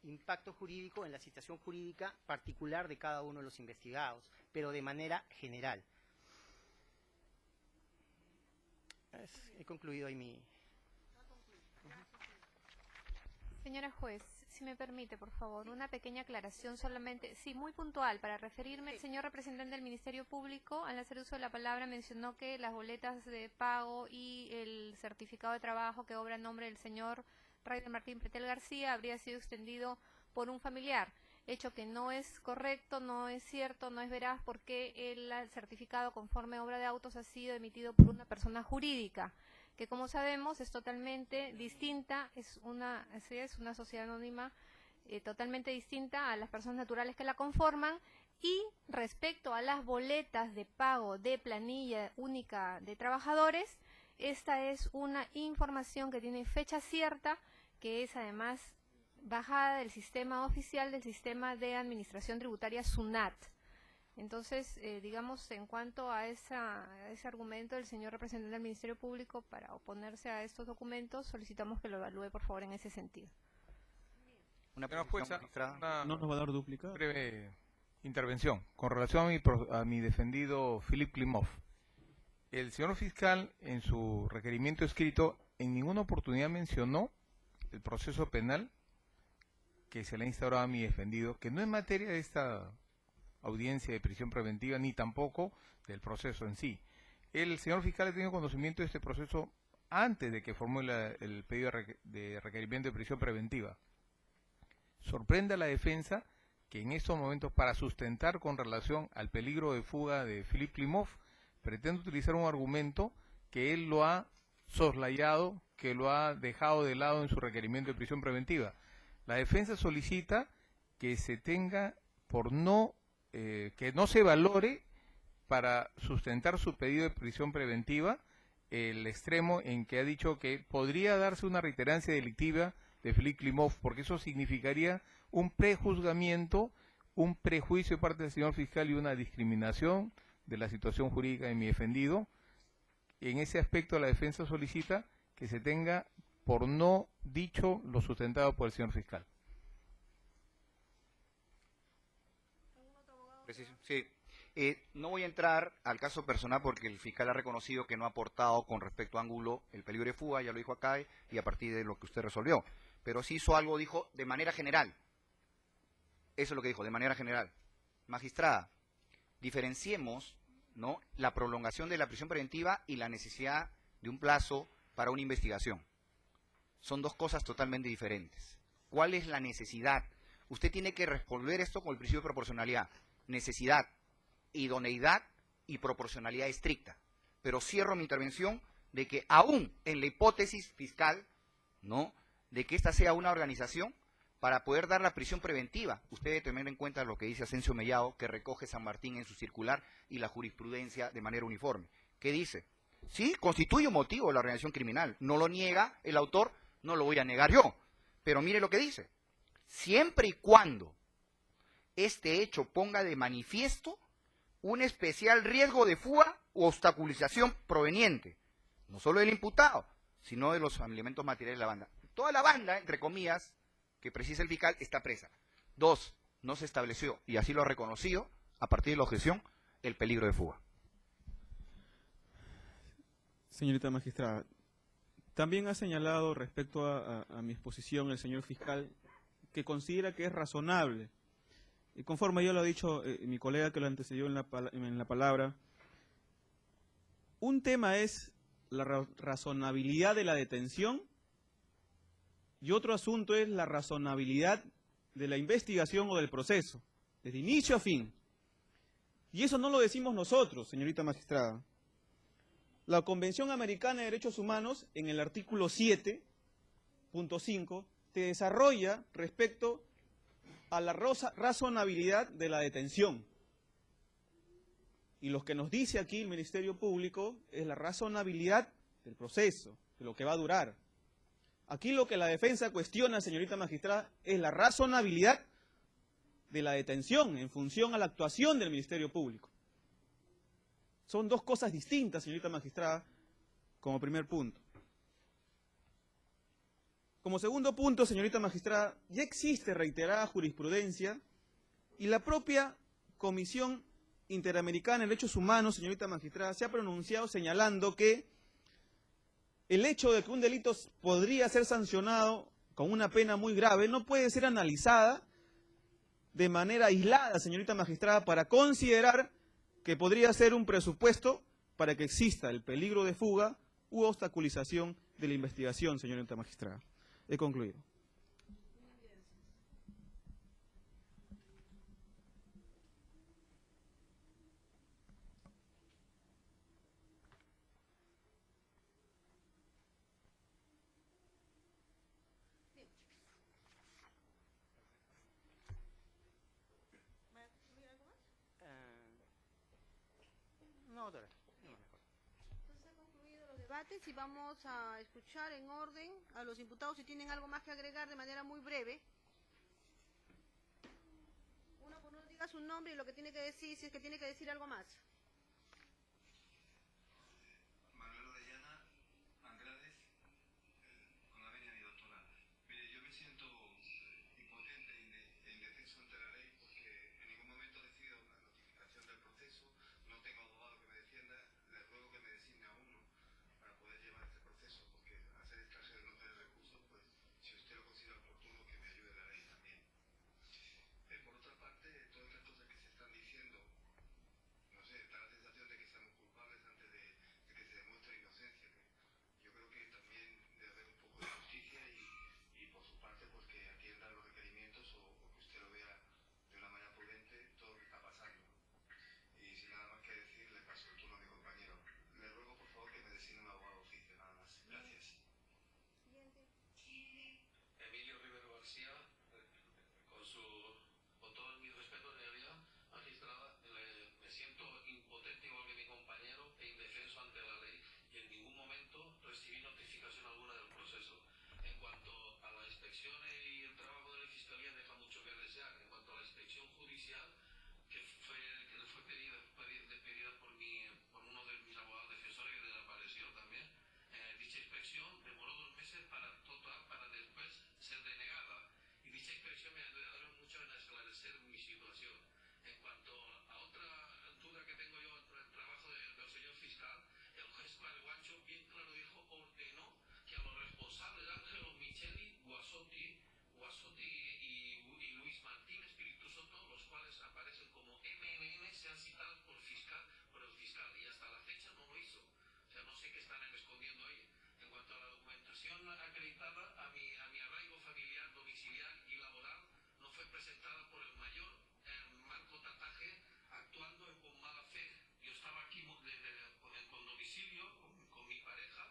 impacto jurídico en la situación jurídica particular de cada uno de los investigados, pero de manera general. He concluido ahí mi... Señora juez, si me permite, por favor, una pequeña aclaración solamente, sí, muy puntual, para referirme, el señor representante del Ministerio Público, al hacer uso de la palabra, mencionó que las boletas de pago y el certificado de trabajo que obra en nombre del señor Raider Martín Pretel García habría sido extendido por un familiar, hecho que no es correcto, no es cierto, no es veraz, porque el certificado conforme obra de autos ha sido emitido por una persona jurídica. que como sabemos es totalmente distinta, es una sociedad anónima totalmente distinta a las personas naturales que la conforman. Y respecto a las boletas de pago de planilla única de trabajadores, esta es una información que tiene fecha cierta, que es además bajada del sistema oficial del sistema de administración tributaria SUNAT. Entonces, digamos, en cuanto a ese argumento del señor representante del Ministerio Público para oponerse a estos documentos, solicitamos que lo evalúe, por favor, en ese sentido. Una jueza, ¿No nos va a dar duplicado? breve intervención con relación a mi defendido Philip Klimov. El señor fiscal, en su requerimiento escrito, en ninguna oportunidad mencionó el proceso penal que se le ha instaurado a mi defendido, que no es materia de esta audiencia de prisión preventiva, ni tampoco del proceso en sí. El señor fiscal ha tenido conocimiento de este proceso antes de que formó el pedido de requerimiento de prisión preventiva. Sorprende a la defensa que en estos momentos, para sustentar con relación al peligro de fuga de Philip Klimov, pretende utilizar un argumento que él lo ha soslayado, que lo ha dejado de lado en su requerimiento de prisión preventiva. La defensa solicita que se tenga por que no se valore para sustentar su pedido de prisión preventiva el extremo en que ha dicho que podría darse una reiterancia delictiva de Philip Klimov, porque eso significaría un prejuzgamiento, un prejuicio de parte del señor fiscal y una discriminación de la situación jurídica de mi defendido. En ese aspecto la defensa solicita que se tenga por no dicho lo sustentado por el señor fiscal. Sí. No voy a entrar al caso personal porque el fiscal ha reconocido que no ha aportado con respecto a Angulo el peligro de fuga, ya lo dijo acá, y a partir de lo que usted resolvió. Pero sí hizo algo, dijo, de manera general. Eso es lo que dijo, de manera general. Magistrada, diferenciemos, ¿no?, la prolongación de la prisión preventiva y la necesidad de un plazo para una investigación. Son dos cosas totalmente diferentes. ¿Cuál es la necesidad? Usted tiene que responder esto con el principio de proporcionalidad. Necesidad, idoneidad y proporcionalidad estricta. Pero cierro mi intervención de que aún en la hipótesis fiscal, ¿no?, de que esta sea una organización, para poder dar la prisión preventiva, usted debe tener en cuenta lo que dice Asensio Mellado, que recoge San Martín en su circular y la jurisprudencia de manera uniforme. ¿Qué dice? Sí, constituye un motivo de la organización criminal. No lo niega el autor, no lo voy a negar yo. Pero mire lo que dice. Siempre y cuando este hecho ponga de manifiesto un especial riesgo de fuga u obstaculización proveniente, no solo del imputado, sino de los elementos materiales de la banda. Toda la banda, entre comillas, que precisa el fiscal, está presa. 2, no se estableció, y así lo ha reconocido, a partir de la objeción, el peligro de fuga. Señorita magistrada, también ha señalado respecto a mi exposición el señor fiscal que considera que es razonable, y conforme yo lo ha dicho mi colega que lo antecedió en la palabra, un tema es la razonabilidad de la detención y otro asunto es la razonabilidad de la investigación o del proceso, desde inicio a fin. Y eso no lo decimos nosotros, señorita magistrada. La Convención Americana de Derechos Humanos, en el artículo 7.5, te desarrolla respecto a la razonabilidad de la detención. Y lo que nos dice aquí el Ministerio Público es la razonabilidad del proceso, de lo que va a durar. Aquí lo que la defensa cuestiona, señorita magistrada, es la razonabilidad de la detención en función a la actuación del Ministerio Público. Son dos cosas distintas, señorita magistrada, como primer punto. Como segundo punto, señorita magistrada, ya existe reiterada jurisprudencia y la propia Comisión Interamericana de Derechos Humanos, señorita magistrada, se ha pronunciado señalando que el hecho de que un delito podría ser sancionado con una pena muy grave no puede ser analizada de manera aislada, señorita magistrada, para considerar que podría ser un presupuesto para que exista el peligro de fuga u obstaculización de la investigación, señorita magistrada. He concluido. doctora. No, mejor. Entonces han concluido los debates y vamos a escuchar en orden a los imputados si tienen algo más que agregar de manera muy breve. Uno por uno diga su nombre y lo que tiene que decir, si es que tiene que decir algo más. Manuel Orellana, Andrades, con la venia mi doctora. Mire, yo me siento impotente e indefenso ante la ley porque en ningún momento he decidido la notificación del proceso, no tengo abogado que me defienda, le ruego que me designe a uno para poder llevar este proceso, porque al ser extranjero y no tener recursos, pues si usted lo considera oportuno, que me ayude la ley también. Por otra parte, todas estas cosas que se están diciendo, no sé, da la sensación de que seamos culpables antes de que se demuestre inocencia. Que yo creo que también debe haber un poco de justicia y por su parte, pues que atiendan los requerimientos o que usted lo vea de una manera prudente todo lo que está pasando. Y sin nada más que decir, le paso el turno a mi compañero. Le ruego, por favor, que me designe un abogado de oficio, nada más. Gracias. Siguiente. Emilio Rivero García, con todo mi respeto, señoría magistrada, me siento impotente igual que mi compañero e indefenso ante la ley y en ningún momento recibí notificación alguna del proceso. En cuanto a la inspección y el trabajo de la Fiscalía deja mucho que desear. En cuanto a la inspección judicial, que le fue pedida por uno de mis abogados defensores que desapareció también, dicha inspección demoró 2 meses para después ser denegada y dicha inspección me ayudaron mucho en esclarecer mi situación. En cuanto a otra duda que tengo yo entre el trabajo del señor fiscal, el juez Guancho bien claro dijo, ordenó que a los responsables Ángelo Micheli, Guasotti y Luis Martín Espíritu Soto, los cuales aparecen como MNN, sean citados por el fiscal y hasta la fecha no lo hizo. O sea, no sé qué están escondiendo ahí. En cuanto a la documentación acreditada, a mi arraigo familiar, domiciliar y laboral no fue presentada por el mayor Marco Tataje actuando con mala fe. Yo estaba aquí con domicilio, con mi pareja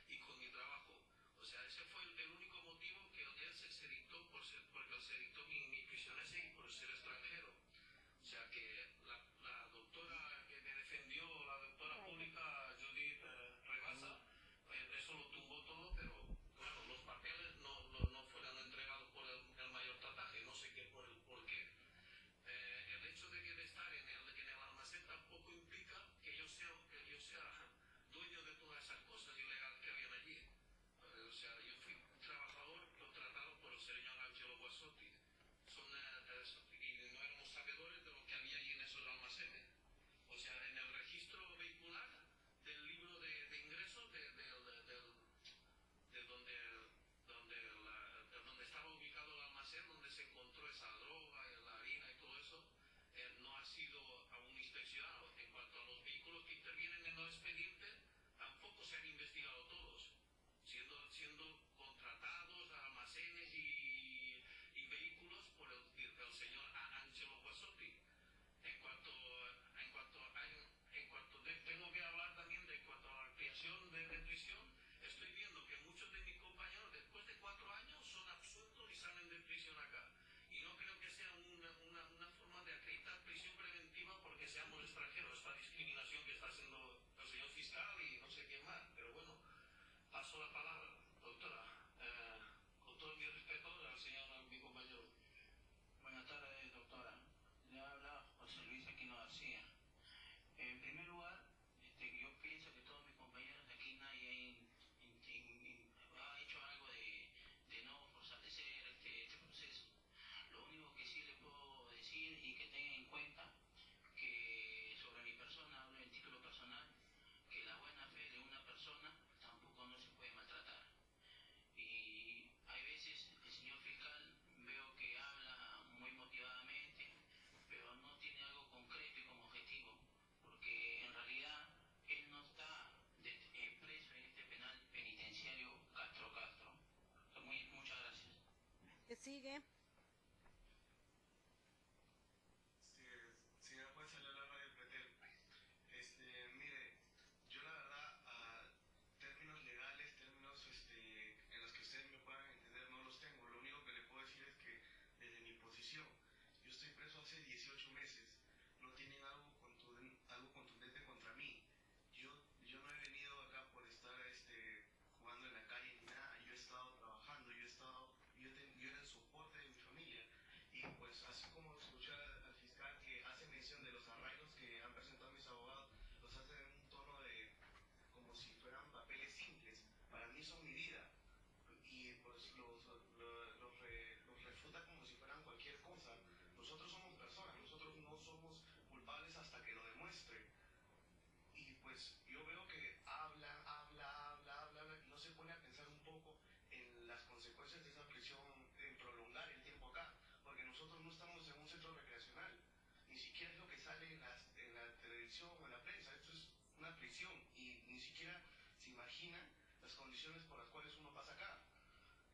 y con mi trabajo. O sea, ese fue el único motivo que él se dictó porque él se dictó mi prisión ese y por ser extranjero. O sea que la doctora que me defendió, la doctora pública Judith Rebasa, eso lo tumbó todo, pero claro, los papeles no fueron entregados por el mayor Tataje, no sé qué por qué. El hecho de estar en el almacén tampoco implica que yo sea dueño de todas esas cosas ilegales que habían allí. O sea, yo fui un trabajador contratado por el señor Angelo Guasotti. Y no éramos sabedores de lo que había allí en esos almacenes. O sea, en el registro vehicular del libro de ingresos de donde estaba ubicado el almacén, donde se encontró esa droga, la harina y todo eso, no ha sido aún inspeccionado. En cuanto a los vehículos que intervienen en el expediente, tampoco se han investigado todos, siendo contratados a almacenes y vehículos por el señor Angelo Guasotti. Tengo que hablar también de cuanto a la ampliación de prisión. Estoy viendo que muchos de mis compañeros después de 4 años son absueltos y salen de prisión acá. Y no creo que sea una forma de acreditar prisión preventiva porque seamos extranjeros, esta discriminación que está haciendo el señor fiscal y no sé quién más. Pero bueno, paso la palabra, doctora. Con todo mi respeto al señor, mi compañero. Buenas tardes, doctora. Le habla José Luis Aquino García. En primer lugar, yo pienso que todos mis compañeros de aquí nadie ha hecho algo de no fortalecer este proceso. Lo único que sí le puedo decir y que tengan en cuenta que sobre mi persona, hablo en título personal, que la buena fe de una persona tampoco no se puede maltratar. Y hay veces el señor fiscal veo que habla muy motivadamente, pero no tiene algo concreto y como objetivo, porque en realidad él no está preso en este penal penitenciario Castro. Muchas gracias. ¿Qué sigue? Señora jueza, le habla Radio Pretel. Mire, yo la verdad, términos legales, términos en los que ustedes me puedan entender, no los tengo. Lo único que le puedo decir es que desde mi posición, yo estoy preso hace 18 meses, no tienen algo contundente contra mí. mí son mi vida. Y pues los refuta como si fueran cualquier cosa. Nosotros somos personas, nosotros no somos culpables hasta que lo demuestren. Y pues yo veo que habla, y no se pone a pensar un poco en las consecuencias de esa prisión, en prolongar el tiempo acá, porque nosotros no estamos en un centro recreacional, ni siquiera es lo que sale en la televisión o en la prensa, esto es una prisión y ni siquiera se imagina las condiciones por las cuales uno pasa acá.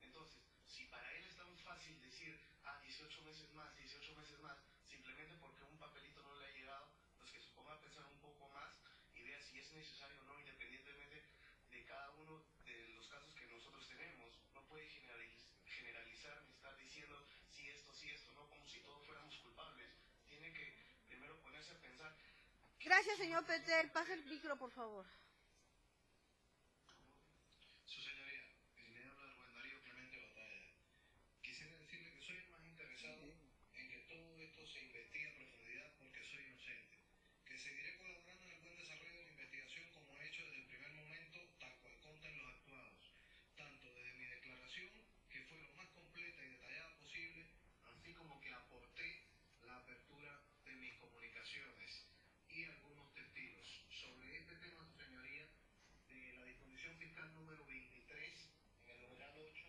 Entonces, si para él es tan fácil decir, 18 meses más, simplemente porque un papelito no le ha llegado, pues que se ponga a pensar un poco más y vea si es necesario o no, independientemente de cada uno de los casos que nosotros tenemos. No puede generalizar ni estar diciendo sí esto, no, como si todos fuéramos culpables. Tiene que primero ponerse a pensar. Gracias, señor Pretel. Pase el micro, por favor. Su señoría, le habla Rubén Darío Clemente Batalla. Quisiera decirle que soy el más interesado en que todo esto se investigue a profundidad porque soy inocente. Que seguiré colaborando en el buen desarrollo de la investigación como he hecho desde el primer momento, tal cual consta en los actuados. Tanto desde mi declaración, que fue lo más completa y detallada posible, así como que aporté la apertura de mis comunicaciones y algunos testigos. Sobre este tema, su señoría, de la disposición fiscal número 23, en el numeral 8,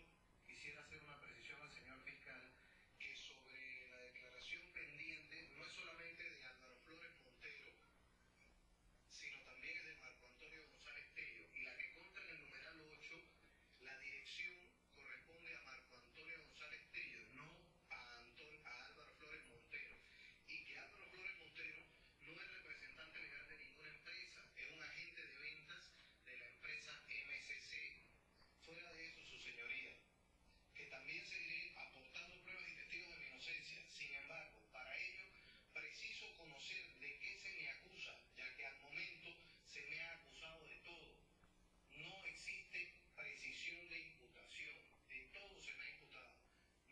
quisiera hacer una precisión al señor fiscal que sobre la declaración pendiente no es solamente de Álvaro Flores Montero, sino también es de Marco Antonio González Tello, y la que consta en el numeral 8, la dirección corresponde a Marco Antonio González Tello, no a Álvaro Flores Montero, y que Álvaro Flores Montero no es representante legal de ninguna empresa, es un agente de ventas de la empresa MSC. Fuera de eso, su señoría, que también seguiré aportando pruebas y testigos de mi inocencia. Sin embargo, para ello preciso conocer de qué se me acusa, ya que al momento se me ha acusado de todo. No existe precisión de imputación, de todo se me ha imputado.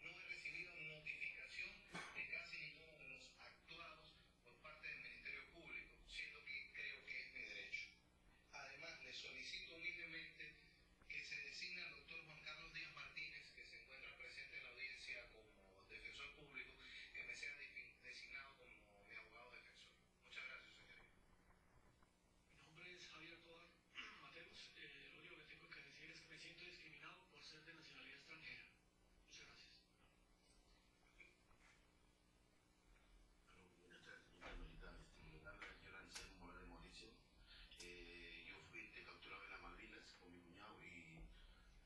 No he recibido notificación de casi ninguno de los actuados por parte del Ministerio Público, siendo que creo que es mi derecho. Además, le solicito humildemente que se designe al doctor Juan Carlos Díaz Martínez, que se encuentra presente en la audiencia como defensor público, que me sea designado como mi abogado defensor. Muchas gracias, señoría. Mi nombre es Javier Tovar Mateus. Lo único que tengo que decir es que me siento discriminado por ser de nacionalidad extranjera. Muchas gracias. Buenas tardes, señorita Melita. Le habla el señor Anselmo Morales Mauricio. Yo fui capturado en las Malvinas con mi cuñado y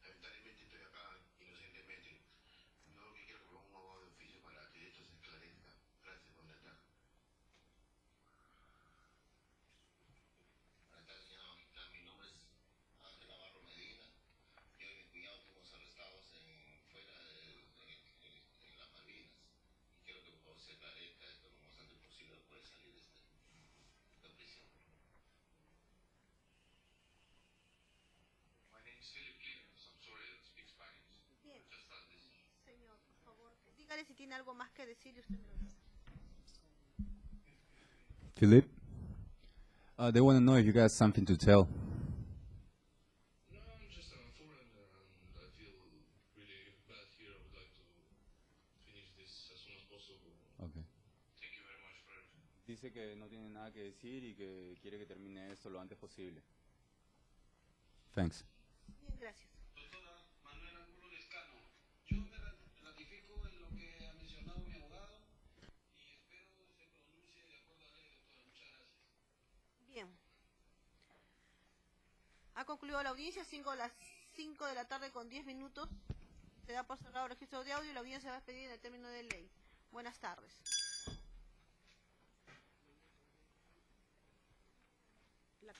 lamentablemente estoy acá inocentemente. Yo lo que quiero es que me ponga un abogado de oficio para que esto se esclarezca. Gracias, buenas tardes. Buenas tardes, señora magistrada. Mi nombre es Ángel Navarro Medina. Yo y mi cuñado fuimos arrestados fuera en las Malvinas. Y quiero que por favor se aclarezca esto lo más antes posible para poder salir de esta prisión. My name is Philip Clemens. I'm sorry I don't speak Spanish. Bien. Just translation. Señor, por favor, dígale si tiene algo más que decir y usted me lo dice. Philip, they want to know if you got something to tell. No, I'm just a foreigner and I feel really bad here. I would like to finish this as soon as possible. Okay. Thank you very much for it. Dice que no tiene nada que decir y que quiere que termine esto lo antes posible. Thanks. Bien, gracias. Doctora Manuel Angulo Lescano, yo me ratifico en lo que ha mencionado mi abogado y espero se pronuncie de acuerdo a la ley, doctora. Muchas gracias. Bien. Ha concluido la audiencia, las 5 de la tarde con 10 minutos. Se da por cerrado el registro de audio y la audiencia va a expedir en el término de ley. Buenas tardes. La